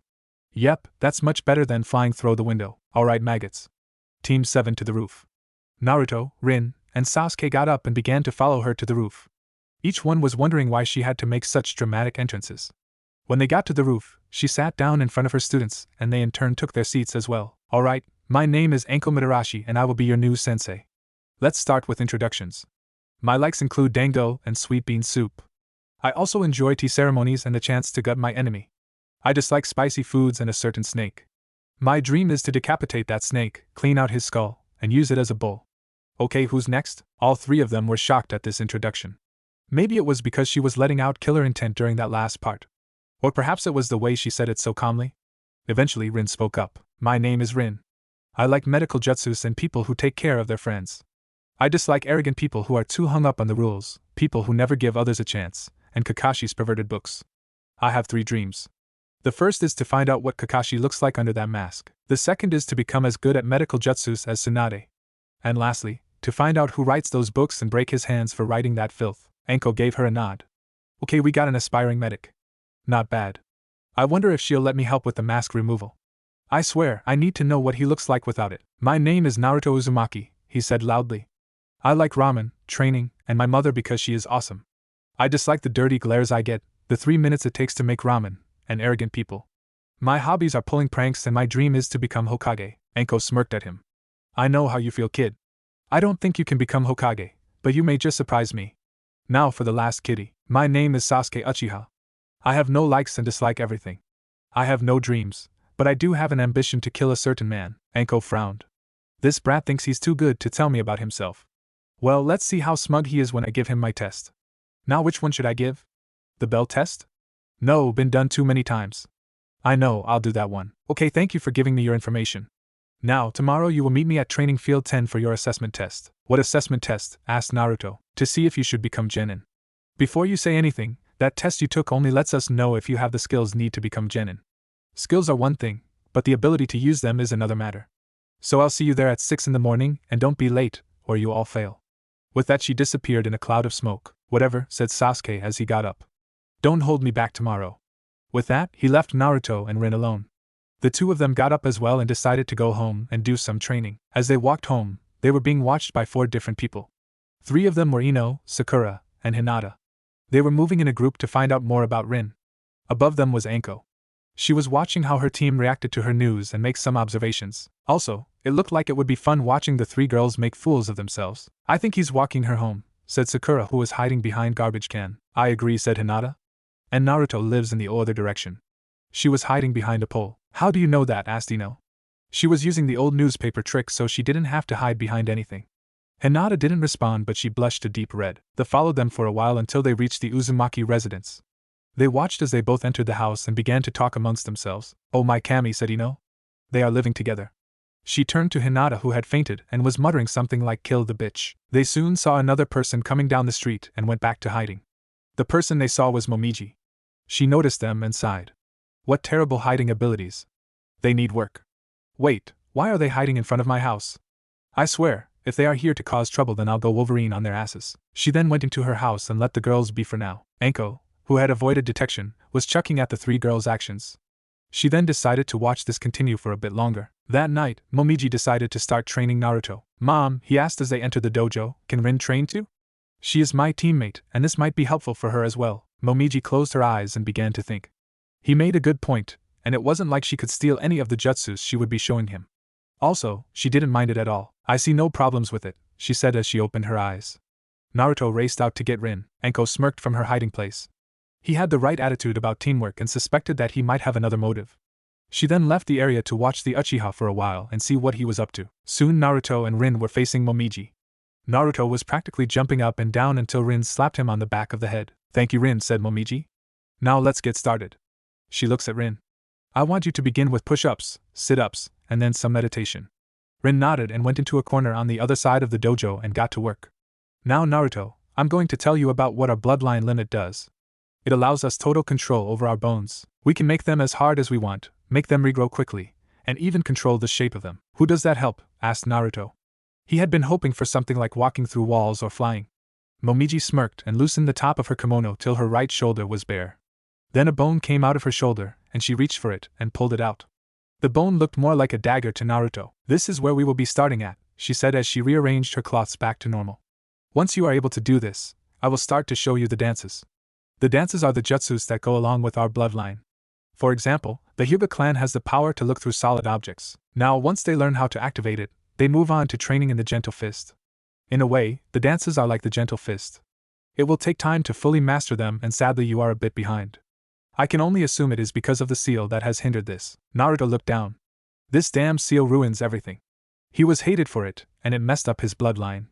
Yep, that's much better than flying through the window. Alright, maggots. Team 7 to the roof. Naruto, Rin, and Sasuke got up and began to follow her to the roof. Each one was wondering why she had to make such dramatic entrances. When they got to the roof, she sat down in front of her students, and they in turn took their seats as well. Alright, my name is Anko Mitarashi and I will be your new sensei. Let's start with introductions. My likes include dango and sweet bean soup. I also enjoy tea ceremonies and the chance to gut my enemy. I dislike spicy foods and a certain snake. My dream is to decapitate that snake, clean out his skull, and use it as a bowl. Okay, who's next? All three of them were shocked at this introduction. Maybe it was because she was letting out killer intent during that last part. Or perhaps it was the way she said it so calmly. Eventually Rin spoke up. My name is Rin. I like medical jutsus and people who take care of their friends. I dislike arrogant people who are too hung up on the rules, people who never give others a chance, and Kakashi's perverted books. I have 3 dreams. The first is to find out what Kakashi looks like under that mask. The second is to become as good at medical jutsus as Tsunade. And lastly, to find out who writes those books and break his hands for writing that filth. Anko gave her a nod. Okay, we got an aspiring medic. Not bad. I wonder if she'll let me help with the mask removal. I swear, I need to know what he looks like without it. My name is Naruto Uzumaki, he said loudly. I like ramen, training, and my mother because she is awesome. I dislike the dirty glares I get, the 3 minutes it takes to make ramen, and arrogant people. My hobbies are pulling pranks and my dream is to become Hokage. Anko smirked at him. I know how you feel, kid. I don't think you can become Hokage, but you may just surprise me. Now for the last kitty. My name is Sasuke Uchiha. I have no likes and dislike everything. I have no dreams, but I do have an ambition to kill a certain man. Anko frowned. This brat thinks he's too good to tell me about himself. Well, let's see how smug he is when I give him my test. Now which one should I give? The bell test? No, been done too many times. I know, I'll do that one. Okay, thank you for giving me your information. Now, tomorrow you will meet me at Training Field 10 for your assessment test. What assessment test? Asked Naruto. To see if you should become genin. Before you say anything, that test you took only lets us know if you have the skills needed to become genin. Skills are one thing, but the ability to use them is another matter. So I'll see you there at 6 in the morning, and don't be late, or you all fail. With that she disappeared in a cloud of smoke. Whatever, said Sasuke as he got up. Don't hold me back tomorrow. With that, he left Naruto and Rin alone. The two of them got up as well and decided to go home and do some training. As they walked home, they were being watched by 4 different people. 3 of them were Ino, Sakura, and Hinata. They were moving in a group to find out more about Rin. Above them was Anko. She was watching how her team reacted to her news and make some observations. Also, it looked like it would be fun watching the 3 girls make fools of themselves. I think he's walking her home, said Sakura, who was hiding behind garbage can. I agree, said Hinata. And Naruto lives in the other direction. She was hiding behind a pole. How do you know that? Asked Ino. She was using the old newspaper trick so she didn't have to hide behind anything. Hinata didn't respond, but she blushed a deep red. They followed them for a while until they reached the Uzumaki residence. They watched as they both entered the house and began to talk amongst themselves. Oh my Kami, said Ino. They are living together. She turned to Hinata, who had fainted and was muttering something like kill the bitch. They soon saw another person coming down the street and went back to hiding. The person they saw was Momiji. She noticed them and sighed. What terrible hiding abilities. They need work. Wait, why are they hiding in front of my house? I swear, if they are here to cause trouble then I'll go Wolverine on their asses. She then went into her house and let the girls be for now. Anko, who had avoided detection, was chuckling at the 3 girls' actions. She then decided to watch this continue for a bit longer. That night, Momiji decided to start training Naruto. Mom, he asked as they entered the dojo, can Rin train too? She is my teammate, and this might be helpful for her as well. Momiji closed her eyes and began to think. He made a good point, and it wasn't like she could steal any of the jutsus she would be showing him. Also, she didn't mind it at all. I see no problems with it, she said as she opened her eyes. Naruto raced out to get Rin. Anko smirked from her hiding place. He had the right attitude about teamwork and suspected that he might have another motive. She then left the area to watch the Uchiha for a while and see what he was up to. Soon Naruto and Rin were facing Momiji. Naruto was practically jumping up and down until Rin slapped him on the back of the head. Thank you, Rin, said Momiji. Now let's get started. She looks at Rin. I want you to begin with push-ups, sit-ups, and then some meditation. Rin nodded and went into a corner on the other side of the dojo and got to work. Now Naruto, I'm going to tell you about what our bloodline limit does. It allows us total control over our bones. We can make them as hard as we want, make them regrow quickly, and even control the shape of them. Who does that help? Asked Naruto. He had been hoping for something like walking through walls or flying. Momiji smirked and loosened the top of her kimono till her right shoulder was bare. Then a bone came out of her shoulder, and she reached for it and pulled it out. The bone looked more like a dagger to Naruto. This is where we will be starting at, she said as she rearranged her cloths back to normal. Once you are able to do this, I will start to show you the dances. The dances are the jutsus that go along with our bloodline. For example, the Huga clan has the power to look through solid objects. Now, once they learn how to activate it, they move on to training in the gentle fist. In a way, the dances are like the gentle fist. It will take time to fully master them, and sadly you are a bit behind. I can only assume it is because of the seal that has hindered this. Naruto looked down. This damn seal ruins everything. He was hated for it, and it messed up his bloodline.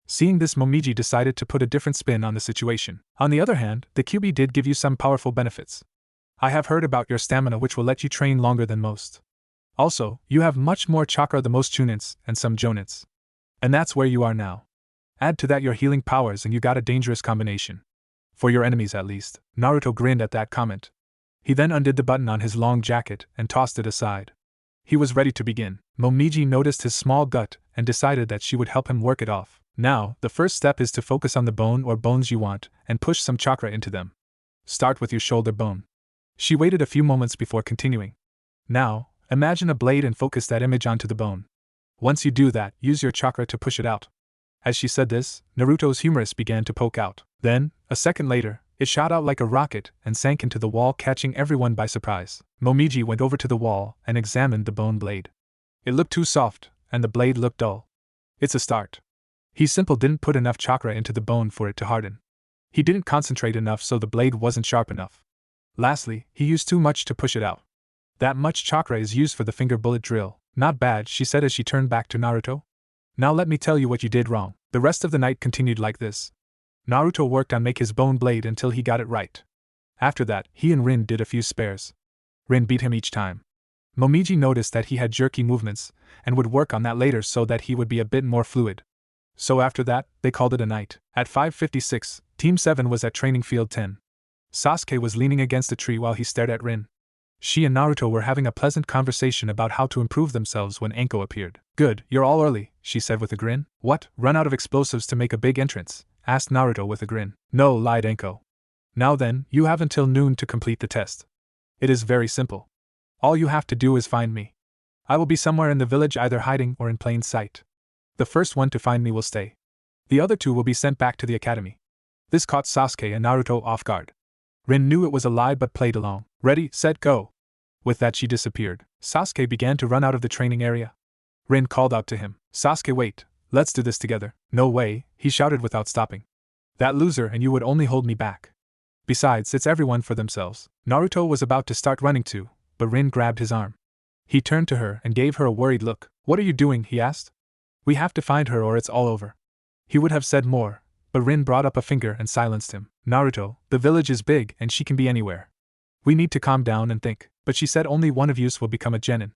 Seeing this, Momiji decided to put a different spin on the situation. On the other hand, the QB did give you some powerful benefits. I have heard about your stamina, which will let you train longer than most. Also, you have much more chakra than most chunins and some jonins. And that's where you are now. Add to that your healing powers and you got a dangerous combination. For your enemies at least. Naruto grinned at that comment. He then undid the button on his long jacket and tossed it aside. He was ready to begin. Momiji noticed his small gut and decided that she would help him work it off. Now, the first step is to focus on the bone or bones you want and push some chakra into them. Start with your shoulder bone. She waited a few moments before continuing. Now, imagine a blade and focus that image onto the bone. Once you do that, use your chakra to push it out. As she said this, Naruto's humerus began to poke out. Then, a second later, it shot out like a rocket and sank into the wall, catching everyone by surprise. Momiji went over to the wall and examined the bone blade. It looked too soft, and the blade looked dull. It's a start. He simply didn't put enough chakra into the bone for it to harden. He didn't concentrate enough, so the blade wasn't sharp enough. Lastly, he used too much to push it out. That much chakra is used for the finger bullet drill. Not bad, she said as she turned back to Naruto. Now let me tell you what you did wrong. The rest of the night continued like this. Naruto worked on make his bone blade until he got it right. After that, he and Rin did a few spares. Rin beat him each time. Momiji noticed that he had jerky movements, and would work on that later so that he would be a bit more fluid. So after that, they called it a night. At 5:56, Team 7 was at Training Field 10. Sasuke was leaning against a tree while he stared at Rin. She and Naruto were having a pleasant conversation about how to improve themselves when Anko appeared. Good, you're all early, she said with a grin. What, run out of explosives to make a big entrance? Asked Naruto with a grin. No, lied Anko. Now then, you have until noon to complete the test. It is very simple. All you have to do is find me. I will be somewhere in the village, either hiding or in plain sight. The first one to find me will stay. The other two will be sent back to the academy. This caught Sasuke and Naruto off guard. Rin knew it was a lie but played along. Ready, set, go. With that she disappeared. Sasuke began to run out of the training area. Rin called out to him. Sasuke, wait, let's do this together. No way, he shouted without stopping. That loser and you would only hold me back. Besides, it's everyone for themselves. Naruto was about to start running too, but Rin grabbed his arm. He turned to her and gave her a worried look. What are you doing? He asked. We have to find her or it's all over. He would have said more, but Rin brought up a finger and silenced him. Naruto, the village is big and she can be anywhere. We need to calm down and think. But she said only one of yous will become a genin.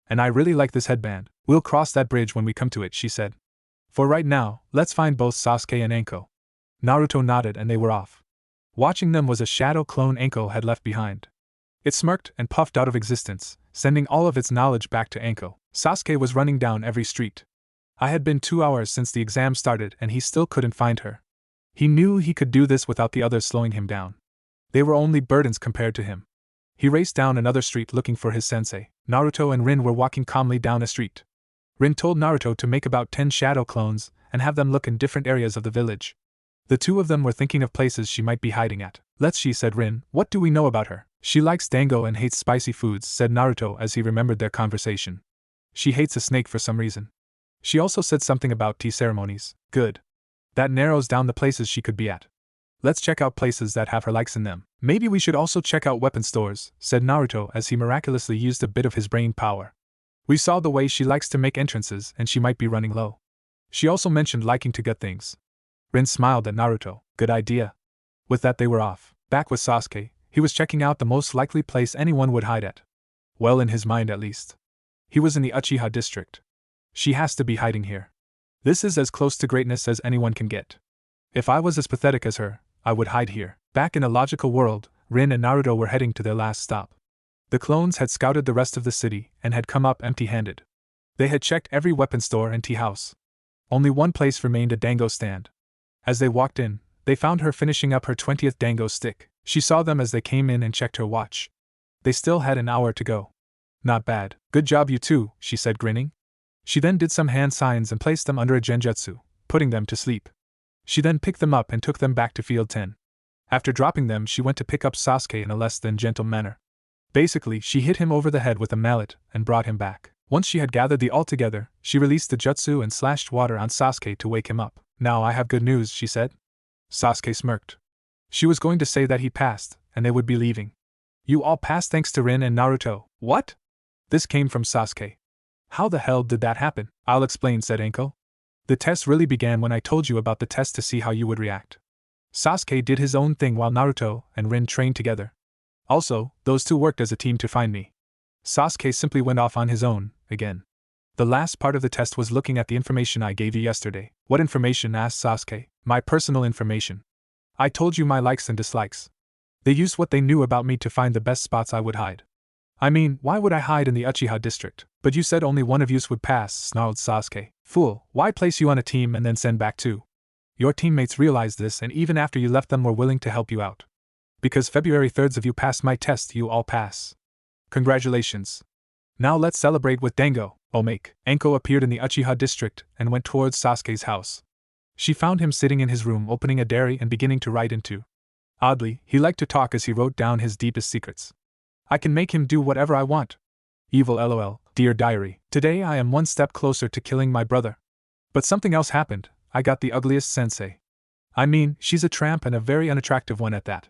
And I really like this headband. We'll cross that bridge when we come to it, she said. For right now, let's find both Sasuke and Anko. Naruto nodded and they were off. Watching them was a shadow clone Anko had left behind. It smirked and puffed out of existence, sending all of its knowledge back to Anko. Sasuke was running down every street. I had been 2 hours since the exam started and he still couldn't find her. He knew he could do this without the others slowing him down. They were only burdens compared to him. He raced down another street looking for his sensei. Naruto and Rin were walking calmly down a street. Rin told Naruto to make about 10 shadow clones and have them look in different areas of the village. The two of them were thinking of places she might be hiding at. Let's, she said. Rin, what do we know about her? She likes dango and hates spicy foods, said Naruto as he remembered their conversation. She hates a snake for some reason. She also said something about tea ceremonies. Good. That narrows down the places she could be at. Let's check out places that have her likes in them. Maybe we should also check out weapon stores, said Naruto as he miraculously used a bit of his brain power. We saw the way she likes to make entrances and she might be running low. She also mentioned liking to gut things. Rin smiled at Naruto. Good idea. With that they were off. Back with Sasuke, he was checking out the most likely place anyone would hide at. Well, in his mind at least. He was in the Uchiha district. She has to be hiding here. This is as close to greatness as anyone can get. If I was as pathetic as her, I would hide here. Back in a logical world, Rin and Naruto were heading to their last stop. The clones had scouted the rest of the city and had come up empty-handed. They had checked every weapon store and tea house. Only one place remained, a dango stand. As they walked in, they found her finishing up her 20th dango stick. She saw them as they came in and checked her watch. They still had an hour to go. Not bad. Good job you two, she said, grinning. She then did some hand signs and placed them under a genjutsu, putting them to sleep. She then picked them up and took them back to Field 10. After dropping them, she went to pick up Sasuke in a less than gentle manner. Basically, she hit him over the head with a mallet and brought him back. Once she had gathered the all together, she released the jutsu and slashed water on Sasuke to wake him up. Now I have good news, she said. Sasuke smirked. She was going to say that he passed, and they would be leaving. You all passed thanks to Rin and Naruto. What? This came from Sasuke. How the hell did that happen? I'll explain, said Anko. The test really began when I told you about the test to see how you would react. Sasuke did his own thing while Naruto and Rin trained together. Also, those two worked as a team to find me. Sasuke simply went off on his own, again. The last part of the test was looking at the information I gave you yesterday. What information? Asked Sasuke. My personal information. I told you my likes and dislikes. They used what they knew about me to find the best spots I would hide. I mean, why would I hide in the Uchiha district? But you said only one of yous would pass, snarled Sasuke. Fool, why place you on a team and then send back two? Your teammates realized this, and even after you left them were willing to help you out. Because February 3rd of you passed my test, you all pass. Congratulations. Now let's celebrate with Dango. Omake. Anko appeared in the Uchiha district and went towards Sasuke's house. She found him sitting in his room opening a diary and beginning to write into. Oddly, he liked to talk as he wrote down his deepest secrets. I can make him do whatever I want. Evil LOL. Dear diary, today I am one step closer to killing my brother. But something else happened. I got the ugliest sensei. I mean, she's a tramp and a very unattractive one at that.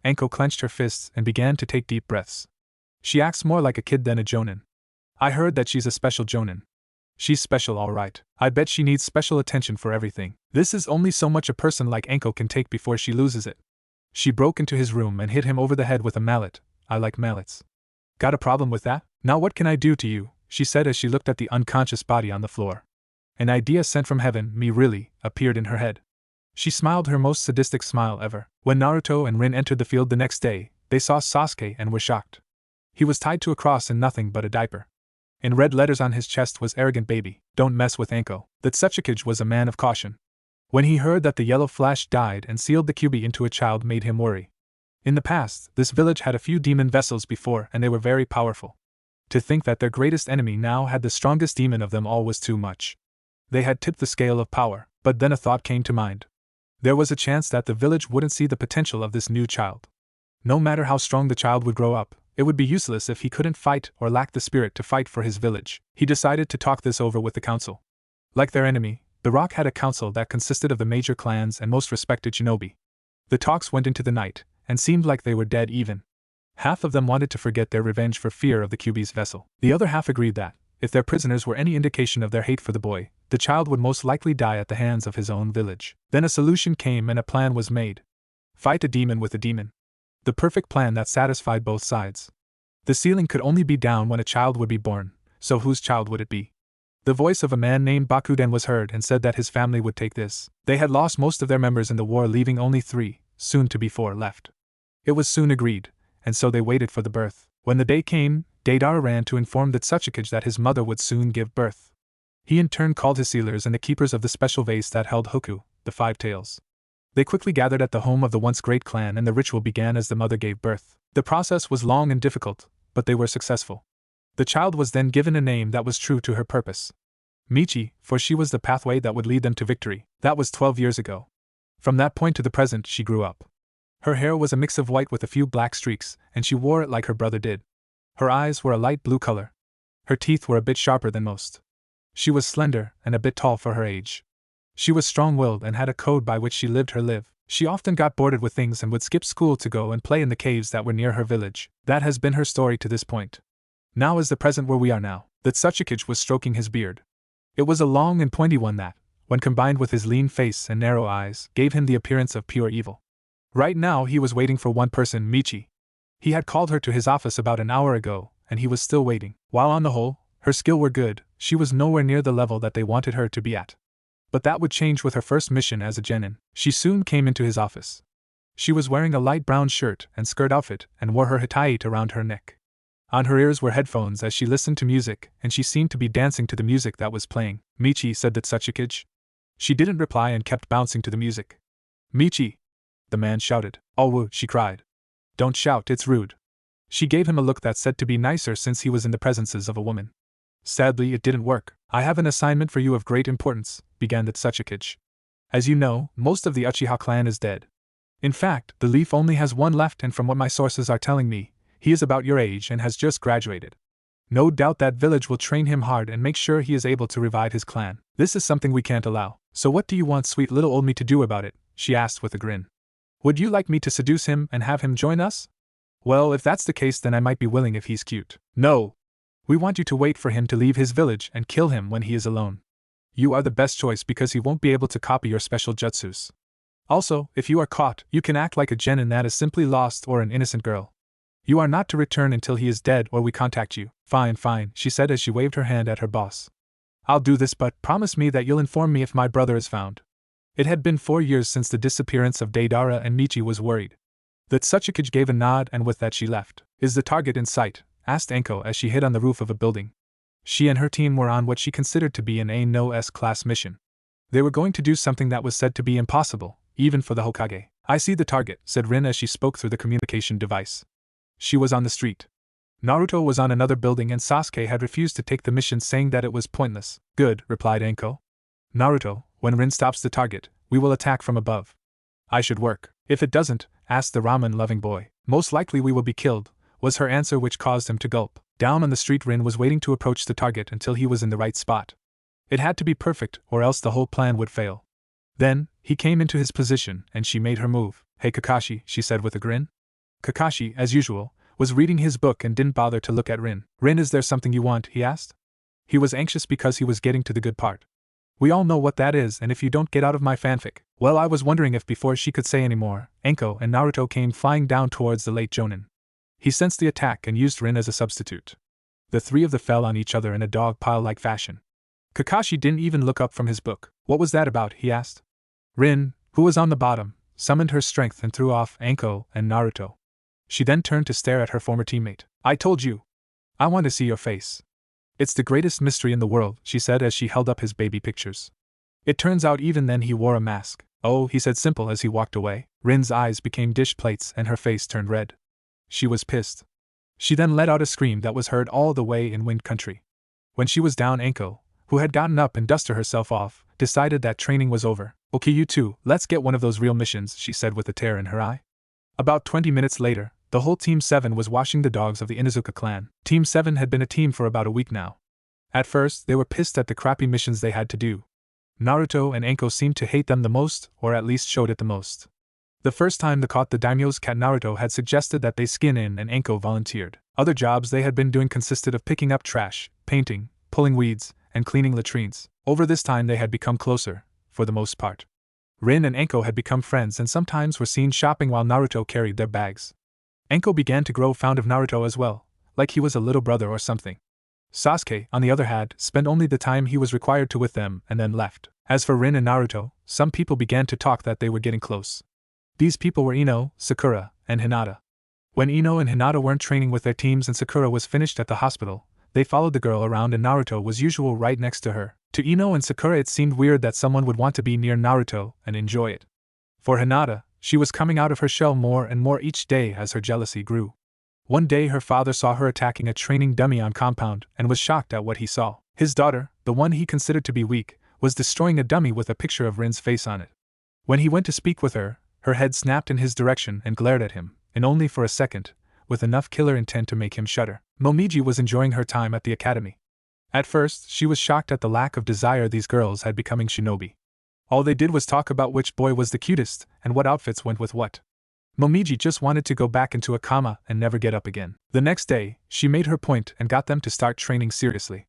Anko clenched her fists and began to take deep breaths. She acts more like a kid than a jonin. I heard that she's a special jonin. She's special, all right. I bet she needs special attention for everything. This is only so much a person like Anko can take before she loses it. She broke into his room and hit him over the head with a mallet. I like mallets. Got a problem with that? Now what can I do to you? She said as she looked at the unconscious body on the floor. An idea sent from heaven, me really, appeared in her head. She smiled her most sadistic smile ever. When Naruto and Rin entered the field the next day, they saw Sasuke and were shocked. He was tied to a cross in nothing but a diaper. In red letters on his chest was arrogant baby, don't mess with Anko. That Tsuchikage was a man of caution. When he heard that the yellow flash died and sealed the Kyuubi into a child made him worry. In the past, this village had a few demon vessels before and they were very powerful. To think that their greatest enemy now had the strongest demon of them all was too much. They had tipped the scale of power, but then a thought came to mind. There was a chance that the village wouldn't see the potential of this new child. No matter how strong the child would grow up, it would be useless if he couldn't fight or lacked the spirit to fight for his village. He decided to talk this over with the council. Like their enemy, the Rock had a council that consisted of the major clans and most respected shinobi. The talks went into the night, and seemed like they were dead even. Half of them wanted to forget their revenge for fear of the Kyuubi's vessel. The other half agreed that, if their prisoners were any indication of their hate for the boy, the child would most likely die at the hands of his own village. Then a solution came and a plan was made. Fight a demon with a demon. The perfect plan that satisfied both sides. The ceiling could only be down when a child would be born, so whose child would it be? The voice of a man named Bakuden was heard and said that his family would take this. They had lost most of their members in the war, leaving only 3, soon to be 4 left. It was soon agreed, and so they waited for the birth. When the day came, Deidara ran to inform the Tsuchikage that his mother would soon give birth. He in turn called his sealers and the keepers of the special vase that held Hoku, the 5 tails. They quickly gathered at the home of the once great clan and the ritual began as the mother gave birth. The process was long and difficult, but they were successful. The child was then given a name that was true to her purpose. Mitchi, for she was the pathway that would lead them to victory. That was 12 years ago. From that point to the present she grew up. Her hair was a mix of white with a few black streaks, and she wore it like her brother did. Her eyes were a light blue color. Her teeth were a bit sharper than most. She was slender and a bit tall for her age. She was strong-willed and had a code by which she lived her life. She often got bored with things and would skip school to go and play in the caves that were near her village. That has been her story to this point. Now is the present where we are now. The Tsuchikage was stroking his beard. It was a long and pointy one that, when combined with his lean face and narrow eyes, gave him the appearance of pure evil. Right now he was waiting for one person, Mitchi. He had called her to his office about an hour ago, and he was still waiting. While on the whole, her skill were good, she was nowhere near the level that they wanted her to be at. But that would change with her first mission as a genin. She soon came into his office. She was wearing a light brown shirt and skirt outfit and wore her hitaite around her neck. On her ears were headphones as she listened to music, and she seemed to be dancing to the music that was playing. "Michi," said the Tsuchikage. She didn't reply and kept bouncing to the music. "Michi!" the man shouted. "Oh, she cried. "Don't shout, it's rude." She gave him a look that said to be nicer since he was in the presences of a woman. Sadly, it didn't work. "I have an assignment for you of great importance," began the Tsuchikage. "As you know, most of the Uchiha clan is dead. In fact, the Leaf only has one left, and from what my sources are telling me, he is about your age and has just graduated. No doubt that village will train him hard and make sure he is able to revive his clan. This is something we can't allow. So what do you want sweet little old me to do about it?" she asked with a grin. "Would you like me to seduce him and have him join us?" "Well, if that's the case, then I might be willing if he's cute." "No! We want you to wait for him to leave his village and kill him when he is alone. You are the best choice because he won't be able to copy your special jutsus. Also, if you are caught, you can act like a genin that is simply lost or an innocent girl. You are not to return until he is dead or we contact you." Fine, she said as she waved her hand at her boss. "I'll do this, but promise me that you'll inform me if my brother is found." It had been 4 years since the disappearance of Deidara, and Mitchi was worried. The Tsuchikage gave a nod, and with that she left. "Is the target in sight?" asked Anko as she hid on the roof of a building. She and her team were on what she considered to be an A-No-S class mission. They were going to do something that was said to be impossible, even for the Hokage. "I see the target," said Rin as she spoke through the communication device. She was on the street. Naruto was on another building and Sasuke had refused to take the mission, saying that it was pointless. "Good," replied Anko. "Naruto, when Rin stops the target, we will attack from above." "I should work." "If it doesn't," asked the ramen-loving boy. "Most likely we will be killed," was her answer, which caused him to gulp. Down on the street, Rin was waiting to approach the target until he was in the right spot. It had to be perfect, or else the whole plan would fail. Then, he came into his position, and she made her move. "Hey Kakashi," she said with a grin. Kakashi, as usual, was reading his book and didn't bother to look at Rin. "Rin, is there something you want?" he asked. He was anxious because he was getting to the good part. "We all know what that is, and if you don't get out of my fanfic." Well, I was wondering if before she could say any more, Anko and Naruto came flying down towards the late Jonin. He sensed the attack and used Rin as a substitute. The three of them fell on each other in a dog pile-like fashion. Kakashi didn't even look up from his book. "What was that about?" he asked. Rin, who was on the bottom, summoned her strength and threw off Anko and Naruto. She then turned to stare at her former teammate. "I told you. I want to see your face. It's the greatest mystery in the world," she said as she held up his baby pictures. "It turns out even then he wore a mask." "Oh," he said simple as he walked away. Rin's eyes became dish plates and her face turned red. She was pissed. She then let out a scream that was heard all the way in Wind Country. When she was down, Anko, who had gotten up and dusted herself off, decided that training was over. "Okay, you two, let's get one of those real missions," she said with a tear in her eye. About 20 minutes later, the whole Team 7 was washing the dogs of the Inuzuka clan. Team 7 had been a team for about a week now. At first, they were pissed at the crappy missions they had to do. Naruto and Anko seemed to hate them the most, or at least showed it the most. The first time they caught the daimyo's cat, Naruto had suggested that they skin in and Anko volunteered. Other jobs they had been doing consisted of picking up trash, painting, pulling weeds, and cleaning latrines. Over this time they had become closer, for the most part. Rin and Anko had become friends and sometimes were seen shopping while Naruto carried their bags. Anko began to grow fond of Naruto as well, like he was a little brother or something. Sasuke, on the other hand, spent only the time he was required to with them and then left. As for Rin and Naruto, some people began to talk that they were getting close. These people were Ino, Sakura, and Hinata. When Ino and Hinata weren't training with their teams and Sakura was finished at the hospital, they followed the girl around and Naruto was usual right next to her. To Ino and Sakura it seemed weird that someone would want to be near Naruto and enjoy it. For Hinata, she was coming out of her shell more and more each day as her jealousy grew. One day her father saw her attacking a training dummy on compound and was shocked at what he saw. His daughter, the one he considered to be weak, was destroying a dummy with a picture of Rin's face on it. When he went to speak with her head snapped in his direction and glared at him, and only for a second, with enough killer intent to make him shudder. Momiji was enjoying her time at the academy. At first, she was shocked at the lack of desire these girls had becoming shinobi. All they did was talk about which boy was the cutest and what outfits went with what. Momiji just wanted to go back into a coma and never get up again. The next day, she made her point and got them to start training seriously.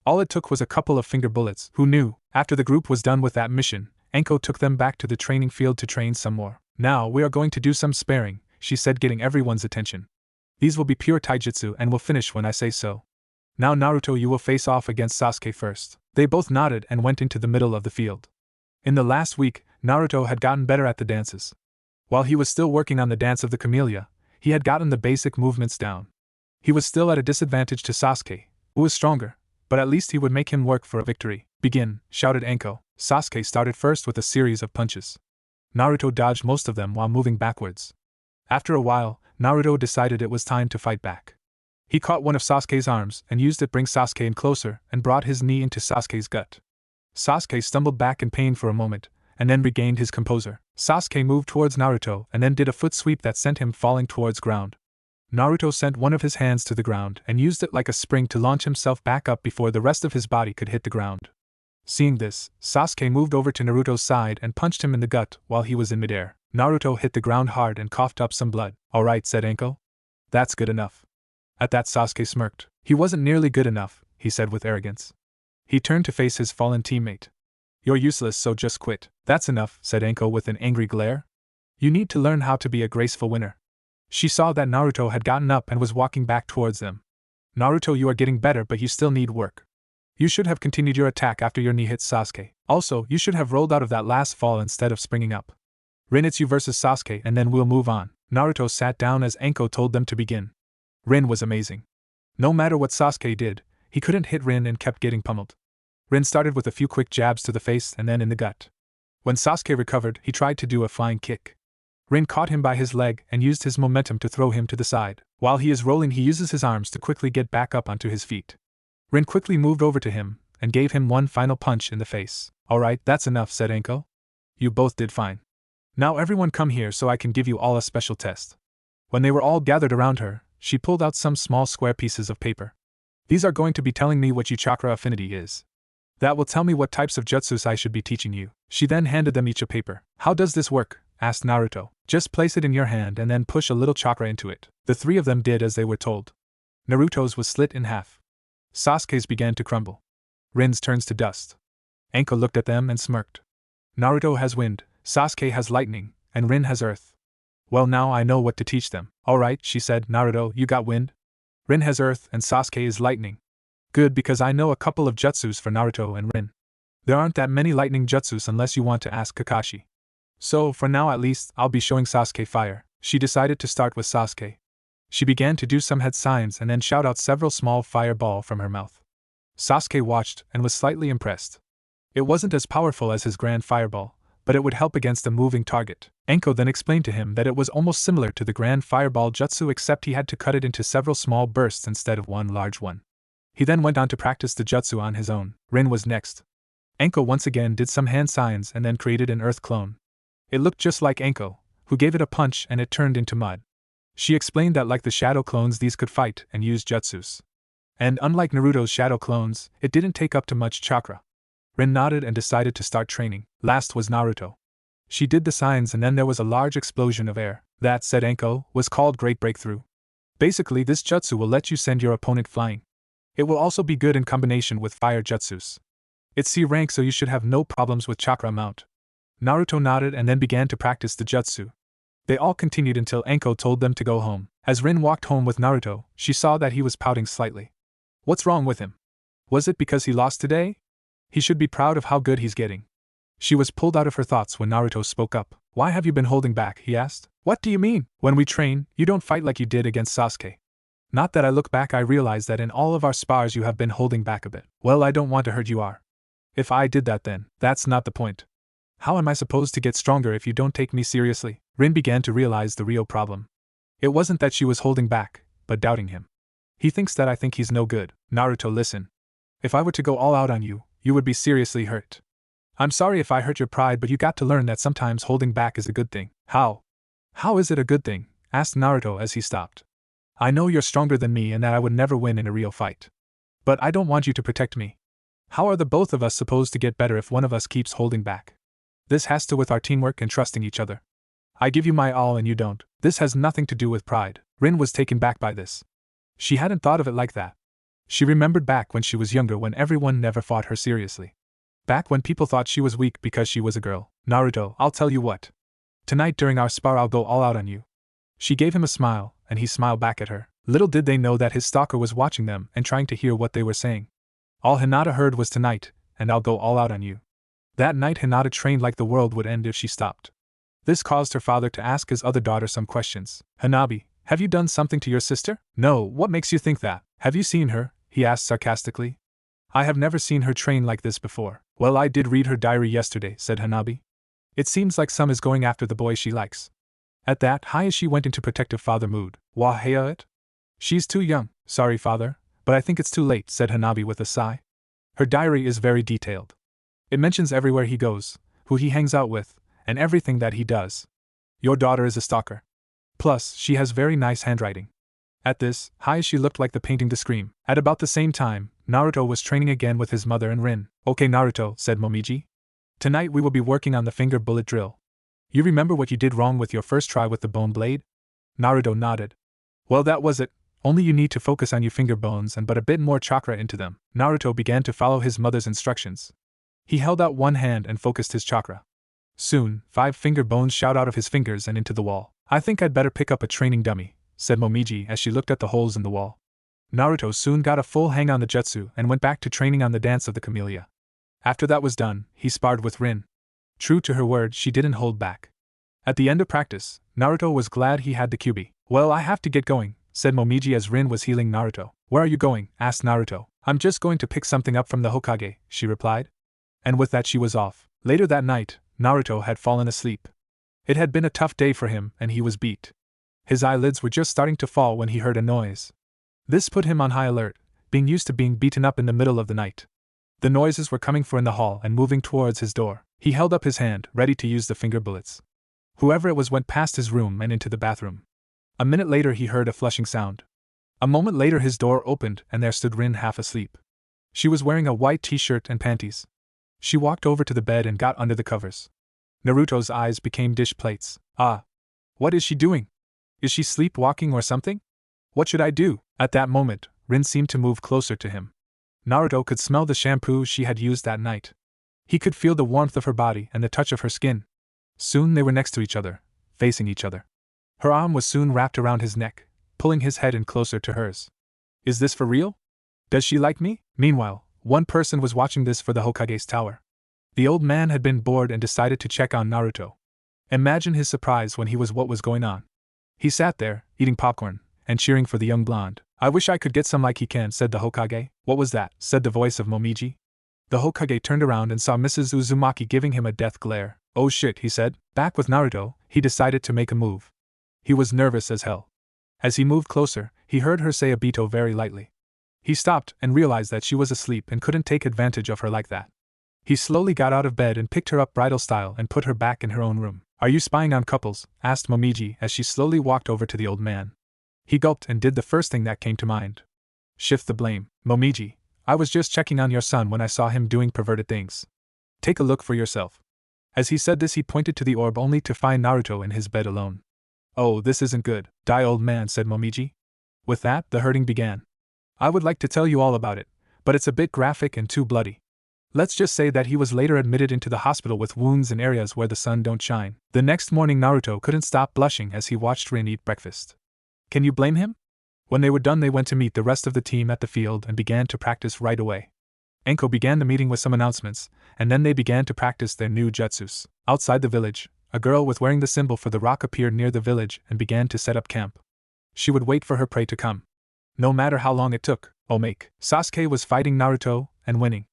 All it took was a couple of finger bullets. Who knew? After the group was done with that mission, Anko took them back to the training field to train some more. "Now we are going to do some sparring," she said, getting everyone's attention. "These will be pure taijutsu and will finish when I say so." Now Naruto, you will face off against Sasuke first. They both nodded and went into the middle of the field. In the last week, Naruto had gotten better at the dances. While he was still working on the dance of the camellia, he had gotten the basic movements down. He was still at a disadvantage to Sasuke, who was stronger, but at least he would make him work for a victory. Begin, shouted Anko. Sasuke started first with a series of punches. Naruto dodged most of them while moving backwards. After a while, Naruto decided it was time to fight back. He caught one of Sasuke's arms and used it to bring Sasuke in closer and brought his knee into Sasuke's gut. Sasuke stumbled back in pain for a moment, and then regained his composure. Sasuke moved towards Naruto and then did a foot sweep that sent him falling towards ground. Naruto sent one of his hands to the ground and used it like a spring to launch himself back up before the rest of his body could hit the ground. Seeing this, Sasuke moved over to Naruto's side and punched him in the gut while he was in midair. Naruto hit the ground hard and coughed up some blood. Alright, said Anko. That's good enough. At that, Sasuke smirked. He wasn't nearly good enough, he said with arrogance. He turned to face his fallen teammate. You're useless, so just quit. That's enough, said Anko with an angry glare. You need to learn how to be a graceful winner. She saw that Naruto had gotten up and was walking back towards them. Naruto, you are getting better, but you still need work. You should have continued your attack after your knee hit Sasuke. Also, you should have rolled out of that last fall instead of springing up. Rin, it's you versus Sasuke and then we'll move on. Naruto sat down as Anko told them to begin. Rin was amazing. No matter what Sasuke did, he couldn't hit Rin and kept getting pummeled. Rin started with a few quick jabs to the face and then in the gut. When Sasuke recovered, he tried to do a flying kick. Rin caught him by his leg and used his momentum to throw him to the side. While he is rolling, he uses his arms to quickly get back up onto his feet. Rin quickly moved over to him and gave him one final punch in the face. Alright, that's enough, said Anko. You both did fine. Now everyone come here so I can give you all a special test. When they were all gathered around her, she pulled out some small square pieces of paper. These are going to be telling me what your chakra affinity is. That will tell me what types of jutsus I should be teaching you. She then handed them each a paper. How does this work? Asked Naruto. Just place it in your hand and then push a little chakra into it. The three of them did as they were told. Naruto's was slit in half. Sasuke's began to crumble. Rin's turns to dust. Anko looked at them and smirked. Naruto has wind, Sasuke has lightning, and Rin has earth. Well, now I know what to teach them. Alright, she said. Naruto, you got wind? Rin has earth and Sasuke is lightning. Good, because I know a couple of jutsus for Naruto and Rin. There aren't that many lightning jutsus unless you want to ask Kakashi. So, for now at least, I'll be showing Sasuke fire. She decided to start with Sasuke. She began to do some head signs and then shout out several small fireball from her mouth. Sasuke watched and was slightly impressed. It wasn't as powerful as his grand fireball, but it would help against a moving target. Anko then explained to him that it was almost similar to the grand fireball jutsu, except he had to cut it into several small bursts instead of one large one. He then went on to practice the jutsu on his own. Rin was next. Anko once again did some hand signs and then created an earth clone. It looked just like Anko, who gave it a punch and it turned into mud. She explained that like the shadow clones, these could fight and use jutsus. And unlike Naruto's shadow clones, it didn't take up too much chakra. Rin nodded and decided to start training. Last was Naruto. She did the signs and then there was a large explosion of air. That, said Anko, was called Great Breakthrough. Basically, this jutsu will let you send your opponent flying. It will also be good in combination with fire jutsus. It's C rank, so you should have no problems with chakra amount. Naruto nodded and then began to practice the jutsu. They all continued until Anko told them to go home. As Rin walked home with Naruto, she saw that he was pouting slightly. What's wrong with him? Was it because he lost today? He should be proud of how good he's getting. She was pulled out of her thoughts when Naruto spoke up. Why have you been holding back? He asked. What do you mean? When we train, you don't fight like you did against Sasuke. Not that I look back, I realize that in all of our spars you have been holding back a bit. Well, I don't want to hurt you. If I did that, then that's not the point. How am I supposed to get stronger if you don't take me seriously? Rin began to realize the real problem. It wasn't that she was holding back, but doubting him. He thinks that I think he's no good. Naruto, listen. If I were to go all out on you, you would be seriously hurt. I'm sorry if I hurt your pride, but you got to learn that sometimes holding back is a good thing. How? How is it a good thing? Asked Naruto as he stopped. I know you're stronger than me and that I would never win in a real fight. But I don't want you to protect me. How are the both of us supposed to get better if one of us keeps holding back? This has to with our teamwork and trusting each other. I give you my all and you don't. This has nothing to do with pride. Rin was taken back by this. She hadn't thought of it like that. She remembered back when she was younger when everyone never fought her seriously. Back when people thought she was weak because she was a girl. Naruto, I'll tell you what. Tonight during our spar I'll go all out on you. She gave him a smile, and he smiled back at her. Little did they know that his stalker was watching them and trying to hear what they were saying. All Hinata heard was tonight, and I'll go all out on you. That night Hinata trained like the world would end if she stopped. This caused her father to ask his other daughter some questions. Hanabi, have you done something to your sister? No, what makes you think that? Have you seen her? He asked sarcastically. I have never seen her train like this before. Well, I did read her diary yesterday, said Hanabi. It seems like some is going after the boy she likes. At that, Hayashi went into protective father mood. Wahaya it? She's too young, sorry father, but I think it's too late, said Hanabi with a sigh. Her diary is very detailed. It mentions everywhere he goes, who he hangs out with, and everything that he does. Your daughter is a stalker. Plus, she has very nice handwriting. At this, Hayashi looked like the painting to scream. At about the same time, Naruto was training again with his mother and Rin. Okay Naruto, said Momiji. Tonight we will be working on the finger bullet drill. You remember what you did wrong with your first try with the bone blade? Naruto nodded. Well, that was it. Only you need to focus on your finger bones and put a bit more chakra into them. Naruto began to follow his mother's instructions. He held out one hand and focused his chakra. Soon, 5 finger bones shot out of his fingers and into the wall. I think I'd better pick up a training dummy, said Momiji as she looked at the holes in the wall. Naruto soon got a full hang on the jutsu and went back to training on the dance of the camellia. After that was done, he sparred with Rin. True to her word, she didn't hold back. At the end of practice, Naruto was glad he had the kyubi. Well, I have to get going, said Momiji as Rin was healing Naruto. Where are you going? Asked Naruto. I'm just going to pick something up from the Hokage, she replied. And with that she was off. Later that night, Naruto had fallen asleep. It had been a tough day for him and he was beat. His eyelids were just starting to fall when he heard a noise. This put him on high alert, being used to being beaten up in the middle of the night. The noises were coming from in the hall and moving towards his door. He held up his hand, ready to use the finger bullets. Whoever it was went past his room and into the bathroom. A minute later he heard a flushing sound. A moment later his door opened and there stood Rin half asleep. She was wearing a white t-shirt and panties. She walked over to the bed and got under the covers. Naruto's eyes became dish plates. Ah! What is she doing? Is she sleepwalking or something? What should I do? At that moment, Rin seemed to move closer to him. Naruto could smell the shampoo she had used that night. He could feel the warmth of her body and the touch of her skin. Soon they were next to each other, facing each other. Her arm was soon wrapped around his neck, pulling his head in closer to hers. Is this for real? Does she like me? Meanwhile, one person was watching this for the Hokage's tower. The old man had been bored and decided to check on Naruto. Imagine his surprise when he was what was going on. He sat there, eating popcorn, and cheering for the young blonde. I wish I could get some like he can, said the Hokage. What was that? Said the voice of Momiji. The Hokage turned around and saw Mrs. Uzumaki giving him a death glare. Oh shit, he said. Back with Naruto, he decided to make a move. He was nervous as hell. As he moved closer, he heard her say Obito very lightly. He stopped and realized that she was asleep and couldn't take advantage of her like that. He slowly got out of bed and picked her up bridal style and put her back in her own room. Are you spying on couples? Asked Momiji as she slowly walked over to the old man. He gulped and did the first thing that came to mind. Shift the blame. Momiji, I was just checking on your son when I saw him doing perverted things. Take a look for yourself. As he said this he pointed to the orb only to find Naruto in his bed alone. Oh, this isn't good. Die, old man, said Momiji. With that, the hurting began. I would like to tell you all about it, but it's a bit graphic and too bloody. Let's just say that he was later admitted into the hospital with wounds in areas where the sun don't shine. The next morning Naruto couldn't stop blushing as he watched Rin eat breakfast. Can you blame him? When they were done they went to meet the rest of the team at the field and began to practice right away. Anko began the meeting with some announcements, and then they began to practice their new jutsus. Outside the village, a girl with wearing the symbol for the rock appeared near the village and began to set up camp. She would wait for her prey to come. No matter how long it took, Sasuke was fighting Naruto and winning.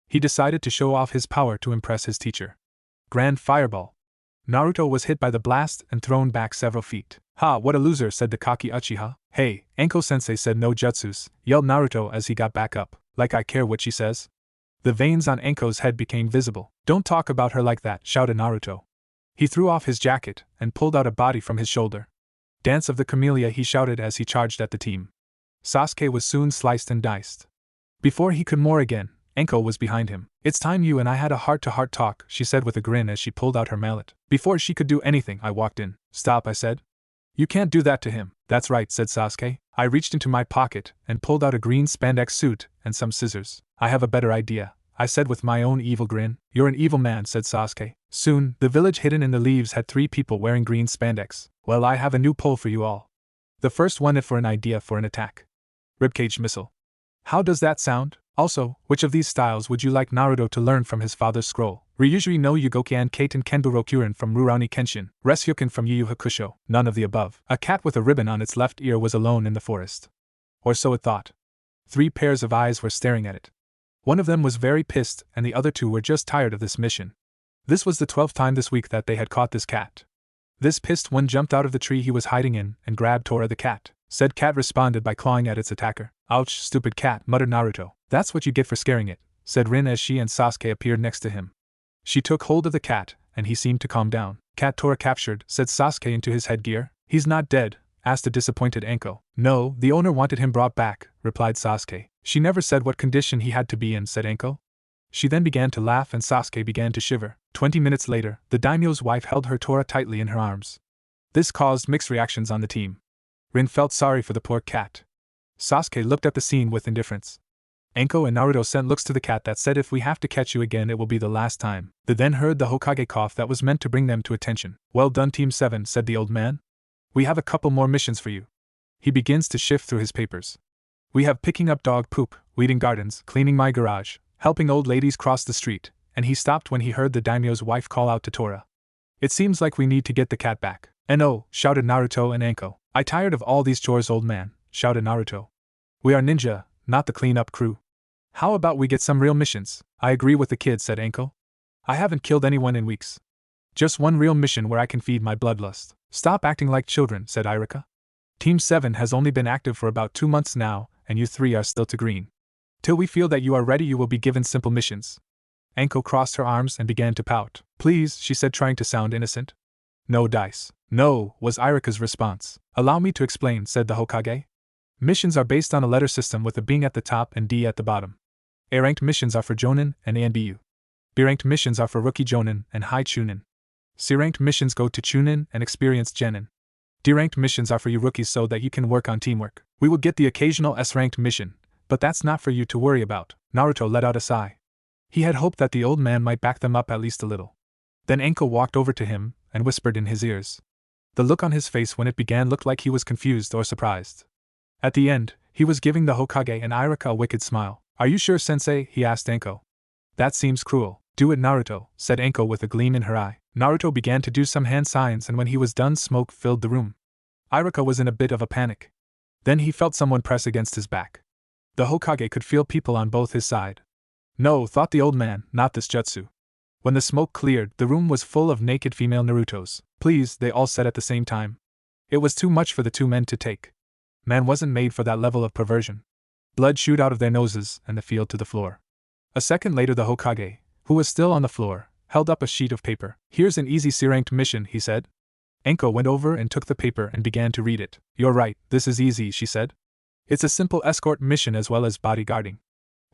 He decided to show off his power to impress his teacher. Grand Fireball. Naruto was hit by the blast and thrown back several feet. Ha, what a loser, said the cocky Uchiha. Hey, Anko-sensei said no jutsus, yelled Naruto as he got back up. Like I care what she says? The veins on Anko's head became visible. Don't talk about her like that, shouted Naruto. He threw off his jacket and pulled out a body from his shoulder. Dance of the Camellia, he shouted as he charged at the team. Sasuke was soon sliced and diced. Before he could more again, Anko was behind him. It's time you and I had a heart-to-heart talk, she said with a grin as she pulled out her mallet. Before she could do anything, I walked in. Stop, I said. You can't do that to him. That's right, said Sasuke. I reached into my pocket and pulled out a green spandex suit and some scissors. I have a better idea, I said with my own evil grin. You're an evil man, said Sasuke. Soon, the village hidden in the leaves had 3 people wearing green spandex. Well, I have a new poll for you all. The first one if for an idea for an attack. Ribcage missile. How does that sound? Also, which of these styles would you like Naruto to learn from his father's scroll? Ryujuri no Yugokian Kaiten Kenburo Kyurin from Rurouni Kenshin, Reshyuken from Yu Yu Hakusho, none of the above. A cat with a ribbon on its left ear was alone in the forest. Or so it thought. 3 pairs of eyes were staring at it. One of them was very pissed, and the other 2 were just tired of this mission. This was the 12th time this week that they had caught this cat. This pissed one jumped out of the tree he was hiding in and grabbed Tora the cat. Said cat responded by clawing at its attacker. Ouch, stupid cat, muttered Naruto. That's what you get for scaring it, said Rin as she and Sasuke appeared next to him. She took hold of the cat, and he seemed to calm down. Cat Tora captured, said Sasuke into his headgear. He's not dead, asked a disappointed Anko. No, the owner wanted him brought back, replied Sasuke. She never said what condition he had to be in, said Anko. She then began to laugh and Sasuke began to shiver. 20 minutes later, the daimyo's wife held her Tora tightly in her arms. This caused mixed reactions on the team. Rin felt sorry for the poor cat. Sasuke looked at the scene with indifference. Anko and Naruto sent looks to the cat that said if we have to catch you again it will be the last time. They then heard the Hokage cough that was meant to bring them to attention. Well done Team 7, said the old man. We have a couple more missions for you. He begins to shift through his papers. We have picking up dog poop, weeding gardens, cleaning my garage, helping old ladies cross the street, and he stopped when he heard the daimyo's wife call out to Tora. It seems like we need to get the cat back. No, shouted Naruto and Anko. I tired of all these chores, old man, shouted Naruto. We are ninja, not the cleanup crew. How about we get some real missions? I agree with the kid, said Anko. I haven't killed anyone in weeks. Just one real mission where I can feed my bloodlust. Stop acting like children, said Irika. Team 7 has only been active for about 2 months now, and you 3 are still to green. Till we feel that you are ready you will be given simple missions. Anko crossed her arms and began to pout. Please, she said trying to sound innocent. No dice. No, was Irika's response. Allow me to explain, said the Hokage. Missions are based on a letter system with a B at the top and D at the bottom. A-ranked missions are for Jonin and A and BU. B-ranked missions are for rookie Jonin and high Chunin. C-ranked missions go to Chunin and experienced Genin. D-ranked missions are for you rookies so that you can work on teamwork. We will get the occasional S-ranked mission, but that's not for you to worry about. Naruto let out a sigh. He had hoped that the old man might back them up at least a little. Then Anko walked over to him and whispered in his ears. The look on his face when it began looked like he was confused or surprised. At the end, he was giving the Hokage and Irika a wicked smile. Are you sure, sensei? He asked Anko. That seems cruel. Do it, Naruto, said Anko with a gleam in her eye. Naruto began to do some hand signs and when he was done smoke filled the room. Irika was in a bit of a panic. Then he felt someone press against his back. The Hokage could feel people on both his side. No, thought the old man, not this jutsu. When the smoke cleared, the room was full of naked female Narutos. Please, they all said at the same time. It was too much for the 2 men to take. Man wasn't made for that level of perversion. Blood shoot out of their noses and they fell to the floor. A second later the Hokage, who was still on the floor, held up a sheet of paper. Here's an easy C-ranked mission, he said. Anko went over and took the paper and began to read it. You're right, this is easy, she said. It's a simple escort mission as well as bodyguarding.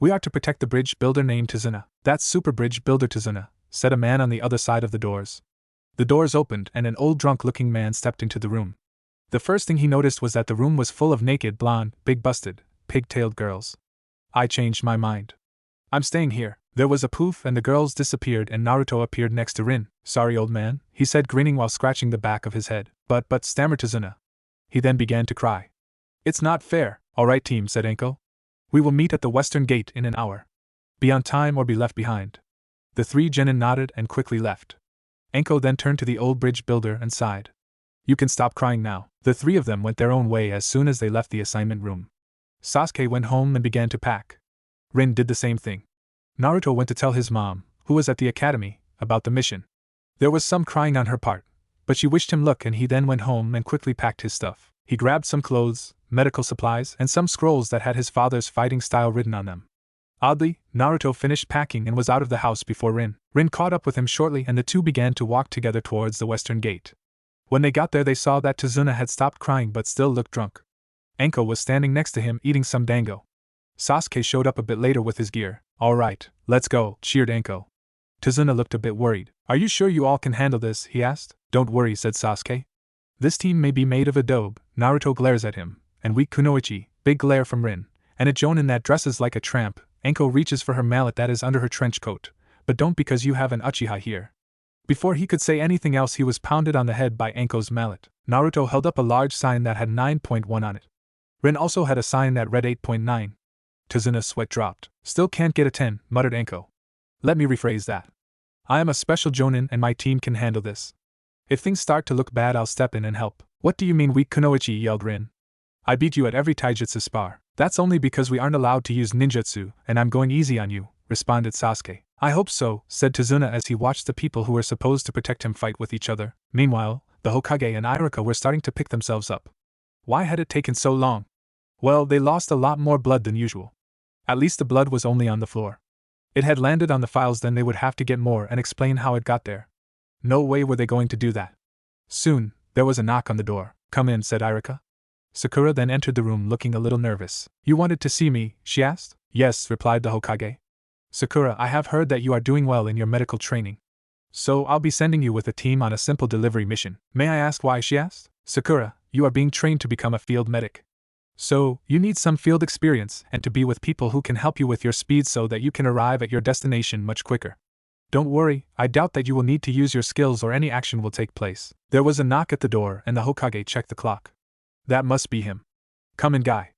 We are to protect the bridge builder named Tazuna. That's Super Bridge Builder Tazuna, said a man on the other side of the doors. The doors opened and an old drunk-looking man stepped into the room. The first thing he noticed was that the room was full of naked, blonde, big-busted, pig-tailed girls. I changed my mind. I'm staying here. There was a poof and the girls disappeared and Naruto appeared next to Rin. Sorry, old man, he said grinning while scratching the back of his head. But stammered Tazuna. He then began to cry. It's not fair. All right, team, said Anko. We will meet at the western gate in an hour. Be on time or be left behind. The 3 genin nodded and quickly left. Anko then turned to the old bridge builder and sighed. You can stop crying now. The 3 of them went their own way as soon as they left the assignment room. Sasuke went home and began to pack. Rin did the same thing. Naruto went to tell his mom, who was at the academy, about the mission. There was some crying on her part, but she wished him luck and he then went home and quickly packed his stuff. He grabbed some clothes, medical supplies, and some scrolls that had his father's fighting style written on them. Oddly, Naruto finished packing and was out of the house before Rin. Rin caught up with him shortly and the 2 began to walk together towards the western gate. When they got there they saw that Tazuna had stopped crying but still looked drunk. Anko was standing next to him eating some dango. Sasuke showed up a bit later with his gear. All right, let's go, cheered Anko. Tazuna looked a bit worried. Are you sure you all can handle this? He asked. Don't worry, said Sasuke. This team may be made of adobe. Naruto glares at him, and weak Kunoichi, big glare from Rin, and a Jonin that dresses like a tramp. Anko reaches for her mallet that is under her trench coat. But don't because you have an Uchiha here. Before he could say anything else he was pounded on the head by Anko's mallet. Naruto held up a large sign that had 9.1 on it. Rin also had a sign that read 8.9. Tazuna's sweat dropped. Still can't get a 10, muttered Anko. Let me rephrase that. I am a special jonin and my team can handle this. If things start to look bad, I'll step in and help. What do you mean weak, Kunoichi? Yelled Rin. I beat you at every taijutsu spar. That's only because we aren't allowed to use ninjutsu, and I'm going easy on you, responded Sasuke. I hope so, said Tazuna as he watched the people who were supposed to protect him fight with each other. Meanwhile, the Hokage and Iruka were starting to pick themselves up. Why had it taken so long? Well, they lost a lot more blood than usual. At least the blood was only on the floor. It had landed on the files, then they would have to get more and explain how it got there. No way were they going to do that. Soon, there was a knock on the door. Come in, said Iruka. Sakura then entered the room looking a little nervous. You wanted to see me, she asked? Yes, replied the Hokage. Sakura, I have heard that you are doing well in your medical training. So I'll be sending you with a team on a simple delivery mission. May I ask why, she asked? Sakura, you are being trained to become a field medic. So, you need some field experience and to be with people who can help you with your speed so that you can arrive at your destination much quicker. Don't worry, I doubt that you will need to use your skills or any action will take place. There was a knock at the door and the Hokage checked the clock. That must be him. Come in, guy.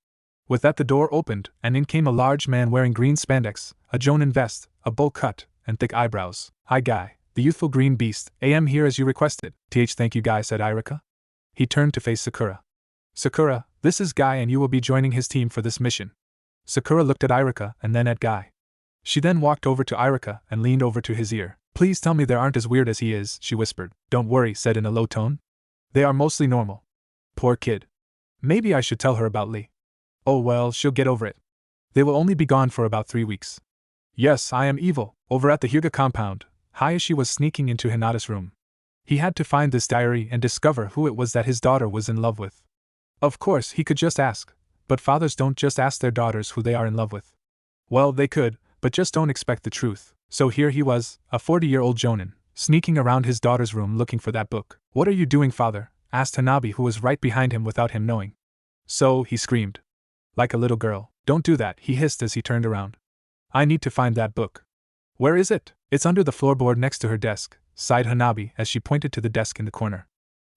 With that, the door opened, and in came a large man wearing green spandex, a jonin vest, a bowl cut, and thick eyebrows. Hi, guy, the youthful green beast. I am here as you requested. Thank you, guy, said Iruka. He turned to face Sakura. Sakura, this is Guy and you will be joining his team for this mission. Sakura looked at Iruka and then at Guy. She then walked over to Iruka and leaned over to his ear. Please tell me they aren't as weird as he is, she whispered. Don't worry, said in a low tone. They are mostly normal. Poor kid. Maybe I should tell her about Lee. Oh well, she'll get over it. They will only be gone for about 3 weeks. Yes, I am evil. Over at the Huga compound, Hayashi was sneaking into Hinata's room. He had to find this diary and discover who it was that his daughter was in love with. Of course, he could just ask, but fathers don't just ask their daughters who they are in love with. Well, they could, but just don't expect the truth. So here he was, a 40-year-old jonin, sneaking around his daughter's room looking for that book. What are you doing, father? Asked Hanabi, who was right behind him without him knowing. So, he screamed. Like a little girl. Don't do that, he hissed as he turned around. I need to find that book. Where is it? It's under the floorboard next to her desk, sighed Hanabi as she pointed to the desk in the corner.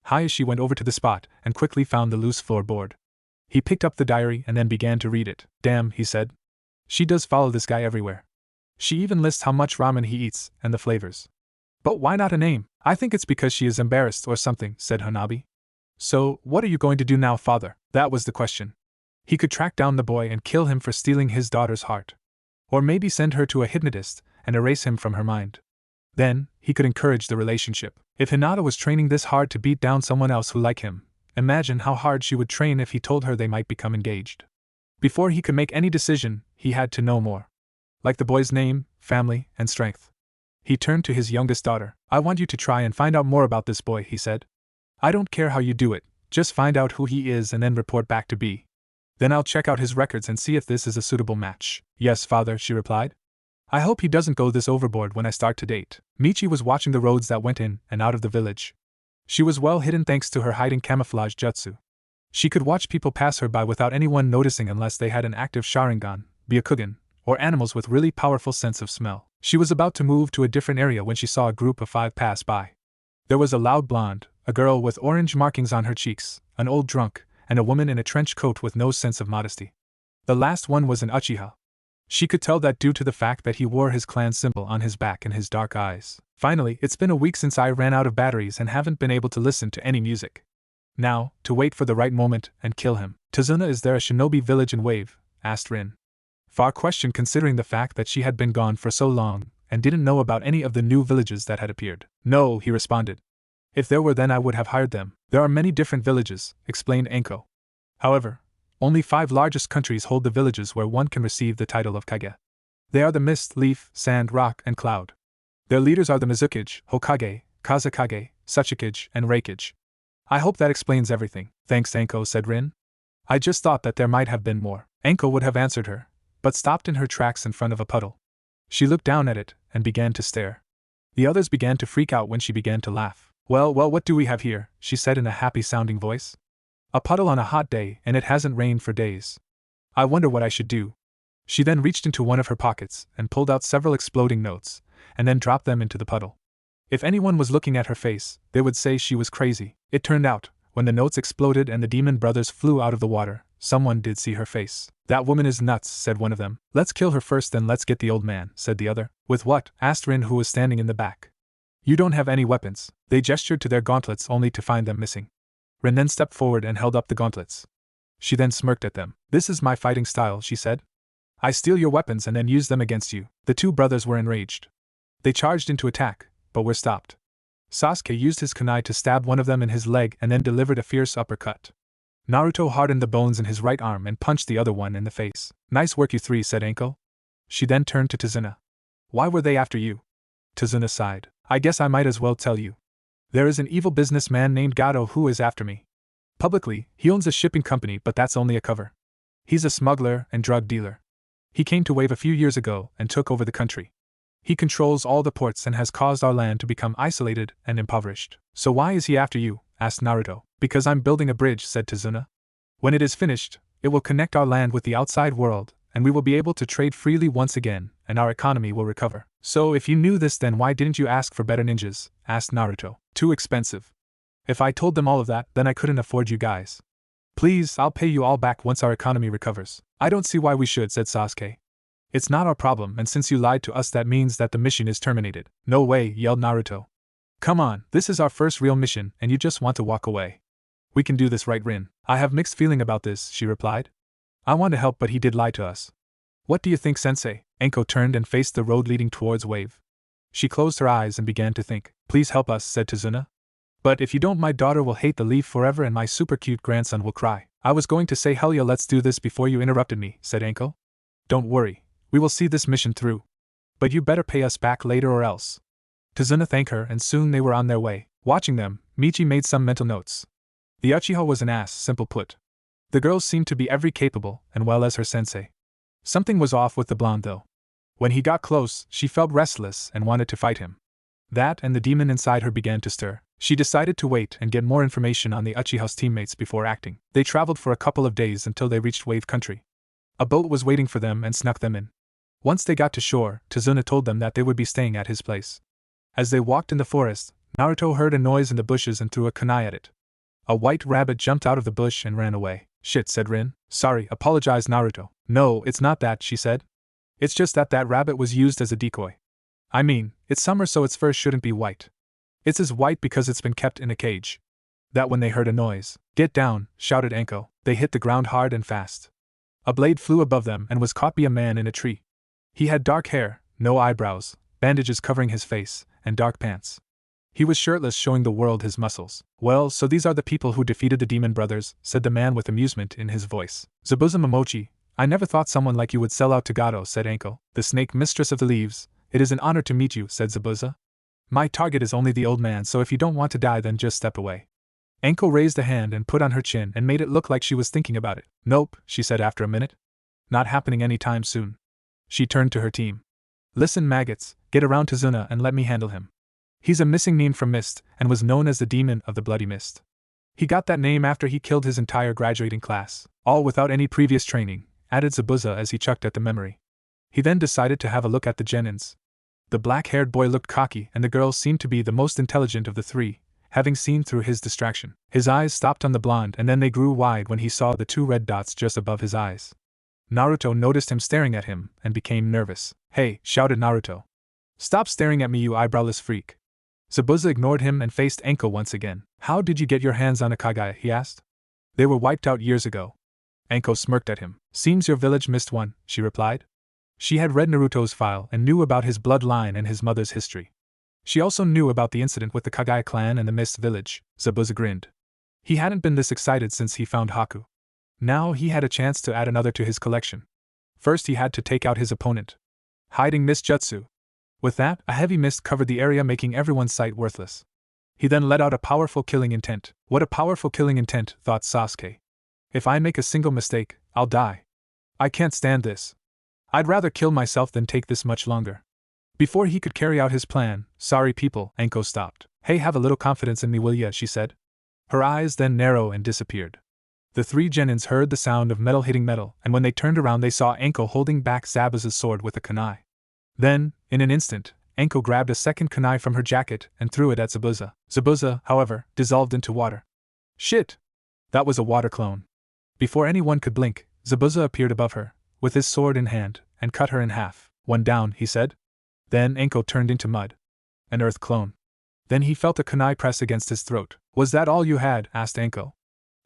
Hayashi went over to the spot and quickly found the loose floorboard. He picked up the diary and then began to read it. Damn, he said. She does follow this guy everywhere. She even lists how much ramen he eats and the flavors. But why not a name? I think it's because she is embarrassed or something, said Hanabi. So, what are you going to do now, father? That was the question. He could track down the boy and kill him for stealing his daughter's heart. Or maybe send her to a hypnotist and erase him from her mind. Then, he could encourage the relationship. If Hinata was training this hard to beat down someone else who like him, imagine how hard she would train if he told her they might become engaged. Before he could make any decision, he had to know more. Like the boy's name, family, and strength. He turned to his youngest daughter. I want you to try and find out more about this boy, he said. I don't care how you do it, just find out who he is and then report back to B. Then I'll check out his records and see if this is a suitable match. Yes, father, she replied. I hope he doesn't go this overboard when I start to date. Mitchi was watching the roads that went in and out of the village. She was well hidden thanks to her hiding camouflage jutsu. She could watch people pass her by without anyone noticing unless they had an active Sharingan, Byakugan, or animals with really powerful sense of smell. She was about to move to a different area when she saw a group of 5 pass by. There was a loud blonde, a girl with orange markings on her cheeks, an old drunk, and a woman in a trench coat with no sense of modesty. The last one was an Uchiha. She could tell that due to the fact that he wore his clan symbol on his back and his dark eyes. Finally, it's been a week since I ran out of batteries and haven't been able to listen to any music. Now, to wait for the right moment and kill him. Tazuna, is there a shinobi village in Wave? Asked Rin. Far question considering the fact that she had been gone for so long and didn't know about any of the new villages that had appeared. No, he responded. If there were, then I would have hired them. There are many different villages, explained Anko. However, only 5 largest countries hold the villages where one can receive the title of Kage. They are the Mist, Leaf, Sand, Rock, and Cloud. Their leaders are the Mizukage, Hokage, Kazekage, Suchikage, and Reikage. I hope that explains everything. Thanks, Anko, said Rin. I just thought that there might have been more. Anko would have answered her, but stopped in her tracks in front of a puddle. She looked down at it and began to stare. The others began to freak out when she began to laugh. Well, what do we have here? She said in a happy-sounding voice. A puddle on a hot day, and it hasn't rained for days. I wonder what I should do. She then reached into one of her pockets and pulled out several exploding notes, and then dropped them into the puddle. If anyone was looking at her face, they would say she was crazy. It turned out, When the notes exploded and the demon brothers flew out of the water, someone did see her face. "That woman is nuts," said one of them. "Let's kill her first, then let's get the old man," said the other. "With what?" asked Rin, who was standing in the back. "You don't have any weapons." They gestured to their gauntlets only to find them missing. Rin then stepped forward and held up the gauntlets. She then smirked at them. "This is my fighting style," she said. "I steal your weapons and then use them against you." The two brothers were enraged. They charged into attack, but were stopped. Sasuke used his kunai to stab one of them in his leg and then delivered a fierce uppercut. Naruto hardened the bones in his right arm and punched the other one in the face. "Nice work, you three," said Anko. She then turned to Tazuna. "Why were they after you?" Tazuna sighed. "I guess I might as well tell you. There is an evil businessman named Gato who is after me. Publicly, he owns a shipping company, but that's only a cover. He's a smuggler and drug dealer. He came to Wave a few years ago and took over the country. He controls all the ports and has caused our land to become isolated and impoverished." "So why is he after you?" asked Naruto. "Because I'm building a bridge," said Tazuna. "When it is finished, it will connect our land with the outside world, and we will be able to trade freely once again, and our economy will recover." "So if you knew this, then why didn't you ask for better ninjas?" asked Naruto. "Too expensive. If I told them all of that, then I couldn't afford you guys. Please, I'll pay you all back once our economy recovers." "I don't see why we should," said Sasuke. "It's not our problem, and since you lied to us, that means that the mission is terminated." "No way," yelled Naruto. "Come on, this is our first real mission, and you just want to walk away." "We can do this, right, Rin?" "I have mixed feeling about this," she replied. "I want to help, but he did lie to us." "What do you think, Sensei?" Anko turned and faced the road leading towards Wave. She closed her eyes and began to think. "Please help us," said Tazuna. "But if you don't, my daughter will hate the leaf forever and my super cute grandson will cry." "I was going to say hell yeah, let's do this before you interrupted me," said Anko. "Don't worry. We will see this mission through. But you better pay us back later or else." Tazuna thanked her, and soon they were on their way. Watching them, Mitchi made some mental notes. The Uchiha was an ass, simple put. The girls seemed to be every capable, and well as her sensei. Something was off with the blonde though. When he got close, she felt restless and wanted to fight him. That and the demon inside her began to stir. She decided to wait and get more information on the Uchiha's teammates before acting. They traveled for a couple of days until they reached Wave Country. A boat was waiting for them and snuck them in. Once they got to shore, Tazuna told them that they would be staying at his place. As they walked in the forest, Naruto heard a noise in the bushes and threw a kunai at it. A white rabbit jumped out of the bush and ran away. "Shit," said Rin. "Sorry," apologized Naruto. "No, it's not that," she said. "It's just that rabbit was used as a decoy. I mean, it's summer, so its fur shouldn't be white. It's as white because it's been kept in a cage." That when they heard a noise. "Get down," shouted Anko. They hit the ground hard and fast. A blade flew above them and was caught by a man in a tree. He had dark hair, no eyebrows, bandages covering his face, and dark pants. He was shirtless, showing the world his muscles. "Well, so these are the people who defeated the demon brothers," said the man with amusement in his voice. "Zabuza Momochi, I never thought someone like you would sell out to Gato," said Anko. "The snake mistress of the leaves, it is an honor to meet you," said Zabuza. "My target is only the old man, so if you don't want to die, then just step away." Anko raised a hand and put on her chin and made it look like she was thinking about it. "Nope," she said after a minute. "Not happening any time soon." She turned to her team. "Listen, maggots, get around Tazuna and let me handle him. He's a missing nin from Mist, and was known as the Demon of the Bloody Mist. He got that name after he killed his entire graduating class, all without any previous training," added Zabuza as he chucked at the memory. He then decided to have a look at the genins. The black-haired boy looked cocky, and the girl seemed to be the most intelligent of the three, having seen through his distraction. His eyes stopped on the blonde, and then they grew wide when he saw the two red dots just above his eyes. Naruto noticed him staring at him and became nervous. "Hey," shouted Naruto. "Stop staring at me, you eyebrowless freak." Zabuza ignored him and faced Anko once again. "How did you get your hands on a Kagaya?" he asked. "They were wiped out years ago." Anko smirked at him. "Seems your village missed one," she replied. She had read Naruto's file and knew about his bloodline and his mother's history. She also knew about the incident with the Kagaya clan and the Mist village. Zabuza grinned. He hadn't been this excited since he found Haku. Now he had a chance to add another to his collection. First he had to take out his opponent. Hiding mist jutsu. With that, a heavy mist covered the area, making everyone's sight worthless. He then let out a powerful killing intent. "What a powerful killing intent," thought Sasuke. "If I make a single mistake, I'll die. I can't stand this. I'd rather kill myself than take this much longer." Before he could carry out his plan, "Sorry people," Anko stopped. "Hey, have a little confidence in me, will ya?" she said. Her eyes then narrowed and disappeared. The three genins heard the sound of metal hitting metal, and when they turned around they saw Anko holding back Zabuza's sword with a kunai. Then, in an instant, Anko grabbed a second kunai from her jacket and threw it at Zabuza. Zabuza, however, dissolved into water. Shit! That was a water clone. Before anyone could blink, Zabuza appeared above her, with his sword in hand, and cut her in half. One down, he said. Then Anko turned into mud. An earth clone. Then he felt a kunai press against his throat. Was that all you had? Asked Anko.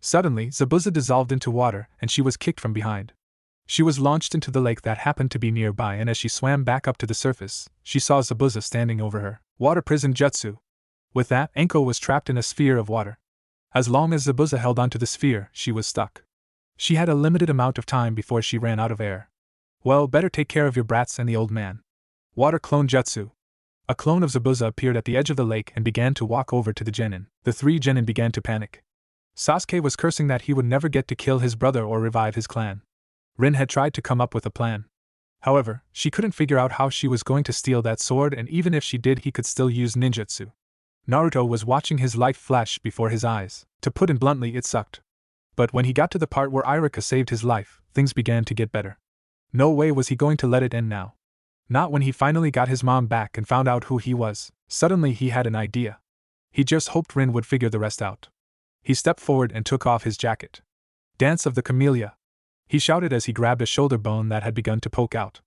Suddenly, Zabuza dissolved into water, and she was kicked from behind. She was launched into the lake that happened to be nearby, and as she swam back up to the surface, she saw Zabuza standing over her. Water prison jutsu. With that, Anko was trapped in a sphere of water. As long as Zabuza held onto the sphere, she was stuck. She had a limited amount of time before she ran out of air. Well, better take care of your brats and the old man. Water clone jutsu. A clone of Zabuza appeared at the edge of the lake and began to walk over to the genin. The three genin began to panic. Sasuke was cursing that he would never get to kill his brother or revive his clan. Rin had tried to come up with a plan. However, she couldn't figure out how she was going to steal that sword, and even if she did, he could still use ninjutsu. Naruto was watching his life flash before his eyes. To put it bluntly, it sucked. But when he got to the part where Irika saved his life, things began to get better. No way was he going to let it end now. Not when he finally got his mom back and found out who he was. Suddenly he had an idea. He just hoped Rin would figure the rest out. He stepped forward and took off his jacket. Dance of the Camellia. He shouted as he grabbed a shoulder bone that had begun to poke out.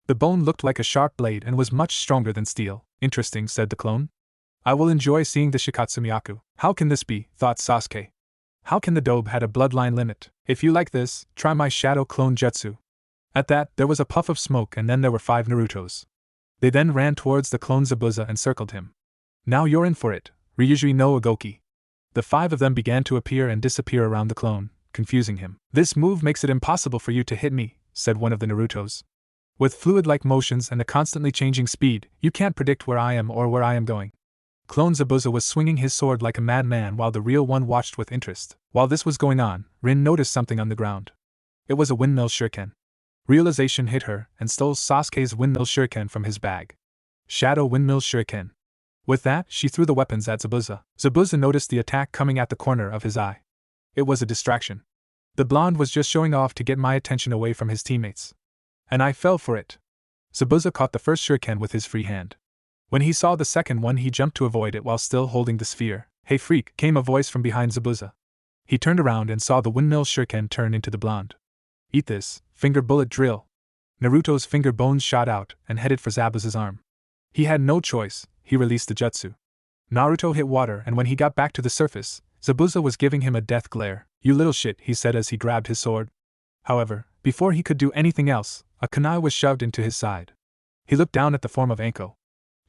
The bone looked like a sharp blade and was much stronger than steel. Interesting, said the clone. I will enjoy seeing the Shikatsumiyaku. How can this be, thought Sasuke. How can the dobe had a bloodline limit? If you like this, try my shadow clone jutsu. At that, there was a puff of smoke, and then there were 5 Narutos. They then ran towards the clone Zabuza and circled him. Now you're in for it, Ryuji no Agoki. The 5 of them began to appear and disappear around the clone, confusing him. This move makes it impossible for you to hit me, said one of the Narutos. With fluid-like motions and a constantly changing speed, you can't predict where I am or where I am going. Clone Zabuza was swinging his sword like a madman while the real one watched with interest. While this was going on, Rin noticed something on the ground. It was a windmill shuriken. Realization hit her and stole Sasuke's windmill shuriken from his bag. Shadow windmill shuriken. With that, she threw the weapons at Zabuza. Zabuza noticed the attack coming at the corner of his eye. It was a distraction. The blonde was just showing off to get my attention away from his teammates. And I fell for it. Zabuza caught the first shuriken with his free hand. When he saw the second one, he jumped to avoid it while still holding the sphere. Hey freak, came a voice from behind Zabuza. He turned around and saw the windmill shuriken turn into the blonde. Eat this, finger bullet drill. Naruto's finger bones shot out and headed for Zabuza's arm. He had no choice, he released the jutsu. Naruto hit water, and when he got back to the surface, Zabuza was giving him a death glare. You little shit, he said as he grabbed his sword. However, before he could do anything else, a kunai was shoved into his side. He looked down at the form of Anko.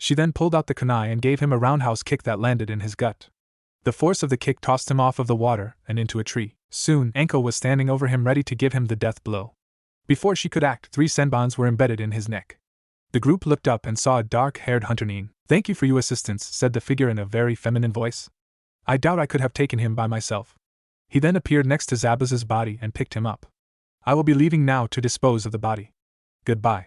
She then pulled out the kunai and gave him a roundhouse kick that landed in his gut. The force of the kick tossed him off of the water and into a tree. Soon, Anko was standing over him ready to give him the death blow. Before she could act, 3 senbons were embedded in his neck. The group looked up and saw a dark-haired hunter nin. Thank you for your assistance, said the figure in a very feminine voice. I doubt I could have taken him by myself. He then appeared next to Zabuza's body and picked him up. I will be leaving now to dispose of the body. Goodbye.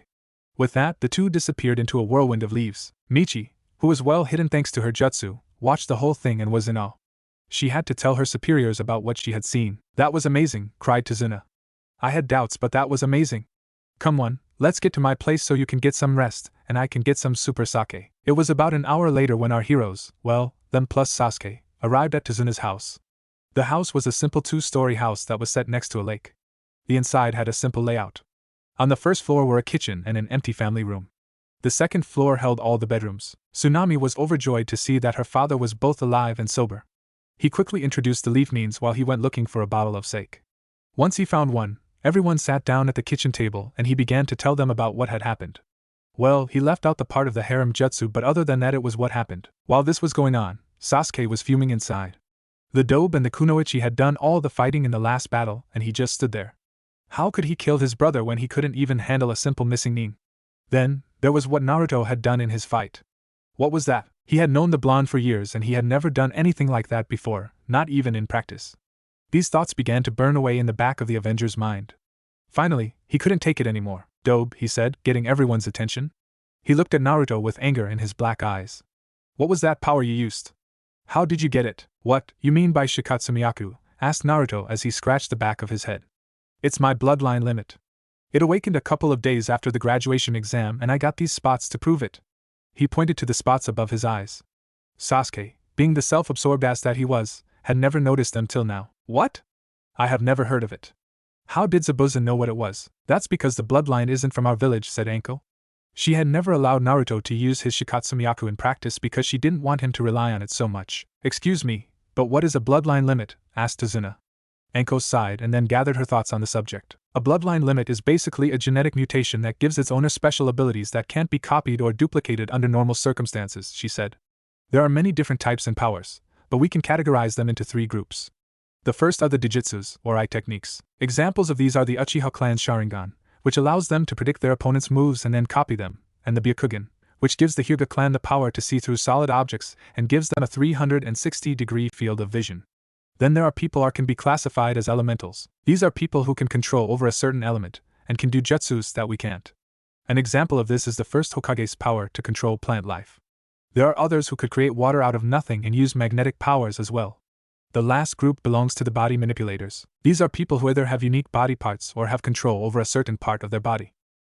With that, the two disappeared into a whirlwind of leaves. Mitchi, who was well hidden thanks to her jutsu, watched the whole thing and was in awe. She had to tell her superiors about what she had seen. That was amazing, cried Tazuna. I had doubts, but that was amazing. Come on, let's get to my place so you can get some rest, and I can get some super sake. It was about an hour later when our heroes, well, them plus Sasuke, arrived at Tazuna's house. The house was a simple 2-story house that was set next to a lake. The inside had a simple layout. On the first floor were a kitchen and an empty family room. The second floor held all the bedrooms. Tsunami was overjoyed to see that her father was both alive and sober. He quickly introduced the leaf means while he went looking for a bottle of sake. Once he found one, everyone sat down at the kitchen table and he began to tell them about what had happened. Well, he left out the part of the harem jutsu, but other than that it was what happened. While this was going on, Sasuke was fuming inside. The dobe and the kunoichi had done all the fighting in the last battle and he just stood there. How could he kill his brother when he couldn't even handle a simple missing nin? Then, there was what Naruto had done in his fight. What was that? He had known the blonde for years and he had never done anything like that before, not even in practice. These thoughts began to burn away in the back of the Avenger's mind. Finally, he couldn't take it anymore. Dobe, he said, getting everyone's attention. He looked at Naruto with anger in his black eyes. What was that power you used? How did you get it? What you mean by Shikatsumiyaku? Asked Naruto as he scratched the back of his head. It's my bloodline limit. It awakened a couple of days after the graduation exam and I got these spots to prove it. He pointed to the spots above his eyes. Sasuke, being the self-absorbed ass that he was, had never noticed them till now. What? I have never heard of it. How did Zabuza know what it was? That's because the bloodline isn't from our village, said Anko. She had never allowed Naruto to use his Shikatsumiyaku in practice because she didn't want him to rely on it so much. Excuse me, but what is a bloodline limit? Asked Tazuna. Anko sighed and then gathered her thoughts on the subject. A bloodline limit is basically a genetic mutation that gives its owner special abilities that can't be copied or duplicated under normal circumstances, she said. There are many different types and powers, but we can categorize them into 3 groups. The first are the Dijitsus, or eye techniques. Examples of these are the Uchiha clan's Sharingan, which allows them to predict their opponent's moves and then copy them, and the Byakugan, which gives the Huga clan the power to see through solid objects and gives them a 360-degree field of vision. Then there are people who can be classified as elementals. These are people who can control over a certain element, and can do jutsus that we can't. An example of this is the first Hokage's power to control plant life. There are others who could create water out of nothing and use magnetic powers as well. The last group belongs to the body manipulators. These are people who either have unique body parts or have control over a certain part of their body.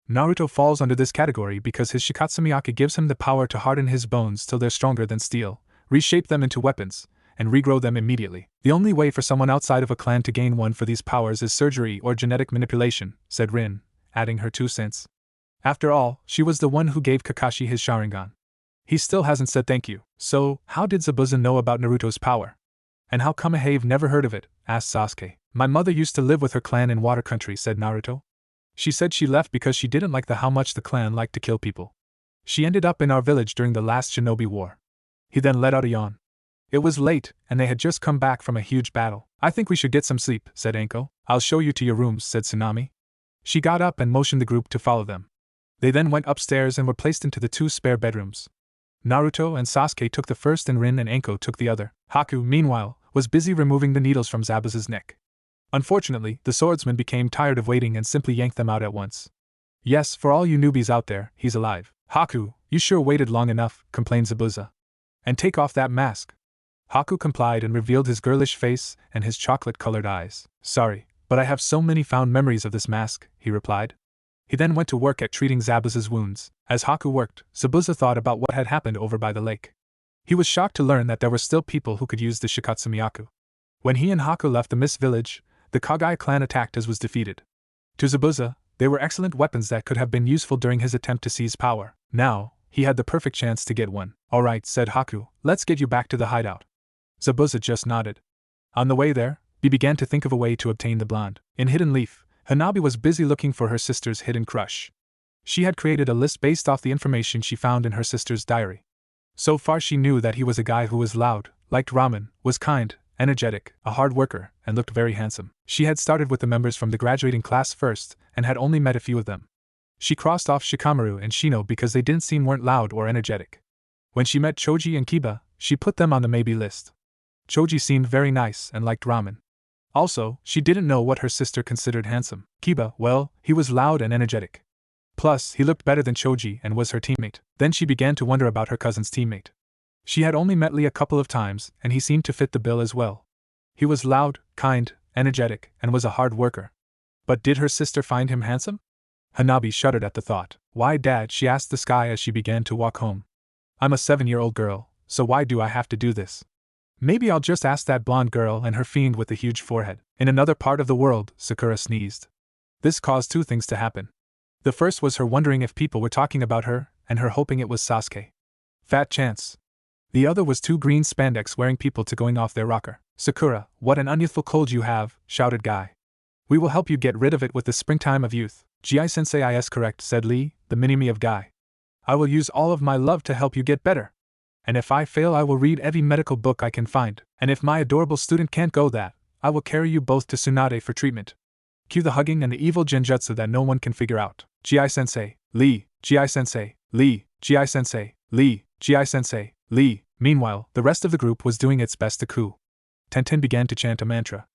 Naruto falls under this category because his Shikatsumiyaku gives him the power to harden his bones till they're stronger than steel, reshape them into weapons, and regrow them immediately. The only way for someone outside of a clan to gain one for these powers is surgery or genetic manipulation, said Rin, adding her 2 cents. After all, she was the one who gave Kakashi his Sharingan. He still hasn't said thank you. So, how did Zabuza know about Naruto's power? And how come I've never heard of it? Asked Sasuke. My mother used to live with her clan in Water Country, said Naruto. She said she left because she didn't like how much the clan liked to kill people. She ended up in our village during the last Shinobi War. He then let out a yawn. It was late, and they had just come back from a huge battle. I think we should get some sleep, said Anko. I'll show you to your rooms, said Tsunami. She got up and motioned the group to follow them. They then went upstairs and were placed into the 2 spare bedrooms. Naruto and Sasuke took the first and Rin and Anko took the other. Haku, meanwhile, was busy removing the needles from Zabuza's neck. Unfortunately, the swordsman became tired of waiting and simply yanked them out at once. Yes, for all you newbies out there, he's alive. Haku, you sure waited long enough, complained Zabuza. And take off that mask. Haku complied and revealed his girlish face and his chocolate-colored eyes. Sorry, but I have so many fond memories of this mask, he replied. He then went to work at treating Zabuza's wounds. As Haku worked, Zabuza thought about what had happened over by the lake. He was shocked to learn that there were still people who could use the Shikatsumiyaku. When he and Haku left the Mist Village, the Kagai clan attacked as was defeated. To Zabuza, they were excellent weapons that could have been useful during his attempt to seize power. Now, he had the perfect chance to get one. Alright, said Haku, let's get you back to the hideout. Zabuza just nodded. On the way there, he began to think of a way to obtain the blonde. In Hidden Leaf, Hanabi was busy looking for her sister's hidden crush. She had created a list based off the information she found in her sister's diary. So far she knew that he was a guy who was loud, liked ramen, was kind, energetic, a hard worker, and looked very handsome. She had started with the members from the graduating class first, and had only met a few of them. She crossed off Shikamaru and Shino because they didn't seem weren't loud or energetic. When she met Choji and Kiba, she put them on the maybe list. Choji seemed very nice and liked ramen. Also, she didn't know what her sister considered handsome. Kiba, well, he was loud and energetic. Plus, he looked better than Choji and was her teammate. Then she began to wonder about her cousin's teammate. She had only met Lee a couple of times, and he seemed to fit the bill as well. He was loud, kind, energetic, and was a hard worker. But did her sister find him handsome? Hanabi shuddered at the thought. Why, Dad? She asked the sky as she began to walk home. I'm a 7-year-old girl, so why do I have to do this? Maybe I'll just ask that blonde girl and her fiend with the huge forehead. In another part of the world, Sakura sneezed. This caused 2 things to happen. The first was her wondering if people were talking about her, and her hoping it was Sasuke. Fat chance. The other was 2 green spandex wearing people to going off their rocker. Sakura, what an unyouthful cold you have, shouted Guy. We will help you get rid of it with the springtime of youth. Gi-sensei is correct, said Lee, the mini-me of Guy. I will use all of my love to help you get better. And if I fail I will read every medical book I can find, and if my adorable student can't go that, I will carry you both to Tsunade for treatment. Cue the hugging and the evil genjutsu that no one can figure out. Gi-sensei, Lee, Gi-sensei, Lee, Gi-sensei, Lee, Gi-sensei, Lee. Meanwhile, the rest of the group was doing its best to coo. Tenten began to chant a mantra.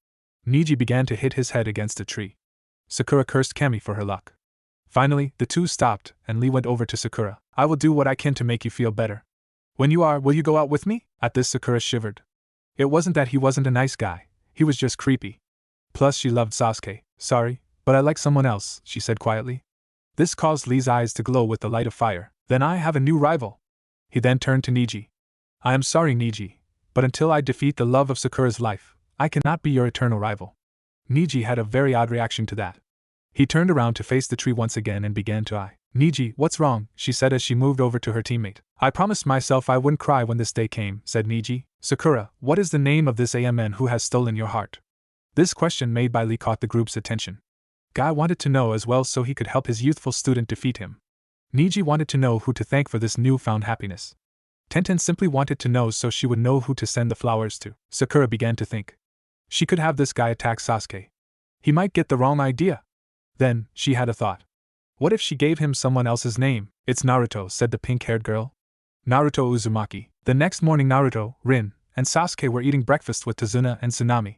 Niji began to hit his head against a tree. Sakura cursed Kami for her luck. Finally, the 2 stopped, and Lee went over to Sakura. I will do what I can to make you feel better. When you are, will you go out with me? At this Sakura shivered. It wasn't that he wasn't a nice guy, he was just creepy. Plus she loved Sasuke. Sorry, but I like someone else, she said quietly. This caused Lee's eyes to glow with the light of fire. Then I have a new rival. He then turned to Niji. I am sorry, Niji, but until I defeat the love of Sakura's life, I cannot be your eternal rival. Niji had a very odd reaction to that. He turned around to face the tree once again and began to eye. Niji, what's wrong? She said as she moved over to her teammate. I promised myself I wouldn't cry when this day came, said Niji. Sakura, what is the name of this AMN who has stolen your heart? This question made by Lee caught the group's attention. Guy wanted to know as well so he could help his youthful student defeat him. Niji wanted to know who to thank for this newfound happiness. Tenten simply wanted to know so she would know who to send the flowers to. Sakura began to think. She could have this guy attack Sasuke. He might get the wrong idea. Then, she had a thought. What if she gave him someone else's name? It's Naruto, said the pink-haired girl. Naruto Uzumaki. The next morning Naruto, Rin, and Sasuke were eating breakfast with Tazuna and Tsunami.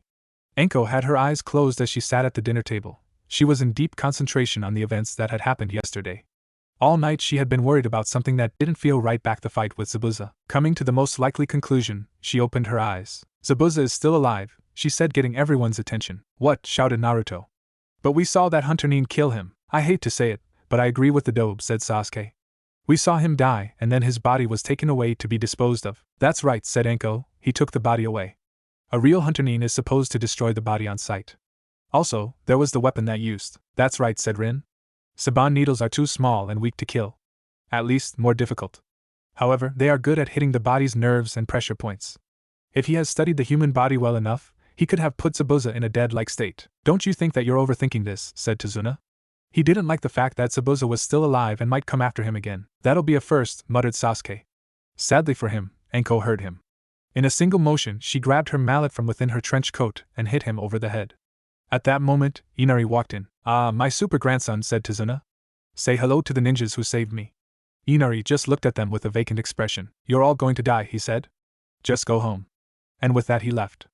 Anko had her eyes closed as she sat at the dinner table. She was in deep concentration on the events that had happened yesterday. All night she had been worried about something that didn't feel right back the fight with Zabuza. Coming to the most likely conclusion, she opened her eyes. Zabuza is still alive, she said, getting everyone's attention. What? Shouted Naruto. But we saw that Hunter Nin kill him. I hate to say it, but I agree with the dobe, said Sasuke. We saw him die, and then his body was taken away to be disposed of. That's right, said Anko, he took the body away. A real Hunter Nin is supposed to destroy the body on sight. Also, there was the weapon that used. That's right, said Rin. Saban needles are too small and weak to kill. At least, more difficult. However, they are good at hitting the body's nerves and pressure points. If he has studied the human body well enough, he could have put Zabuza in a dead-like state. Don't you think that you're overthinking this, said Tazuna. He didn't like the fact that Zabuza was still alive and might come after him again. That'll be a first, muttered Sasuke. Sadly for him, Anko heard him. In a single motion, she grabbed her mallet from within her trench coat and hit him over the head. At that moment, Inari walked in. Ah, my super grandson, said Tazuna. Say hello to the ninjas who saved me. Inari just looked at them with a vacant expression. You're all going to die, he said. Just go home. And with that he left.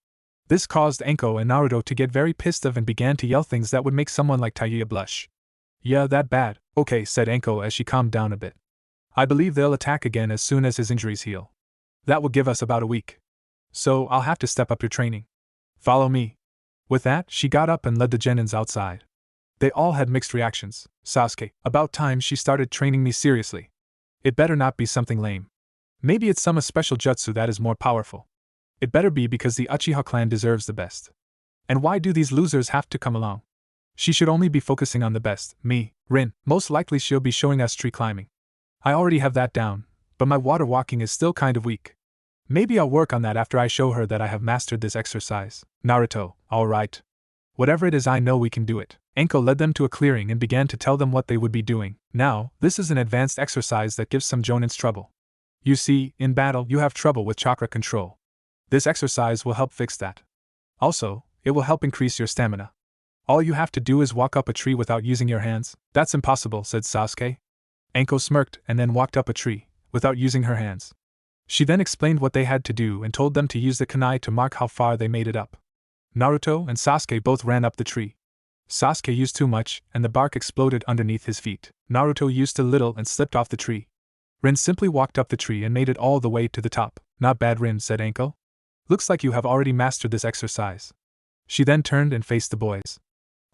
This caused Anko and Naruto to get very pissed off and began to yell things that would make someone like Taiya blush. Yeah, that bad. Okay, said Anko as she calmed down a bit. I believe they'll attack again as soon as his injuries heal. That will give us about a week. So, I'll have to step up your training. Follow me. With that, she got up and led the genins outside. They all had mixed reactions. Sasuke, about time she started training me seriously. It better not be something lame. Maybe it's some special jutsu that is more powerful. It better be because the Uchiha clan deserves the best. And why do these losers have to come along? She should only be focusing on the best, me, Rin. Most likely she'll be showing us tree climbing. I already have that down, but my water walking is still kind of weak. Maybe I'll work on that after I show her that I have mastered this exercise. Naruto, alright. Whatever it is, I know we can do it. Anko led them to a clearing and began to tell them what they would be doing. Now, this is an advanced exercise that gives some jonins trouble. You see, in battle you have trouble with chakra control. This exercise will help fix that. Also, it will help increase your stamina. All you have to do is walk up a tree without using your hands. That's impossible, said Sasuke. Anko smirked and then walked up a tree, without using her hands. She then explained what they had to do and told them to use the kunai to mark how far they made it up. Naruto and Sasuke both ran up the tree. Sasuke used too much, and the bark exploded underneath his feet. Naruto used a little and slipped off the tree. Rin simply walked up the tree and made it all the way to the top. Not bad, Rin, said Anko. Looks like you have already mastered this exercise. She then turned and faced the boys.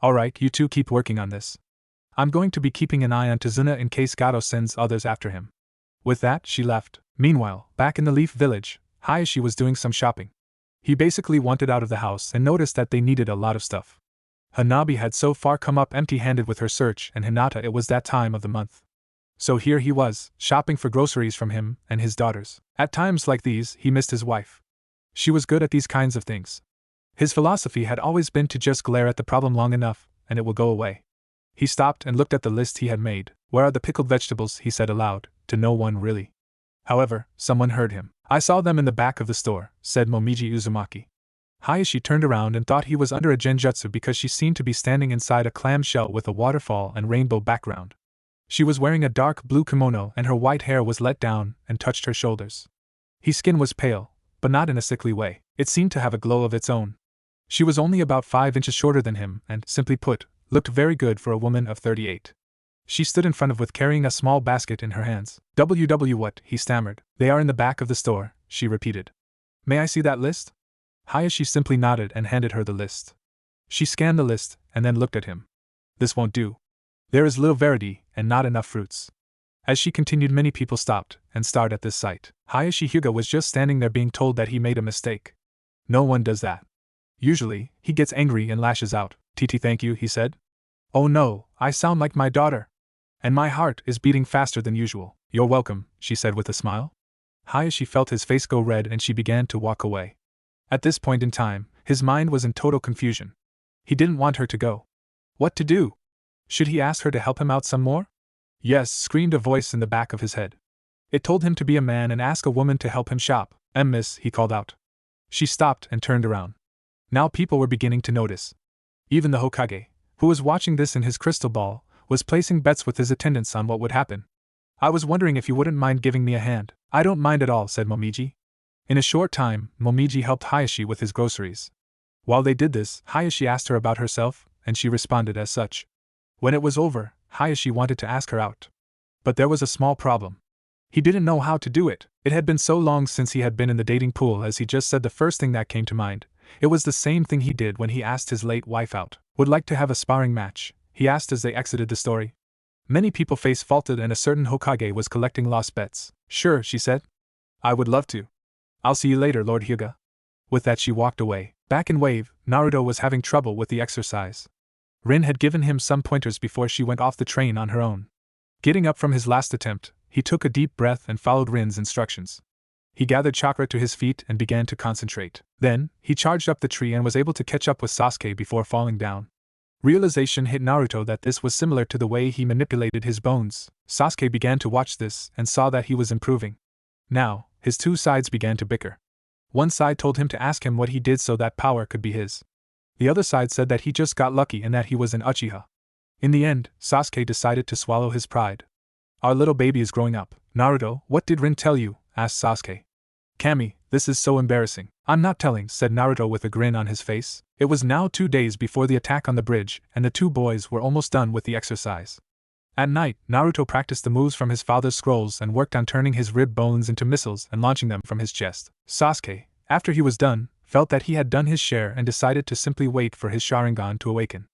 Alright, you two keep working on this. I'm going to be keeping an eye on Tazuna in case Gato sends others after him. With that, she left. Meanwhile, back in the Leaf Village, Hayashi was doing some shopping. He basically wanted out of the house and noticed that they needed a lot of stuff. Hanabi had so far come up empty-handed with her search, and Hinata, it was that time of the month. So here he was, shopping for groceries from him and his daughters. At times like these, he missed his wife. She was good at these kinds of things. His philosophy had always been to just glare at the problem long enough, and it will go away. He stopped and looked at the list he had made. Where are the pickled vegetables? He said aloud, to no one really. However, someone heard him. I saw them in the back of the store, said Momiji Uzumaki. Hayashi turned around and thought he was under a genjutsu because she seemed to be standing inside a clamshell with a waterfall and rainbow background. She was wearing a dark blue kimono and her white hair was let down and touched her shoulders. His skin was pale, but not in a sickly way. It seemed to have a glow of its own. She was only about 5 inches shorter than him and, simply put, looked very good for a woman of 38. She stood in front of with carrying a small basket in her hands. What? He stammered. They are in the back of the store, she repeated. May I see that list? Hayashi simply nodded and handed her the list. She scanned the list and then looked at him. This won't do. There is little variety and not enough fruits. As she continued, many people stopped and stared at this sight. Hayashi Huga was just standing there being told that he made a mistake. No one does that. Usually, he gets angry and lashes out. "TT, thank you," he said. "Oh no, I sound like my daughter. And my heart is beating faster than usual." "You're welcome," she said with a smile. Hayashi felt his face go red and she began to walk away. At this point in time, his mind was in total confusion. He didn't want her to go. What to do? Should he ask her to help him out some more? "Yes," screamed a voice in the back of his head. It told him to be a man and ask a woman to help him shop. "Miss," he called out. She stopped and turned around. Now people were beginning to notice. Even the Hokage, who was watching this in his crystal ball, was placing bets with his attendants on what would happen. "I was wondering if you wouldn't mind giving me a hand." "I don't mind at all," said Momiji. In a short time, Momiji helped Hayashi with his groceries. While they did this, Hayashi asked her about herself, and she responded as such. When it was over, Hayashi wanted to ask her out. But there was a small problem. He didn't know how to do it. It had been so long since he had been in the dating pool, as he just said the first thing that came to mind. It was the same thing he did when he asked his late wife out. "Would like to have a sparring match?" he asked as they exited the story. Many people face faulted and a certain Hokage was collecting lost bets. "Sure," she said. "I would love to. I'll see you later, Lord Huga." With that she walked away. Back in Wave, Naruto was having trouble with the exercise. Rin had given him some pointers before she went off the train on her own. Getting up from his last attempt, he took a deep breath and followed Rin's instructions. He gathered chakra to his feet and began to concentrate. Then, he charged up the tree and was able to catch up with Sasuke before falling down. Realization hit Naruto that this was similar to the way he manipulated his bones. Sasuke began to watch this and saw that he was improving. Now, his two sides began to bicker. One side told him to ask him what he did so that power could be his. The other side said that he just got lucky and that he was an Uchiha. In the end, Sasuke decided to swallow his pride. "Our little baby is growing up." "Naruto, what did Rin tell you?" asked Sasuke. "Kami, this is so embarrassing." "I'm not telling," said Naruto with a grin on his face. It was now 2 days before the attack on the bridge, and the two boys were almost done with the exercise. At night, Naruto practiced the moves from his father's scrolls and worked on turning his rib bones into missiles and launching them from his chest. Sasuke, after he was done, felt that he had done his share and decided to simply wait for his Sharingan to awaken.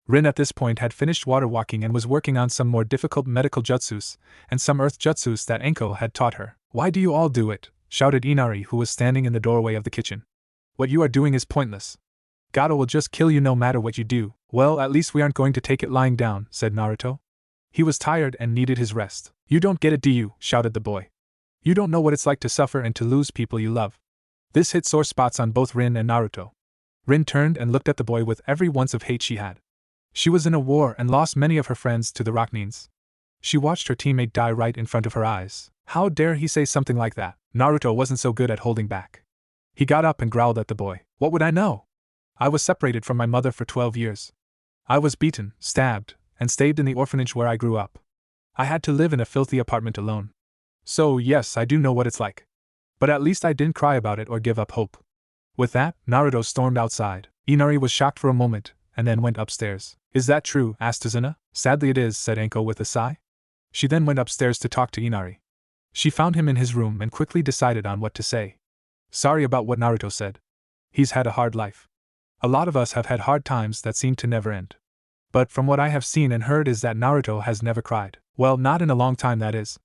Rin at this point had finished water walking and was working on some more difficult medical jutsus, and some earth jutsus that Anko had taught her. "Why do you all do it?" shouted Inari, who was standing in the doorway of the kitchen. "What you are doing is pointless. Gato will just kill you no matter what you do." "Well, at least we aren't going to take it lying down," said Naruto. He was tired and needed his rest. "You don't get it, do you?" shouted the boy. "You don't know what it's like to suffer and to lose people you love." This hit sore spots on both Rin and Naruto. Rin turned and looked at the boy with every ounce of hate she had. She was in a war and lost many of her friends to the Rocknins. She watched her teammate die right in front of her eyes. How dare he say something like that? Naruto wasn't so good at holding back. He got up and growled at the boy. "What would I know? I was separated from my mother for 12 years. I was beaten, stabbed, and stayed in the orphanage where I grew up. I had to live in a filthy apartment alone. So, yes, I do know what it's like. But at least I didn't cry about it or give up hope." With that, Naruto stormed outside. Inari was shocked for a moment, and then went upstairs. "Is that true?" asked Tazuna. "Sadly it is," said Anko with a sigh. She then went upstairs to talk to Inari. She found him in his room and quickly decided on what to say. "Sorry about what Naruto said. He's had a hard life. A lot of us have had hard times that seem to never end. But from what I have seen and heard is that Naruto has never cried. Well, not in a long time, that is.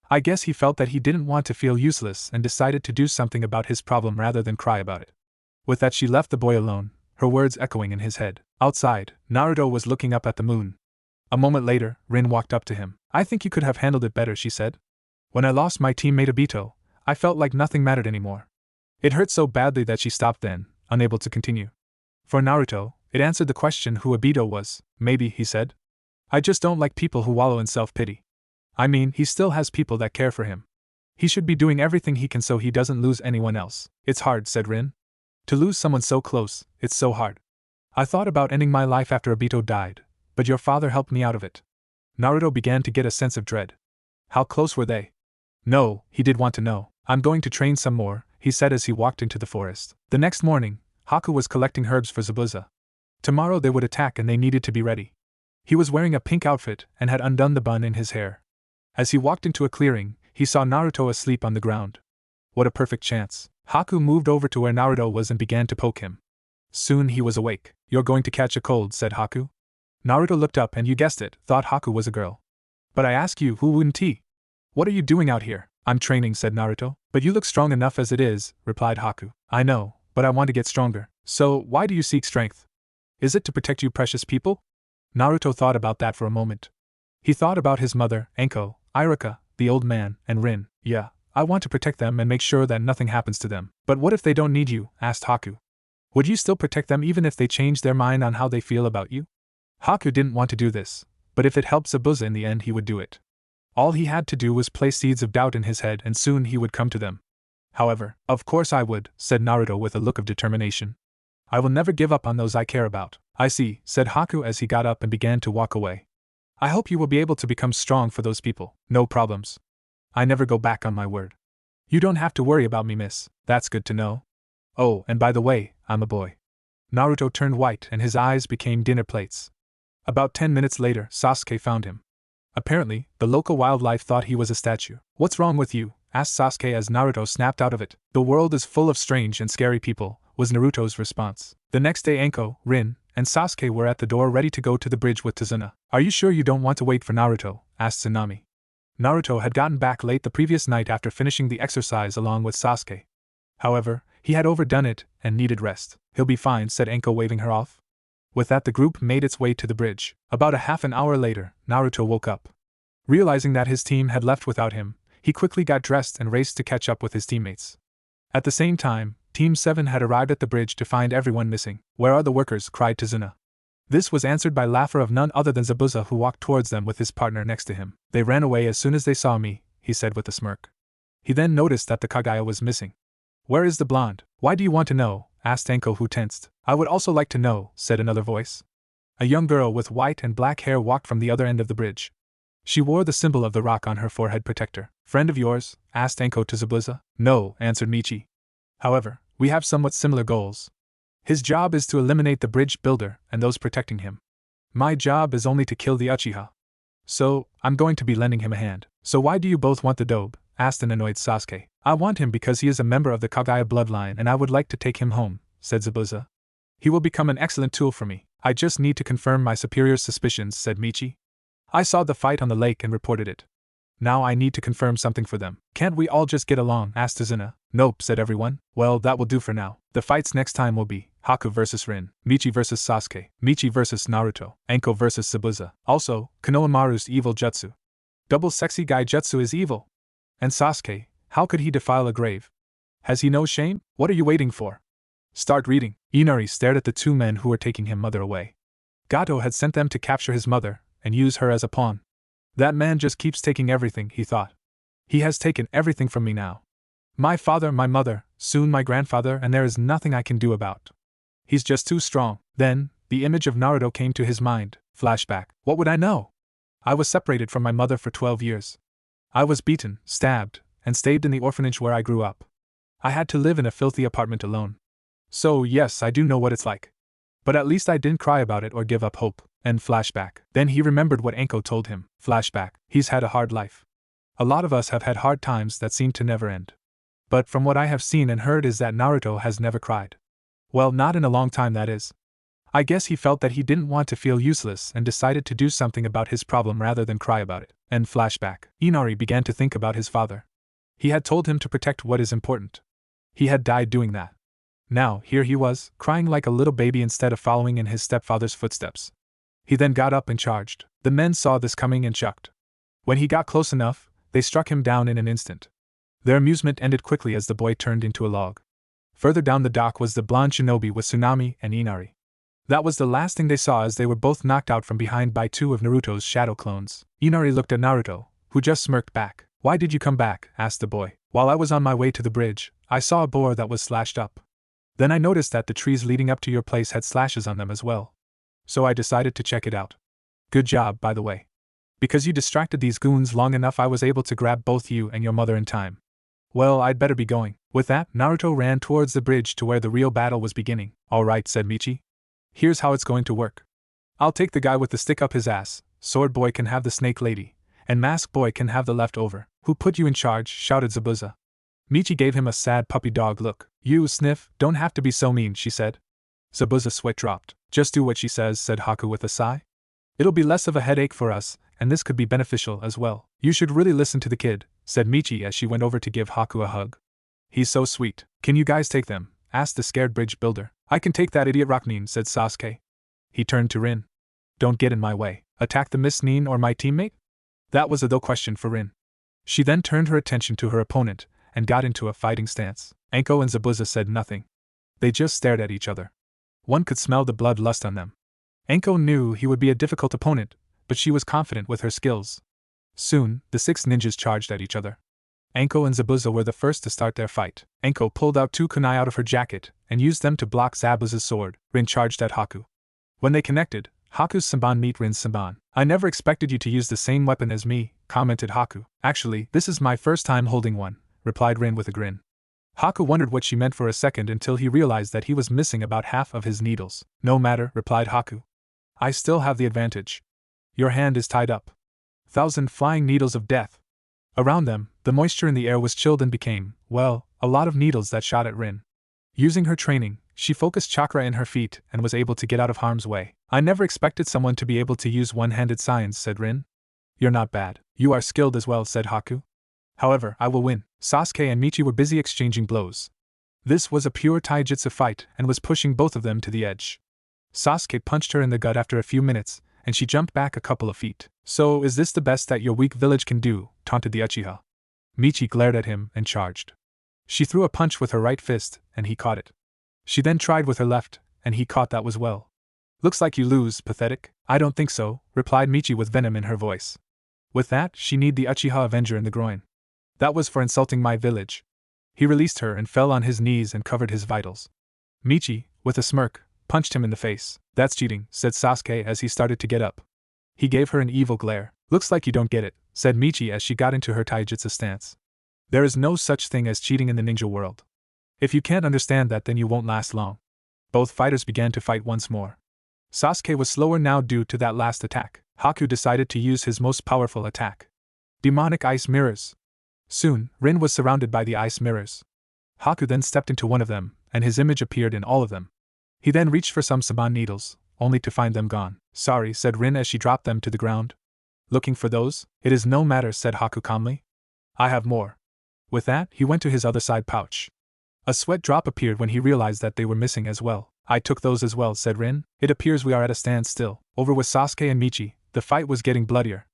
I guess he felt that he didn't want to feel useless and decided to do something about his problem rather than cry about it." With that she left the boy alone, her words echoing in his head. Outside, Naruto was looking up at the moon. A moment later, Rin walked up to him. "I think you could have handled it better," she said. "When I lost my teammate Obito, I felt like nothing mattered anymore." It hurt so badly that she stopped then, unable to continue. For Naruto, it answered the question who Obito was. "Maybe," he said. "I just don't like people who wallow in self-pity. I mean, he still has people that care for him. He should be doing everything he can so he doesn't lose anyone else." "It's hard," said Rin. "To lose someone so close, it's so hard. I thought about ending my life after Obito died, but your father helped me out of it." Naruto began to get a sense of dread. How close were they? No, he did want to know. "I'm going to train some more," he said as he walked into the forest. The next morning, Haku was collecting herbs for Zabuza. Tomorrow they would attack and they needed to be ready. He was wearing a pink outfit and had undone the bun in his hair. As he walked into a clearing, he saw Naruto asleep on the ground. What a perfect chance. Haku moved over to where Naruto was and began to poke him. Soon he was awake. "You're going to catch a cold," said Haku. Naruto looked up and you guessed it, thought Haku was a girl. "But I ask you, who wouldn't he?" What are you doing out here? I'm training, said Naruto. But you look strong enough as it is, replied Haku. I know, but I want to get stronger. So, why do you seek strength? Is it to protect you precious people? Naruto thought about that for a moment. He thought about his mother, Anko, Iruka, the old man, and Rin. Yeah, I want to protect them and make sure that nothing happens to them. But what if they don't need you? Asked Haku. Would you still protect them even if they change their mind on how they feel about you? Haku didn't want to do this, but if it helped Zabuza in the end he would do it. All he had to do was place seeds of doubt in his head and soon he would come to them. However, of course I would, said Naruto with a look of determination. I will never give up on those I care about. I see, said Haku as he got up and began to walk away. I hope you will be able to become strong for those people. No problems. I never go back on my word. You don't have to worry about me, miss. That's good to know. Oh, and by the way, I'm a boy. Naruto turned white and his eyes became dinner plates. About 10 minutes later, Sasuke found him. Apparently, the local wildlife thought he was a statue. What's wrong with you? Asked Sasuke as Naruto snapped out of it. The world is full of strange and scary people, was Naruto's response. The next day Anko, Rin, and Sasuke were at the door ready to go to the bridge with Tazuna. Are you sure you don't want to wait for Naruto? Asked Tsunami. Naruto had gotten back late the previous night after finishing the exercise along with Sasuke. However, he had overdone it and needed rest. He'll be fine, said Anko, waving her off. With that the group made its way to the bridge. About a half an hour later, Naruto woke up. Realizing that his team had left without him, he quickly got dressed and raced to catch up with his teammates. At the same time, Team 7 had arrived at the bridge to find everyone missing. Where are the workers? Cried Tazuna. This was answered by laughter of none other than Zabuza, who walked towards them with his partner next to him. They ran away as soon as they saw me, he said with a smirk. He then noticed that the Kagaya was missing. Where is the blonde? Why do you want to know? Asked Anko, who tensed. I would also like to know, said another voice. A young girl with white and black hair walked from the other end of the bridge. She wore the symbol of the rock on her forehead protector. Friend of yours? Asked Anko to Zabuza. No, answered Mitchi. However, we have somewhat similar goals. His job is to eliminate the bridge builder and those protecting him. My job is only to kill the Uchiha. So, I'm going to be lending him a hand. So why do you both want the dobe? Asked an annoyed Sasuke. I want him because he is a member of the Kagaya bloodline and I would like to take him home, said Zabuza. He will become an excellent tool for me. I just need to confirm my superior's suspicions, said Mitchi. I saw the fight on the lake and reported it. Now I need to confirm something for them. Can't we all just get along? Asked Tazuna. Nope, said everyone. Well, that will do for now. The fights next time will be Haku vs Rin, Mitchi vs Sasuke, Mitchi vs Naruto, Anko vs Zabuza. Also, Konohamaru's evil jutsu. Double sexy guy jutsu is evil. And Sasuke, how could he defile a grave? Has he no shame? What are you waiting for? Start reading. Inari stared at the two men who were taking his mother away. Gato had sent them to capture his mother and use her as a pawn. That man just keeps taking everything, he thought. He has taken everything from me now. My father, my mother, soon my grandfather, and there is nothing I can do about. He's just too strong. Then, the image of Naruto came to his mind. Flashback. What would I know? I was separated from my mother for 12 years. I was beaten, stabbed, and stayed in the orphanage where I grew up. I had to live in a filthy apartment alone. So yes, I do know what it's like. But at least I didn't cry about it or give up hope. And flashback. Then he remembered what Anko told him. Flashback. He's had a hard life. A lot of us have had hard times that seem to never end. But from what I have seen and heard is that Naruto has never cried. Well, not in a long time, that is. I guess he felt that he didn't want to feel useless and decided to do something about his problem rather than cry about it. And flashback. Inari began to think about his father. He had told him to protect what is important. He had died doing that. Now, here he was, crying like a little baby instead of following in his stepfather's footsteps. He then got up and charged. The men saw this coming and chucked. When he got close enough, they struck him down in an instant. Their amusement ended quickly as the boy turned into a log. Further down the dock was the blonde shinobi with Tsunami and Inari. That was the last thing they saw as they were both knocked out from behind by two of Naruto's shadow clones. Inari looked at Naruto, who just smirked back. Why did you come back? Asked the boy. While I was on my way to the bridge, I saw a boar that was slashed up. Then I noticed that the trees leading up to your place had slashes on them as well. So I decided to check it out. Good job, by the way. Because you distracted these goons long enough, I was able to grab both you and your mother in time. Well, I'd better be going. With that, Naruto ran towards the bridge to where the real battle was beginning. Alright, said Mitchi. Here's how it's going to work. I'll take the guy with the stick up his ass, Sword Boy can have the Snake Lady, and Mask Boy can have the leftover. Who put you in charge? Shouted Zabuza. Mitchi gave him a sad puppy dog look. You, Sniff, don't have to be so mean, she said. Zabuza's sweat dropped. Just do what she says, said Haku with a sigh. It'll be less of a headache for us, and this could be beneficial as well. You should really listen to the kid, said Mitchi as she went over to give Haku a hug. He's so sweet. Can you guys take them? Asked the scared bridge builder. I can take that idiot Rocknin, said Sasuke. He turned to Rin. Don't get in my way. Attack the Miss Nin or my teammate? That was a dull question for Rin. She then turned her attention to her opponent and got into a fighting stance. Anko and Zabuza said nothing. They just stared at each other. One could smell the bloodlust on them. Anko knew he would be a difficult opponent, but she was confident with her skills. Soon, the 6 ninjas charged at each other. Anko and Zabuza were the first to start their fight. Anko pulled out 2 kunai out of her jacket and used them to block Zabuza's sword. Rin charged at Haku. When they connected, Haku's Samban met Rin's Samban. I never expected you to use the same weapon as me, commented Haku. Actually, this is my first time holding one, replied Rin with a grin. Haku wondered what she meant for a second until he realized that he was missing about half of his needles. No matter, replied Haku. I still have the advantage. Your hand is tied up. 1,000 flying needles of death. Around them, the moisture in the air was chilled and became, well, a lot of needles that shot at Rin. Using her training, she focused chakra in her feet and was able to get out of harm's way. I never expected someone to be able to use one-handed science, said Rin. You're not bad. You are skilled as well, said Haku. However, I will win. Sasuke and Mitchi were busy exchanging blows. This was a pure taijutsu fight and was pushing both of them to the edge. Sasuke punched her in the gut after a few minutes, and she jumped back a couple of feet. So is this the best that your weak village can do? Taunted the Uchiha. Mitchi glared at him and charged. She threw a punch with her right fist, and he caught it. She then tried with her left, and he caught that as well. Looks like you lose, pathetic. I don't think so, replied Mitchi with venom in her voice. With that, she kneed the Uchiha Avenger in the groin. That was for insulting my village. He released her and fell on his knees and covered his vitals. Mitchi, with a smirk, punched him in the face. That's cheating, said Sasuke as he started to get up. He gave her an evil glare. Looks like you don't get it, said Mitchi as she got into her taijutsu stance. There is no such thing as cheating in the ninja world. If you can't understand that, then you won't last long. Both fighters began to fight once more. Sasuke was slower now due to that last attack. Haku decided to use his most powerful attack. Demonic Ice Mirrors. Soon, Rin was surrounded by the ice mirrors. Haku then stepped into one of them, and his image appeared in all of them. He then reached for some Saban needles, only to find them gone. Sorry, said Rin as she dropped them to the ground. Looking for those? It is no matter, said Haku calmly. I have more. With that, he went to his other side pouch. A sweat drop appeared when he realized that they were missing as well. I took those as well, said Rin. It appears we are at a standstill. Over with Sasuke and Mitchi, the fight was getting bloodier.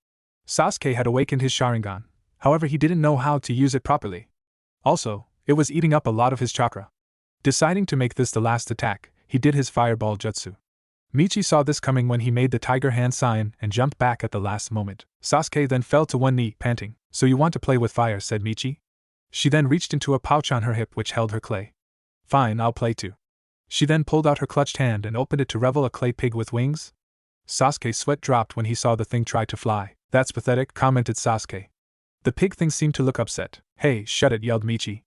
Sasuke had awakened his Sharingan. However, he didn't know how to use it properly. Also, it was eating up a lot of his chakra. Deciding to make this the last attack, he did his fireball jutsu. Mitchi saw this coming when he made the tiger hand sign and jumped back at the last moment. Sasuke then fell to one knee, panting. So you want to play with fire, said Mitchi. She then reached into a pouch on her hip which held her clay. Fine, I'll play too. She then pulled out her clutched hand and opened it to reveal a clay pig with wings. Sasuke's sweat dropped when he saw the thing try to fly. That's pathetic, commented Sasuke. The pig thing seemed to look upset. Hey, shut it, yelled Mitchi.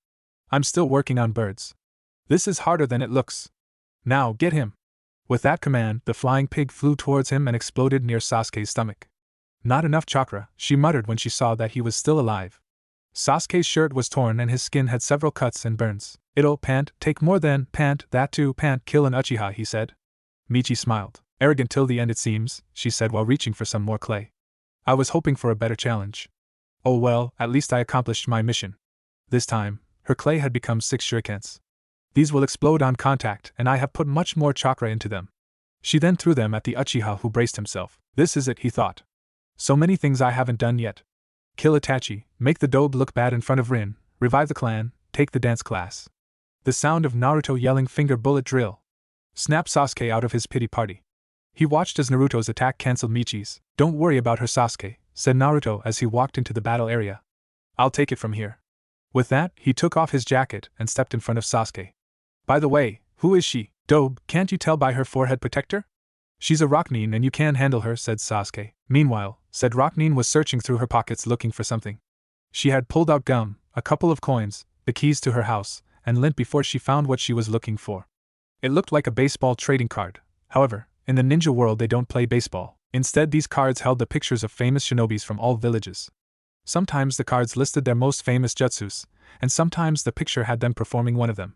I'm still working on birds. This is harder than it looks. Now, get him. With that command, the flying pig flew towards him and exploded near Sasuke's stomach. Not enough chakra, she muttered when she saw that he was still alive. Sasuke's shirt was torn and his skin had several cuts and burns. It'll, pant, take more than, pant, that too, pant, kill an Uchiha, he said. Mitchi smiled. Arrogant till the end it seems, she said while reaching for some more clay. I was hoping for a better challenge. Oh well, at least I accomplished my mission. This time, her clay had become 6 shurikens. These will explode on contact, and I have put much more chakra into them. She then threw them at the Uchiha, who braced himself. This is it, he thought. So many things I haven't done yet. Kill Itachi, make the dobe look bad in front of Rin, revive the clan, take the dance class. The sound of Naruto yelling finger bullet drill snapped Sasuke out of his pity party. He watched as Naruto's attack cancelled Michi's. Don't worry about her, Sasuke, said Naruto as he walked into the battle area. I'll take it from here. With that, he took off his jacket and stepped in front of Sasuke. By the way, who is she? Dobe, can't you tell by her forehead protector? She's a Rocknin and you can handle her, said Sasuke. Meanwhile, said Rocknin was searching through her pockets looking for something. She had pulled out gum, a couple of coins, the keys to her house, and lint before she found what she was looking for. It looked like a baseball trading card. However, in the ninja world they don't play baseball. Instead, these cards held the pictures of famous shinobis from all villages. Sometimes the cards listed their most famous jutsus, and sometimes the picture had them performing one of them.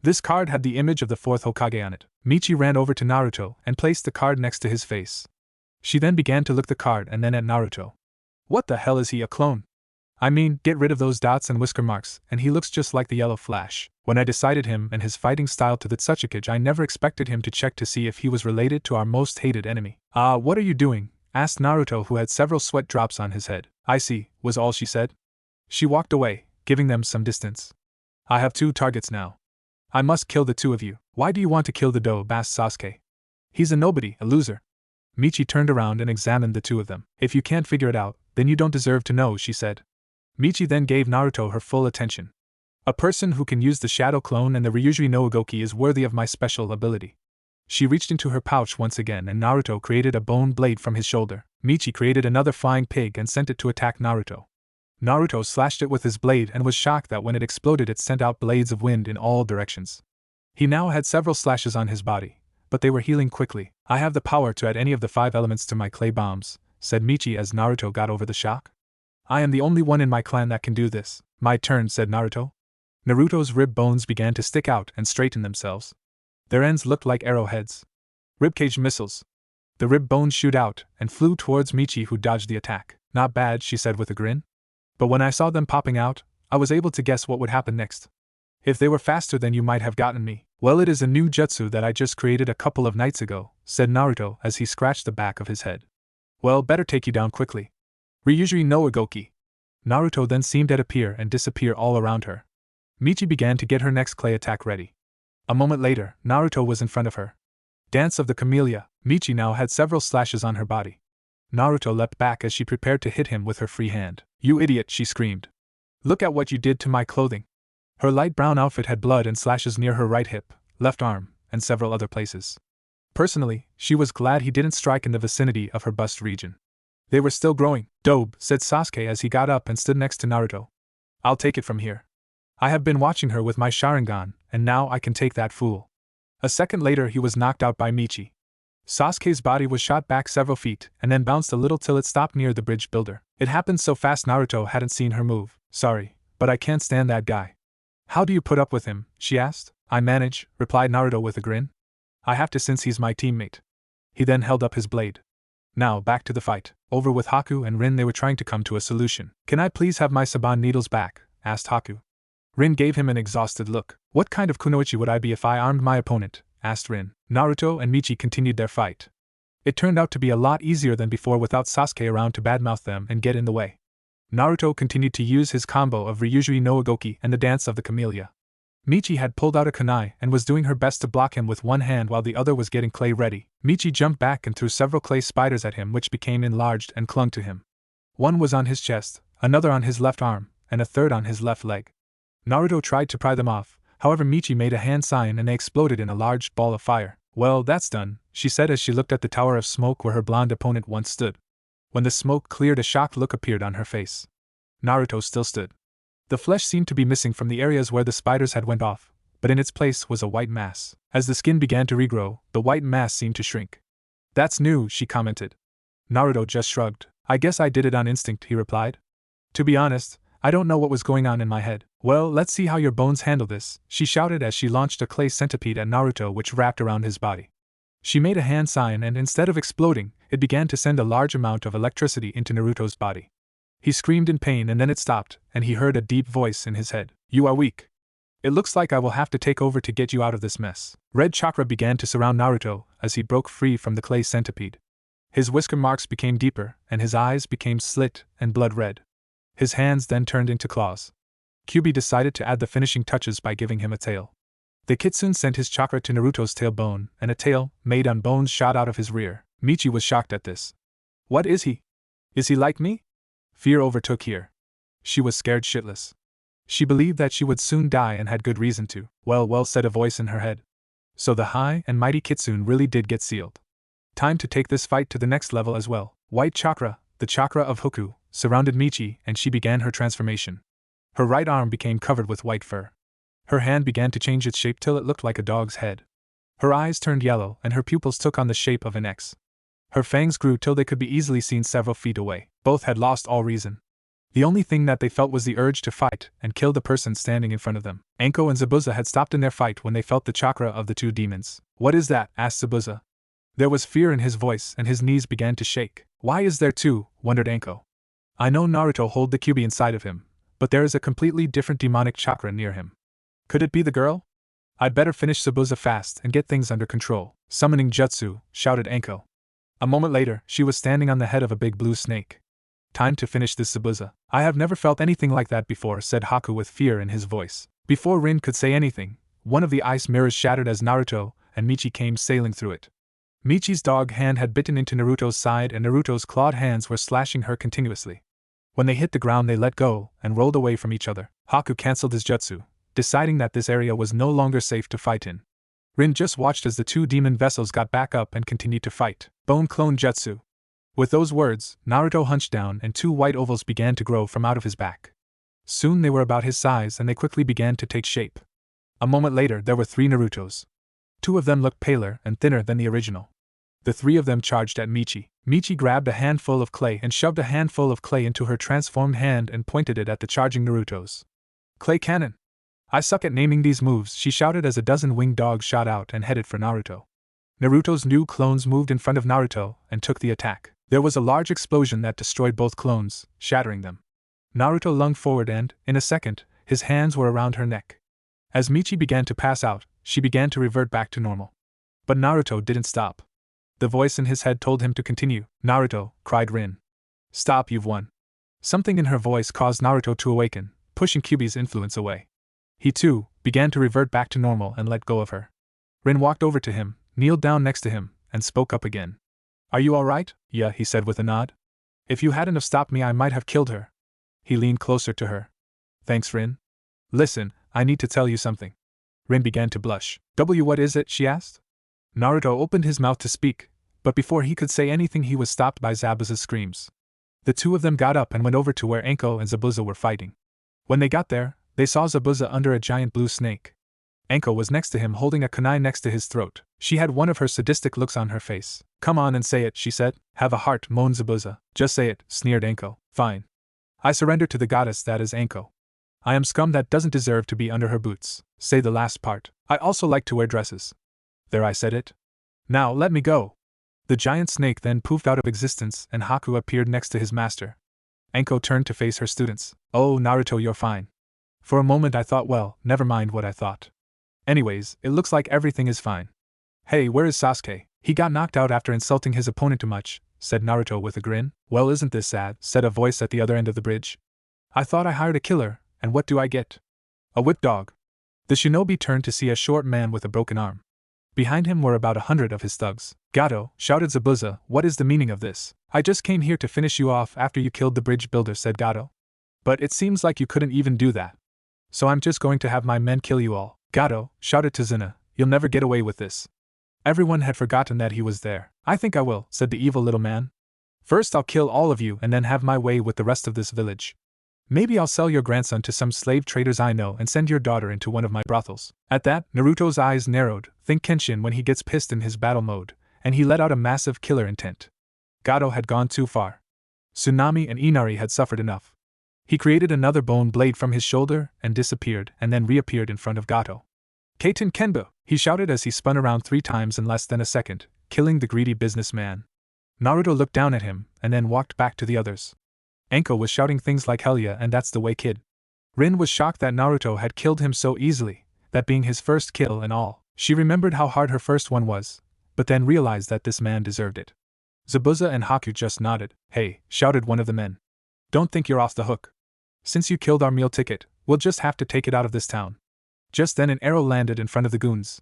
This card had the image of the 4th Hokage on it. Mitchi ran over to Naruto and placed the card next to his face. She then began to look the card and then at Naruto. What the hell is he, a clone? I mean, get rid of those dots and whisker marks, and he looks just like the yellow Flash. When I decided him and his fighting style to the Tsuchikage, I never expected him to check to see if he was related to our most hated enemy. What are you doing? Asked Naruto, who had several sweat drops on his head. I see, was all she said. She walked away, giving them some distance. I have 2 targets now. I must kill the 2 of you. Why do you want to kill the doe? Asked Sasuke. He's a nobody, a loser. Michi turned around and examined the 2 of them. If you can't figure it out, then you don't deserve to know, she said. Michi then gave Naruto her full attention. A person who can use the Shadow Clone and the Ryuji no Ugoki is worthy of my special ability. She reached into her pouch once again and Naruto created a bone blade from his shoulder. Michi created another flying pig and sent it to attack Naruto. Naruto slashed it with his blade and was shocked that when it exploded it sent out blades of wind in all directions. He now had several slashes on his body, but they were healing quickly. I have the power to add any of the 5 elements to my clay bombs, said Michi as Naruto got over the shock. I am the only one in my clan that can do this. My turn, said Naruto. Naruto's rib bones began to stick out and straighten themselves. Their ends looked like arrowheads. Ribcage missiles. The rib bones shoot out and flew towards Michi, who dodged the attack. Not bad, she said with a grin. But when I saw them popping out, I was able to guess what would happen next. If they were faster, then you might have gotten me. Well, it is a new jutsu that I just created a couple of nights ago, said Naruto as he scratched the back of his head. Well, better take you down quickly. Ryuji no Ugoki. Naruto then seemed to appear and disappear all around her. Michi began to get her next clay attack ready. A moment later, Naruto was in front of her. Dance of the Camellia. Michi now had several slashes on her body. Naruto leapt back as she prepared to hit him with her free hand. You idiot, she screamed. Look at what you did to my clothing. Her light brown outfit had blood and slashes near her right hip, left arm, and several other places. Personally, she was glad he didn't strike in the vicinity of her bust region. They were still growing. Dobe, said Sasuke as he got up and stood next to Naruto. I'll take it from here. I have been watching her with my Sharingan, and now I can take that fool. A second later he was knocked out by Michi. Sasuke's body was shot back several feet and then bounced a little till it stopped near the bridge builder. It happened so fast Naruto hadn't seen her move. Sorry, but I can't stand that guy. How do you put up with him? She asked. I manage, replied Naruto with a grin. I have to since he's my teammate. He then held up his blade. Now back to the fight. Over with Haku and Rin, they were trying to come to a solution. Can I please have my Saban needles back? Asked Haku. Rin gave him an exhausted look. What kind of kunoichi would I be if I armed my opponent? Asked Rin. Naruto and Michi continued their fight. It turned out to be a lot easier than before without Sasuke around to badmouth them and get in the way. Naruto continued to use his combo of Ryuji no Ugoki and the dance of the Camellia. Michi had pulled out a kunai and was doing her best to block him with one hand while the other was getting clay ready. Michi jumped back and threw several clay spiders at him, which became enlarged and clung to him. One was on his chest, another on his left arm, and a third on his left leg. Naruto tried to pry them off, however Michi made a hand sign and they exploded in a large ball of fire. Well, that's done, she said as she looked at the tower of smoke where her blonde opponent once stood. When the smoke cleared, a shocked look appeared on her face. Naruto still stood. The flesh seemed to be missing from the areas where the spiders had went off, but in its place was a white mass. As the skin began to regrow, the white mass seemed to shrink. That's new, she commented. Naruto just shrugged. I guess I did it on instinct, he replied. To be honest, I don't know what was going on in my head. Well, let's see how your bones handle this, she shouted as she launched a clay centipede at Naruto which wrapped around his body. She made a hand sign and instead of exploding, it began to send a large amount of electricity into Naruto's body. He screamed in pain and then it stopped, and he heard a deep voice in his head. You are weak. It looks like I will have to take over to get you out of this mess. Red chakra began to surround Naruto as he broke free from the clay centipede. His whisker marks became deeper, and his eyes became slit and blood red. His hands then turned into claws. Kyuubi decided to add the finishing touches by giving him a tail. The kitsune sent his chakra to Naruto's tailbone, and a tail, made on bones, shot out of his rear. Michi was shocked at this. What is he? Is he like me? Fear overtook here. She was scared shitless. She believed that she would soon die and had good reason to. Well, said a voice in her head. So the high and mighty kitsune really did get sealed. Time to take this fight to the next level as well. White chakra, the chakra of Huku, surrounded Michi and she began her transformation. Her right arm became covered with white fur. Her hand began to change its shape till it looked like a dog's head. Her eyes turned yellow and her pupils took on the shape of an X. Her fangs grew till they could be easily seen several feet away. Both had lost all reason. The only thing that they felt was the urge to fight and kill the person standing in front of them. Anko and Zabuza had stopped in their fight when they felt the chakra of the two demons. What is that? Asked Zabuza. There was fear in his voice and his knees began to shake. Why is there two? Wondered Anko. I know Naruto hold the Kyuubi inside of him, but there is a completely different demonic chakra near him. Could it be the girl? I'd better finish Zabuza fast and get things under control. Summoning jutsu, shouted Anko. A moment later, she was standing on the head of a big blue snake. Time to finish this Zabuza. I have never felt anything like that before, said Haku with fear in his voice. Before Rin could say anything, one of the ice mirrors shattered as Naruto and Mitchi came sailing through it. Michi's dog hand had bitten into Naruto's side and Naruto's clawed hands were slashing her continuously. When they hit the ground they let go and rolled away from each other. Haku cancelled his jutsu, deciding that this area was no longer safe to fight in. Rin just watched as the two demon vessels got back up and continued to fight. Bone clone jutsu. With those words, Naruto hunched down and two white ovals began to grow from out of his back. Soon they were about his size and they quickly began to take shape. A moment later there were 3 Narutos. 2 of them looked paler and thinner than the original. The 3 of them charged at Mitchi. Mitchi grabbed a handful of clay and shoved a handful of clay into her transformed hand and pointed it at the charging Narutos. Clay cannon! I suck at naming these moves, she shouted as a dozen winged dogs shot out and headed for Naruto. Naruto's new clones moved in front of Naruto and took the attack. There was a large explosion that destroyed both clones, shattering them. Naruto lunged forward and, in a second, his hands were around her neck. As Mitchi began to pass out, she began to revert back to normal. But Naruto didn't stop. The voice in his head told him to continue. Naruto, cried Rin. Stop, you've won. Something in her voice caused Naruto to awaken, pushing Kyuubi's influence away. He too began to revert back to normal and let go of her. Rin walked over to him, kneeled down next to him, and spoke up again. Are you alright? Yeah, he said with a nod. If you hadn't have stopped me I might have killed her. He leaned closer to her. Thanks, Rin. Listen, I need to tell you something. Rin began to blush. What is it? She asked. Naruto opened his mouth to speak, but before he could say anything he was stopped by Zabuza's screams. The 2 of them got up and went over to where Anko and Zabuza were fighting. When they got there, they saw Zabuza under a giant blue snake. Anko was next to him holding a kunai next to his throat. She had one of her sadistic looks on her face. Come on and say it, she said. Have a heart, moaned Zabuza. Just say it, sneered Anko. Fine. I surrender to the goddess that is Anko. I am scum that doesn't deserve to be under her boots. Say the last part. I also like to wear dresses. There, I said it. Now let me go. The giant snake then poofed out of existence and Haku appeared next to his master. Anko turned to face her students. Oh, Naruto, you're fine. For a moment I thought, well, never mind what I thought. Anyways, it looks like everything is fine. Hey, where is Sasuke? He got knocked out after insulting his opponent too much, said Naruto with a grin. Well, isn't this sad, said a voice at the other end of the bridge. I thought I hired a killer, and what do I get? A whip dog. The shinobi turned to see a short man with a broken arm. Behind him were about 100 of his thugs. Gato, shouted Zabuza, what is the meaning of this? I just came here to finish you off after you killed the bridge builder, said Gato. But it seems like you couldn't even do that. So I'm just going to have my men kill you all. Gato, shouted Tazuna, you'll never get away with this. Everyone had forgotten that he was there. I think I will, said the evil little man. First I'll kill all of you and then have my way with the rest of this village. Maybe I'll sell your grandson to some slave traders I know and send your daughter into one of my brothels. At that, Naruto's eyes narrowed, think Kenshin when he gets pissed in his battle mode, and he let out a massive killer intent. Gato had gone too far. Tsunami and Inari had suffered enough. He created another bone blade from his shoulder and disappeared and then reappeared in front of Gato. Kaiten Kenbu, he shouted as he spun around 3 times in less than a second, killing the greedy businessman. Naruto looked down at him and then walked back to the others. Anko was shouting things like hell yeah and that's the way kid. Rin was shocked that Naruto had killed him so easily, that being his first kill and all. She remembered how hard her first one was, but then realized that this man deserved it. Zabuza and Haku just nodded. Hey, shouted one of the men. Don't think you're off the hook. Since you killed our meal ticket, we'll just have to take it out of this town. Just then an arrow landed in front of the goons.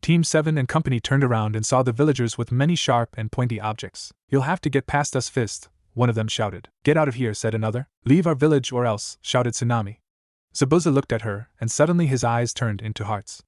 Team 7 and company turned around and saw the villagers with many sharp and pointy objects. You'll have to get past us, Fist, one of them shouted. Get out of here, said another. Leave our village or else, shouted Tsunami. Zabuza looked at her, and suddenly his eyes turned into hearts.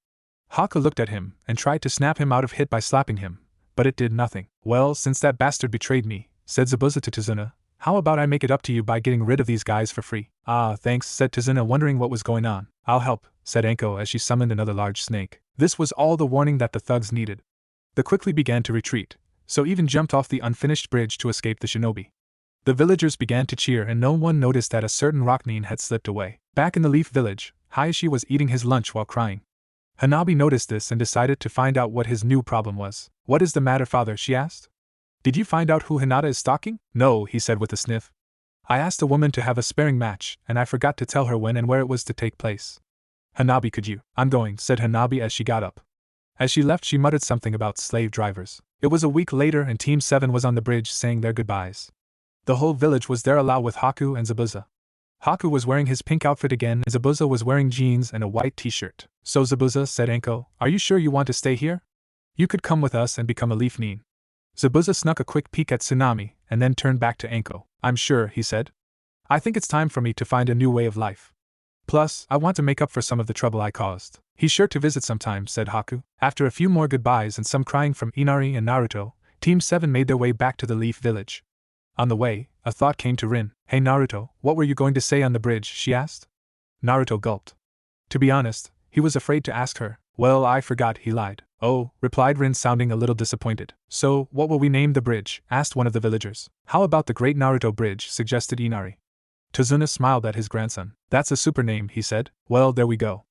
Haku looked at him and tried to snap him out of hit by slapping him, but it did nothing. Well, since that bastard betrayed me, said Zabuza to Tazuna, how about I make it up to you by getting rid of these guys for free? Ah, thanks, said Tazuna, wondering what was going on. I'll help, said Anko as she summoned another large snake. This was all the warning that the thugs needed. They quickly began to retreat, so even jumped off the unfinished bridge to escape the shinobi. The villagers began to cheer and no one noticed that a certain Rocknin had slipped away. Back in the Leaf Village, Hayashi was eating his lunch while crying. Hanabi noticed this and decided to find out what his new problem was. What is the matter, father? She asked. Did you find out who Hinata is stalking? No, he said with a sniff. I asked a woman to have a sparring match, and I forgot to tell her when and where it was to take place. Hanabi, could you? I'm going, said Hanabi as she got up. As she left, she muttered something about slave drivers. It was a week later and Team 7 was on the bridge saying their goodbyes. The whole village was there along with Haku and Zabuza. Haku was wearing his pink outfit again and Zabuza was wearing jeans and a white t-shirt. So Zabuza, said Anko, are you sure you want to stay here? You could come with us and become a leaf nin. Zabuza snuck a quick peek at Tsunami and then turned back to Anko. I'm sure, he said. I think it's time for me to find a new way of life. Plus, I want to make up for some of the trouble I caused. He's sure to visit sometime, said Haku. After a few more goodbyes and some crying from Inari and Naruto, Team 7 made their way back to the Leaf Village. On the way, a thought came to Rin. Hey Naruto, what were you going to say on the bridge? She asked. Naruto gulped. To be honest, he was afraid to ask her. Well, I forgot, he lied. Oh, replied Rin, sounding a little disappointed. So, what will we name the bridge? Asked one of the villagers. How about the Great Naruto Bridge? Suggested Inari. Tazuna smiled at his grandson. That's a super name, he said. Well, there we go.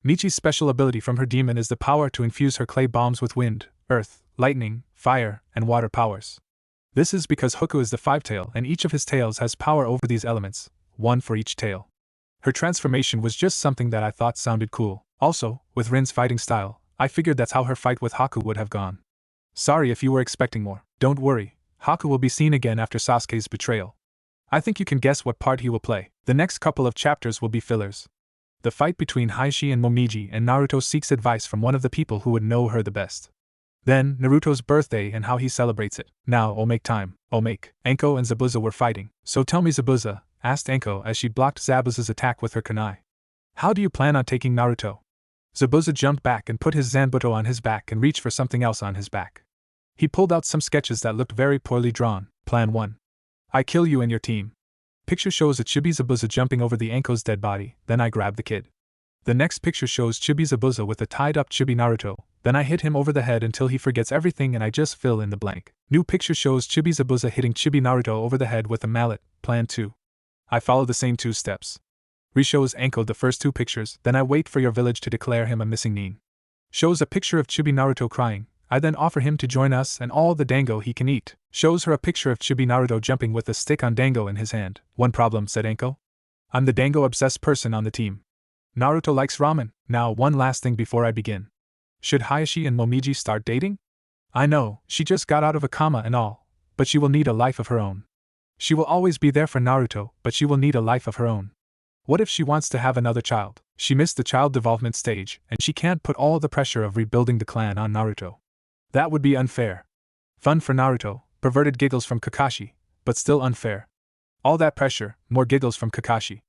Michi's special ability from her demon is the power to infuse her clay bombs with wind, earth, lightning, fire, and water powers. This is because Huga is the five-tail and each of his tails has power over these elements, one for each tail. Her transformation was just something that I thought sounded cool. Also, with Rin's fighting style, I figured that's how her fight with Haku would have gone. Sorry if you were expecting more. Don't worry, Haku will be seen again after Sasuke's betrayal. I think you can guess what part he will play. The next couple of chapters will be fillers. The fight between Heishi and Momiji and Naruto seeks advice from one of the people who would know her the best. Then, Naruto's birthday and how he celebrates it. Now, make time. Make. Anko and Zabuza were fighting. So tell me, Zabuza, asked Anko as she blocked Zabuza's attack with her kunai. How do you plan on taking Naruto? Zabuza jumped back and put his Zanbuto on his back and reached for something else on his back. He pulled out some sketches that looked very poorly drawn. Plan 1. I kill you and your team. Picture shows a Chibi Zabuza jumping over the Anko's dead body, then I grab the kid. The next picture shows Chibi Zabuza with a tied-up Chibi Naruto, then I hit him over the head until he forgets everything and I just fill in the blank. New picture shows Chibi Zabuza hitting Chibi Naruto over the head with a mallet. Plan 2. I follow the same 2 steps. Re-shows Anko the first 2 pictures, then I wait for your village to declare him a missing nin. Shows a picture of Chibi Naruto crying. I then offer him to join us and all the dango he can eat. Shows her a picture of Chibi Naruto jumping with a stick on dango in his hand. One problem, said Anko. I'm the dango-obsessed person on the team. Naruto likes ramen. Now, one last thing before I begin. Should Hayashi and Momiji start dating? I know, she just got out of a coma and all, but she will need a life of her own. She will always be there for Naruto, but she will need a life of her own. What if she wants to have another child? She missed the child development stage, and she can't put all the pressure of rebuilding the clan on Naruto. That would be unfair. Fun for Naruto, perverted giggles from Kakashi, but still unfair. All that pressure, more giggles from Kakashi.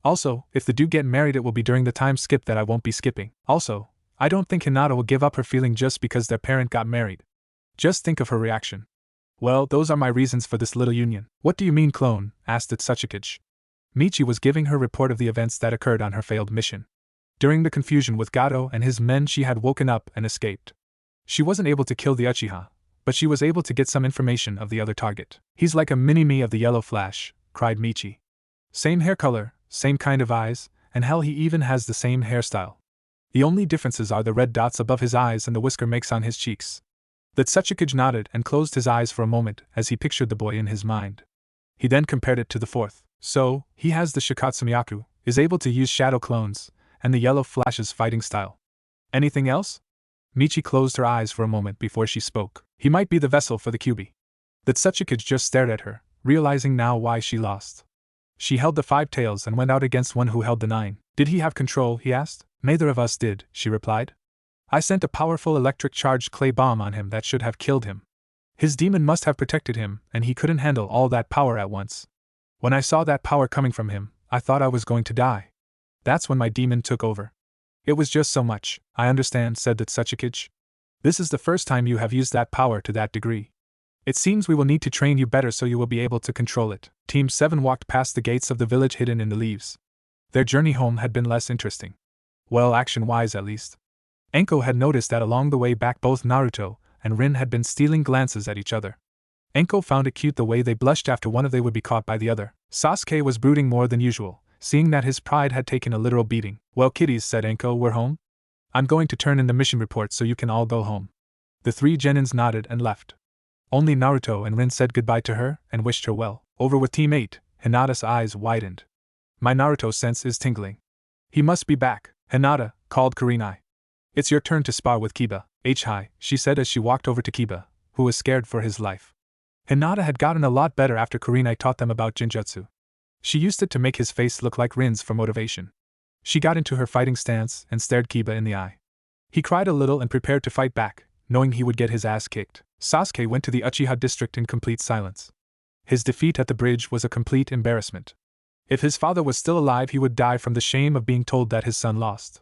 Also, if the do get married it will be during the time skip that I won't be skipping. Also, I don't think Hinata will give up her feeling just because their parent got married. Just think of her reaction. Well, those are my reasons for this little union. What do you mean, clone? Asked Tsuchikage. Michi was giving her report of the events that occurred on her failed mission. During the confusion with Gato and his men she had woken up and escaped. She wasn't able to kill the Uchiha, but she was able to get some information of the other target. He's like a mini-me of the Yellow Flash, cried Michi. Same hair color, same kind of eyes, and hell he even has the same hairstyle. The only differences are the red dots above his eyes and the whisker makes on his cheeks. The Tsuchikage nodded and closed his eyes for a moment as he pictured the boy in his mind. He then compared it to the fourth. So, he has the Shikatsumiyaku, is able to use shadow clones, and the Yellow Flash's fighting style. Anything else? Michi closed her eyes for a moment before she spoke. He might be the vessel for the Kyuubi. The Tsuchikage just stared at her, realizing now why she lost. She held the 5 tails and went out against one who held the 9. Did he have control, he asked. Neither of us did, she replied. I sent a powerful electric-charged clay bomb on him that should have killed him. His demon must have protected him, and he couldn't handle all that power at once. When I saw that power coming from him, I thought I was going to die. That's when my demon took over. It was just so much. I understand, said the Tsuchikage. This is the first time you have used that power to that degree. It seems we will need to train you better so you will be able to control it. Team 7 walked past the gates of the village hidden in the leaves. Their journey home had been less interesting. Well, action-wise at least. Anko had noticed that along the way back both Naruto and Rin had been stealing glances at each other. Anko found it cute the way they blushed after one of them would be caught by the other. Sasuke was brooding more than usual, seeing that his pride had taken a literal beating. Well, kiddies, said Anko, we're home? I'm going to turn in the mission report so you can all go home. The three genins nodded and left. Only Naruto and Rin said goodbye to her and wished her well. Over with Team 8, Hinata's eyes widened. My Naruto sense is tingling. He must be back. Hinata, called Kurenai. It's your turn to spar with Kiba. Hi, she said as she walked over to Kiba, who was scared for his life. Hinata had gotten a lot better after Kurenai taught them about Jinjutsu. She used it to make his face look like Rin's for motivation. She got into her fighting stance and stared Kiba in the eye. He cried a little and prepared to fight back, knowing he would get his ass kicked. Sasuke went to the Uchiha district in complete silence. His defeat at the bridge was a complete embarrassment. If his father was still alive, he would die from the shame of being told that his son lost.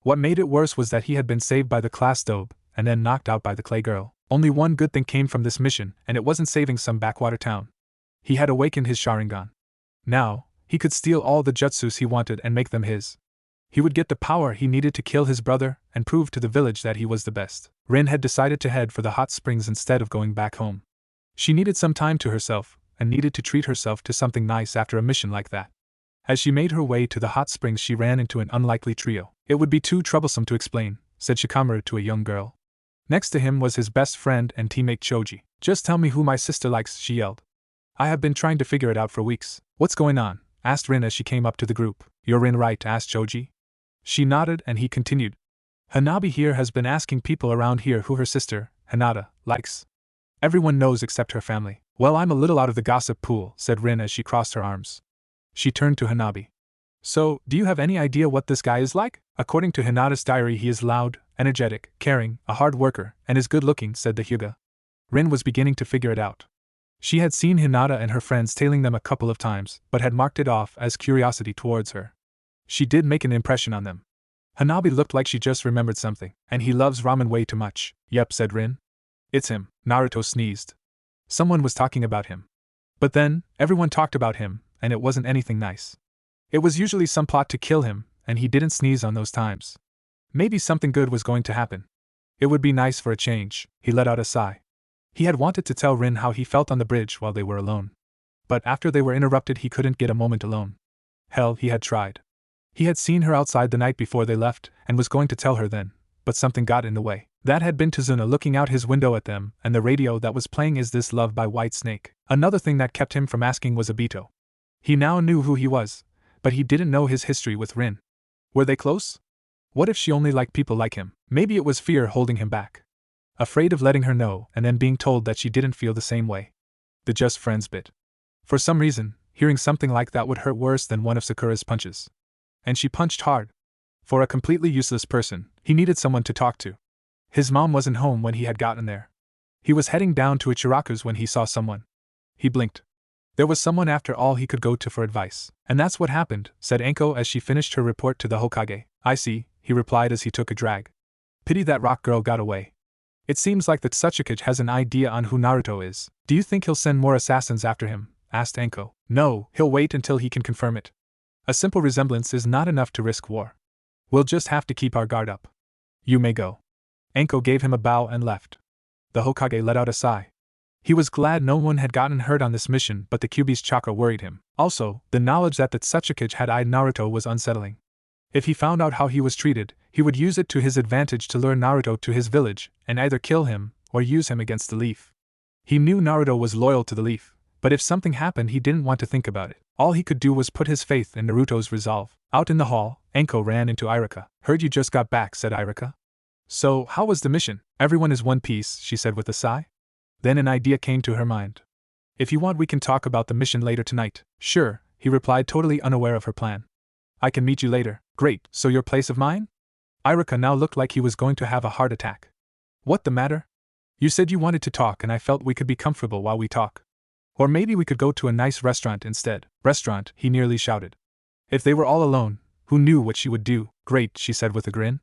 What made it worse was that he had been saved by the class dope and then knocked out by the clay girl. Only one good thing came from this mission, and it wasn't saving some backwater town. He had awakened his Sharingan. Now, he could steal all the jutsus he wanted and make them his. He would get the power he needed to kill his brother and prove to the village that he was the best. Rin had decided to head for the hot springs instead of going back home. She needed some time to herself, and needed to treat herself to something nice after a mission like that. As she made her way to the hot springs, she ran into an unlikely trio. It would be too troublesome to explain, said Shikamaru to a young girl. Next to him was his best friend and teammate Choji. Just tell me who my sister likes, she yelled. I have been trying to figure it out for weeks. What's going on? Asked Rin as she came up to the group. You're Rin, right? Asked Choji. She nodded and he continued. Hanabi here has been asking people around here who her sister, Hinata, likes. Everyone knows except her family. Well, I'm a little out of the gossip pool, said Rin as she crossed her arms. She turned to Hanabi. So, do you have any idea what this guy is like? According to Hinata's diary, he is loud, energetic, caring, a hard worker, and is good looking, said the Huga. Rin was beginning to figure it out. She had seen Hinata and her friends tailing them a couple of times, but had marked it off as curiosity towards her. She did make an impression on them. Hanabi looked like she just remembered something. And he loves ramen way too much. Yep, said Rin. It's him. Naruto sneezed. Someone was talking about him. But then, everyone talked about him, and it wasn't anything nice. It was usually some plot to kill him, and he didn't sneeze on those times. Maybe something good was going to happen. It would be nice for a change. He let out a sigh. He had wanted to tell Rin how he felt on the bridge while they were alone. But after they were interrupted, he couldn't get a moment alone. Hell, he had tried. He had seen her outside the night before they left, and was going to tell her then, but something got in the way. That had been Tazuna looking out his window at them, and the radio that was playing Is This Love by Whitesnake. Another thing that kept him from asking was Obito. He now knew who he was, but he didn't know his history with Rin. Were they close? What if she only liked people like him? Maybe it was fear holding him back. Afraid of letting her know and then being told that she didn't feel the same way. The just friends bit. For some reason, hearing something like that would hurt worse than one of Sakura's punches. And she punched hard. For a completely useless person, he needed someone to talk to. His mom wasn't home when he had gotten there. He was heading down to Ichiraku's when he saw someone. He blinked. There was someone after all he could go to for advice. And that's what happened, said Anko as she finished her report to the Hokage. I see, he replied as he took a drag. Pity that rock girl got away. It seems like that Tsuchikage has an idea on who Naruto is. Do you think he'll send more assassins after him? Asked Anko. No, he'll wait until he can confirm it. A simple resemblance is not enough to risk war. We'll just have to keep our guard up. You may go. Anko gave him a bow and left. The Hokage let out a sigh. He was glad no one had gotten hurt on this mission, but the Kyuubi's chakra worried him. Also, the knowledge that the Tsuchikage had eyed Naruto was unsettling. If he found out how he was treated, he would use it to his advantage to lure Naruto to his village, and either kill him, or use him against the Leaf. He knew Naruto was loyal to the Leaf, but if something happened he didn't want to think about it. All he could do was put his faith in Naruto's resolve. Out in the hall, Anko ran into Irika. Heard you just got back, said Irika. So, how was the mission? Everyone is one piece, she said with a sigh. Then an idea came to her mind. If you want we can talk about the mission later tonight. Sure, he replied, totally unaware of her plan. I can meet you later. Great, so your place of mine? Irika now looked like he was going to have a heart attack. What the matter? You said you wanted to talk and I felt we could be comfortable while we talk. Or maybe we could go to a nice restaurant instead. Restaurant, he nearly shouted. If they were all alone, who knew what she would do? Great, she said with a grin.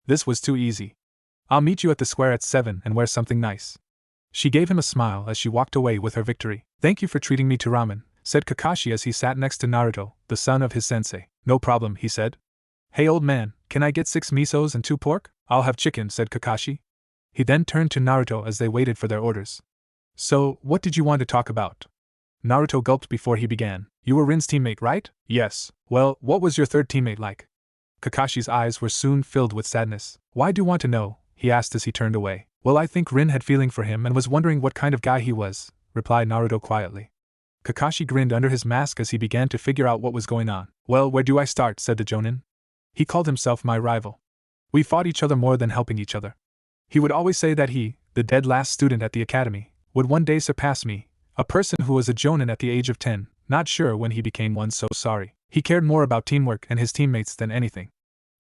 This was too easy. I'll meet you at the square at 7 and wear something nice. She gave him a smile as she walked away with her victory. Thank you for treating me to ramen, said Kakashi as he sat next to Naruto, the son of his sensei. No problem, he said. Hey old man, can I get 6 misos and 2 pork? I'll have chicken, said Kakashi. He then turned to Naruto as they waited for their orders. So, what did you want to talk about? Naruto gulped before he began. You were Rin's teammate, right? Yes. Well, what was your third teammate like? Kakashi's eyes were soon filled with sadness. Why do you want to know? He asked as he turned away. Well, I think Rin had feeling for him and was wondering what kind of guy he was, replied Naruto quietly. Kakashi grinned under his mask as he began to figure out what was going on. Well, where do I start? Said the Jonin. He called himself my rival. We fought each other more than helping each other. He would always say that he, the dead last student at the academy, would one day surpass me, a person who was a Jonin at the age of 10, not sure when he became one. So sorry. He cared more about teamwork and his teammates than anything.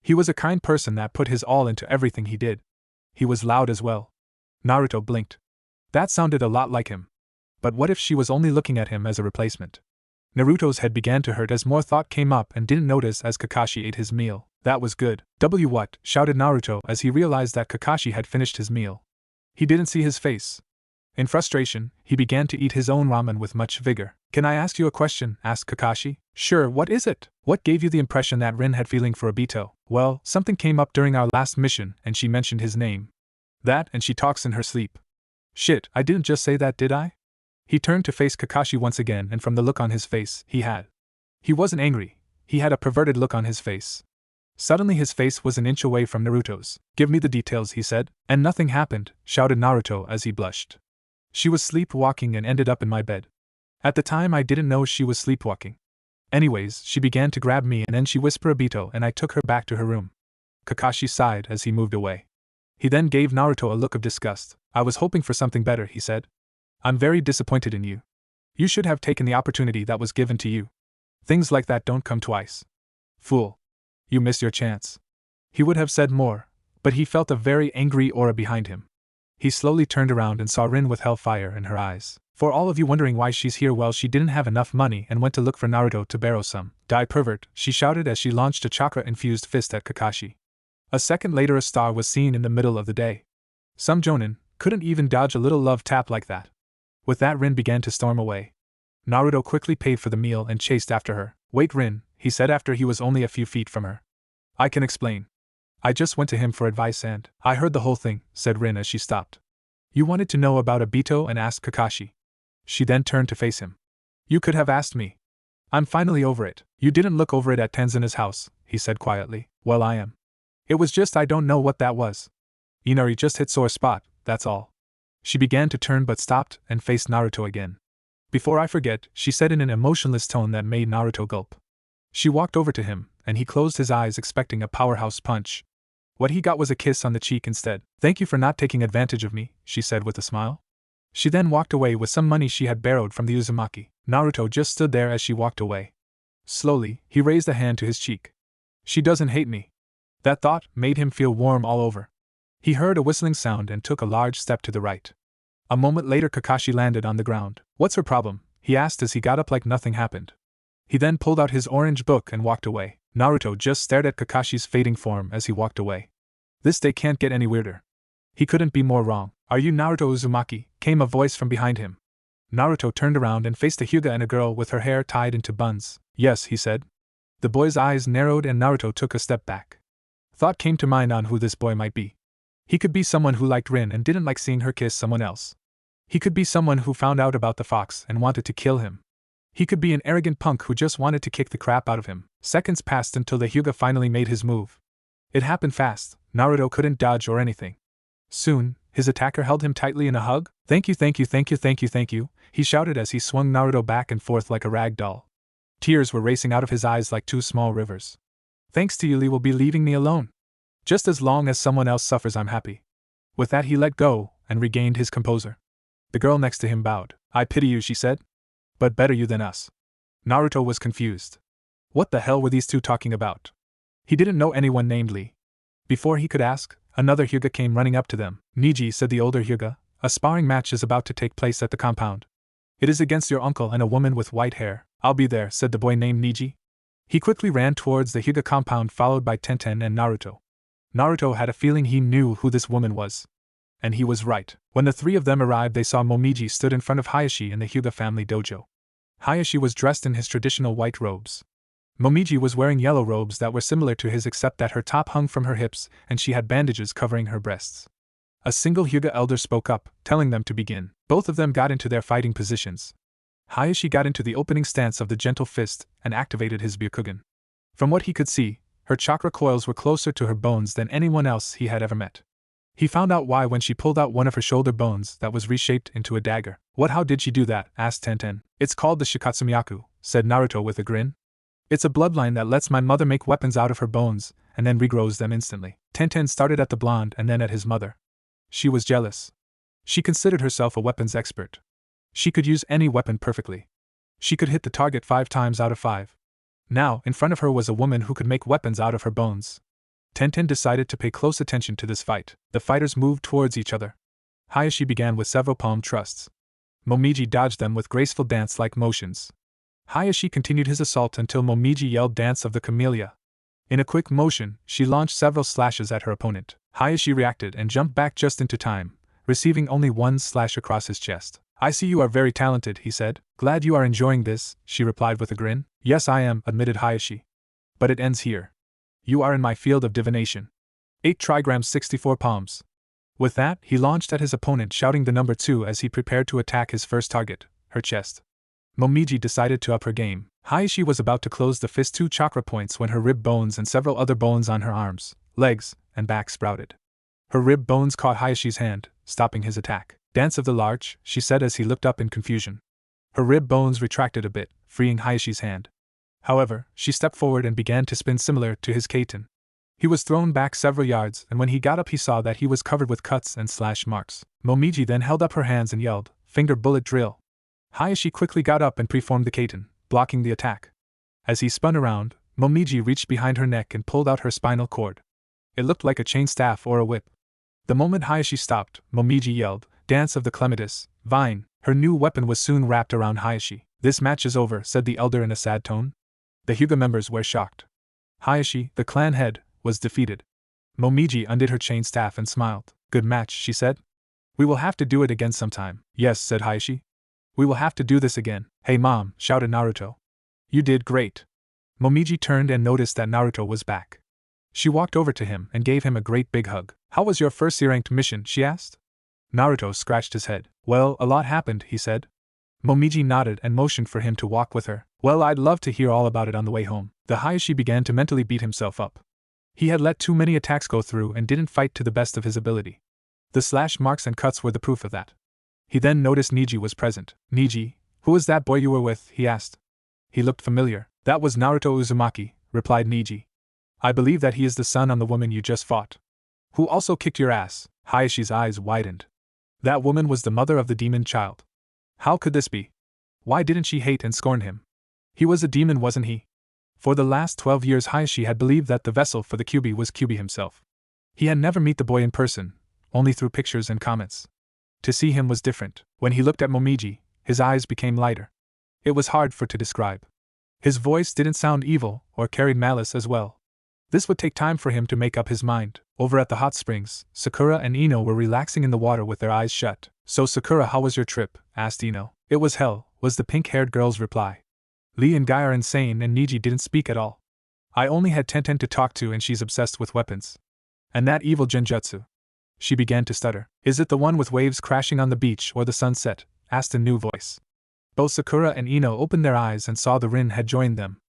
He was a kind person that put his all into everything he did. He was loud as well. Naruto blinked. That sounded a lot like him. But what if she was only looking at him as a replacement? Naruto's head began to hurt as more thought came up and didn't notice as Kakashi ate his meal. That was good. What? Shouted Naruto as he realized that Kakashi had finished his meal. He didn't see his face. In frustration, he began to eat his own ramen with much vigor. Can I ask you a question? Asked Kakashi. Sure, what is it? What gave you the impression that Rin had feeling for Obito? Well, something came up during our last mission and she mentioned his name. That and she talks in her sleep. Shit, I didn't just say that, did I? He turned to face Kakashi once again and from the look on his face, he wasn't angry, he had a perverted look on his face. Suddenly his face was an inch away from Naruto's. Give me the details, he said. And nothing happened, shouted Naruto as he blushed. She was sleepwalking and ended up in my bed. At the time I didn't know she was sleepwalking. Anyways, she began to grab me and then she whispered Obito and I took her back to her room. Kakashi sighed as he moved away. He then gave Naruto a look of disgust. I was hoping for something better, he said. I'm very disappointed in you. You should have taken the opportunity that was given to you. Things like that don't come twice. Fool. You missed your chance. He would have said more, but he felt a very angry aura behind him. He slowly turned around and saw Rin with hellfire in her eyes. For all of you wondering why she's here, well, she didn't have enough money and went to look for Naruto to borrow some. Die pervert, she shouted as she launched a chakra-infused fist at Kakashi. A second later a star was seen in the middle of the day. Some Jonin couldn't even dodge a little love tap like that. With that Rin began to storm away. Naruto quickly paid for the meal and chased after her. Wait, Rin, he said after he was only a few feet from her. I can explain. I just went to him for advice and I heard the whole thing, said Rin as she stopped. You wanted to know about Obito and asked Kakashi. She then turned to face him. You could have asked me. I'm finally over it. You didn't look over it at Tanzuna's house, he said quietly. Well, I am. It was just I don't know what that was. Inari just hit sore spot, that's all. She began to turn but stopped and faced Naruto again. Before I forget, she said in an emotionless tone that made Naruto gulp. She walked over to him, and he closed his eyes expecting a powerhouse punch. What he got was a kiss on the cheek instead. Thank you for not taking advantage of me, she said with a smile. She then walked away with some money she had borrowed from the Uzumaki. Naruto just stood there as she walked away. Slowly, he raised a hand to his cheek. She doesn't hate me. That thought made him feel warm all over. He heard a whistling sound and took a large step to the right. A moment later Kakashi landed on the ground. What's her problem? He asked as he got up like nothing happened. He then pulled out his orange book and walked away. Naruto just stared at Kakashi's fading form as he walked away. This day can't get any weirder. He couldn't be more wrong. Are you Naruto Uzumaki? Came a voice from behind him. Naruto turned around and faced a Huga and a girl with her hair tied into buns. Yes, he said. The boy's eyes narrowed and Naruto took a step back. Thought came to mind on who this boy might be. He could be someone who liked Rin and didn't like seeing her kiss someone else. He could be someone who found out about the fox and wanted to kill him. He could be an arrogant punk who just wanted to kick the crap out of him. Seconds passed until the Huga finally made his move. It happened fast. Naruto couldn't dodge or anything. Soon, his attacker held him tightly in a hug. Thank you, thank you, thank you, thank you, thank you, he shouted as he swung Naruto back and forth like a rag doll. Tears were racing out of his eyes like two small rivers. Thanks to you, Lee will be leaving me alone. Just as long as someone else suffers, I'm happy. With that, he let go and regained his composure. The girl next to him bowed. I pity you, she said. But better you than us. Naruto was confused. What the hell were these two talking about? He didn't know anyone named Lee. Before he could ask, another Huga came running up to them. Niji, said the older Huga, a sparring match is about to take place at the compound. It is against your uncle and a woman with white hair. I'll be there, said the boy named Niji. He quickly ran towards the Huga compound followed by Tenten and Naruto. Naruto had a feeling he knew who this woman was. And he was right. When the three of them arrived, they saw Momiji stood in front of Hayashi in the Huga family dojo. Hayashi was dressed in his traditional white robes. Momiji was wearing yellow robes that were similar to his except that her top hung from her hips and she had bandages covering her breasts. A single Huga elder spoke up, telling them to begin. Both of them got into their fighting positions. Hayashi got into the opening stance of the gentle fist and activated his Byakugan. From what he could see, Her chakra coils were closer to her bones than anyone else he had ever met. He found out why when she pulled out one of her shoulder bones that was reshaped into a dagger. How did she do that? Asked Tenten. It's called the Shikatsumiyaku, said Naruto with a grin. It's a bloodline that lets my mother make weapons out of her bones, and then regrows them instantly. Tenten started at the blonde and then at his mother. She was jealous. She considered herself a weapons expert. She could use any weapon perfectly. She could hit the target 5 times out of 5. Now, in front of her was a woman who could make weapons out of her bones. Tenten decided to pay close attention to this fight. The fighters moved towards each other. Hayashi began with several palm thrusts. Momiji dodged them with graceful dance-like motions. Hayashi continued his assault until Momiji yelled "Dance of the Camellia." In a quick motion, she launched several slashes at her opponent. Hayashi reacted and jumped back just into time, receiving only one slash across his chest. I see you are very talented, he said. Glad you are enjoying this, she replied with a grin. Yes, I am, admitted Hayashi. But it ends here. You are in my field of divination. 8 trigrams 64 palms. With that, he launched at his opponent, shouting the number 2 as he prepared to attack his first target, her chest. Momiji decided to up her game. Hayashi was about to close the fist 2 chakra points when her rib bones and several other bones on her arms, legs, and back sprouted. Her rib bones caught Hayashi's hand, stopping his attack. Dance of the Larch, she said as he looked up in confusion. Her rib bones retracted a bit, freeing Hayashi's hand. However, she stepped forward and began to spin similar to his Kaiten. He was thrown back several yards, and when he got up he saw that he was covered with cuts and slash marks. Momiji then held up her hands and yelled, "Finger bullet drill." Hayashi quickly got up and preformed the Kaiten, blocking the attack. As he spun around, Momiji reached behind her neck and pulled out her spinal cord. It looked like a chain staff or a whip. The moment Hayashi stopped, Momiji yelled, "Dance of the Clematis, Vine." Her new weapon was soon wrapped around Hayashi. "This match is over," said the elder in a sad tone. The Huga members were shocked. Hayashi, the clan head, was defeated. Momiji undid her chain staff and smiled. "Good match," she said. "We will have to do it again sometime." "Yes," said Hayashi. "We will have to do this again." "Hey Mom," shouted Naruto. "You did great." Momiji turned and noticed that Naruto was back. She walked over to him and gave him a great big hug. "How was your first C-ranked mission?" she asked. Naruto scratched his head. "Well, a lot happened," he said. Momiji nodded and motioned for him to walk with her. "Well, I'd love to hear all about it on the way home." The Hayashi began to mentally beat himself up. He had let too many attacks go through and didn't fight to the best of his ability. The slash marks and cuts were the proof of that. He then noticed Niji was present. "Niji, who was that boy you were with?" he asked. He looked familiar. "That was Naruto Uzumaki," replied Niji. "I believe that he is the son on the woman you just fought. Who also kicked your ass." Hayashi's eyes widened. That woman was the mother of the demon child. How could this be? Why didn't she hate and scorn him? He was a demon, wasn't he? For the last 12 years Hayashi had believed that the vessel for the Kyuubi was Kyuubi himself. He had never met the boy in person, only through pictures and comments. To see him was different. When he looked at Momiji, his eyes became lighter. It was hard for to describe. His voice didn't sound evil or carried malice as well. This would take time for him to make up his mind. Over at the hot springs, Sakura and Ino were relaxing in the water with their eyes shut. "So Sakura, how was your trip?" asked Ino. "It was hell," was the pink-haired girl's reply. "Lee and Guy are insane and Niji didn't speak at all. I only had Tenten to talk to and she's obsessed with weapons. And that evil genjutsu." She began to stutter. "Is it the one with waves crashing on the beach or the sunset?" asked a new voice. Both Sakura and Ino opened their eyes and saw the Rin had joined them.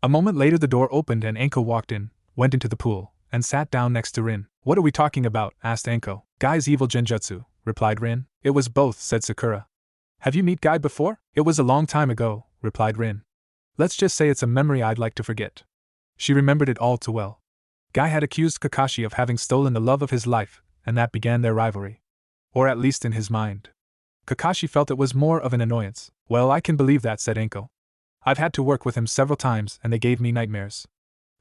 A moment later the door opened and Anko walked in, went into the pool, and sat down next to Rin. "What are we talking about?" asked Anko. "Guy's evil genjutsu," replied Rin. "It was both," said Sakura. "Have you met Guy before?" "It was a long time ago," replied Rin. "Let's just say it's a memory I'd like to forget." She remembered it all too well. Guy had accused Kakashi of having stolen the love of his life, and that began their rivalry. Or at least in his mind. Kakashi felt it was more of an annoyance. "Well, I can believe that," said Anko. "I've had to work with him several times and they gave me nightmares."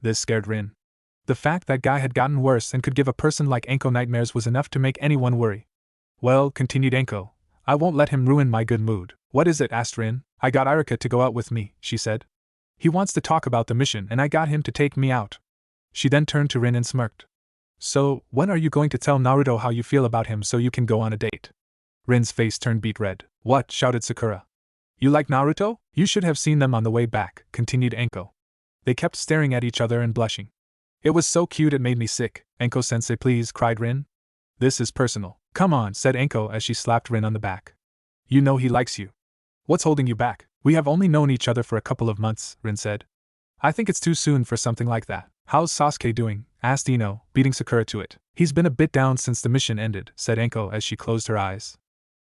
This scared Rin. The fact that Guy had gotten worse and could give a person like Anko nightmares was enough to make anyone worry. "Well," continued Anko, "I won't let him ruin my good mood." "What is it?" asked Rin. "I got Irika to go out with me," she said. "He wants to talk about the mission and I got him to take me out." She then turned to Rin and smirked. "So, when are you going to tell Naruto how you feel about him so you can go on a date?" Rin's face turned beet red. "What?" shouted Sakura. "You like Naruto?" "You should have seen them on the way back," continued Anko. They kept staring at each other and blushing. "It was so cute it made me sick." "Anko-sensei, please," cried Rin. "This is personal." "Come on," said Anko as she slapped Rin on the back. "You know he likes you. What's holding you back?" "We have only known each other for a couple of months," Rin said. "I think it's too soon for something like that." How's Sasuke doing? Asked Ino, beating Sakura to it. He's been a bit down since the mission ended, said Anko as she closed her eyes.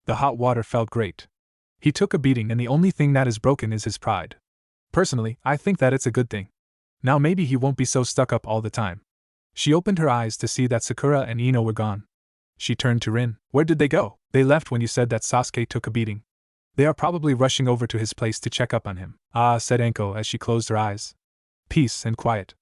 The hot water felt great. He took a beating and the only thing that is broken is his pride. Personally, I think that it's a good thing. Now maybe he won't be so stuck up all the time. She opened her eyes to see that Sakura and Ino were gone. She turned to Rin. Where did they go? They left when you said that Sasuke took a beating. They are probably rushing over to his place to check up on him. Ah, said Anko as she closed her eyes. Peace and quiet.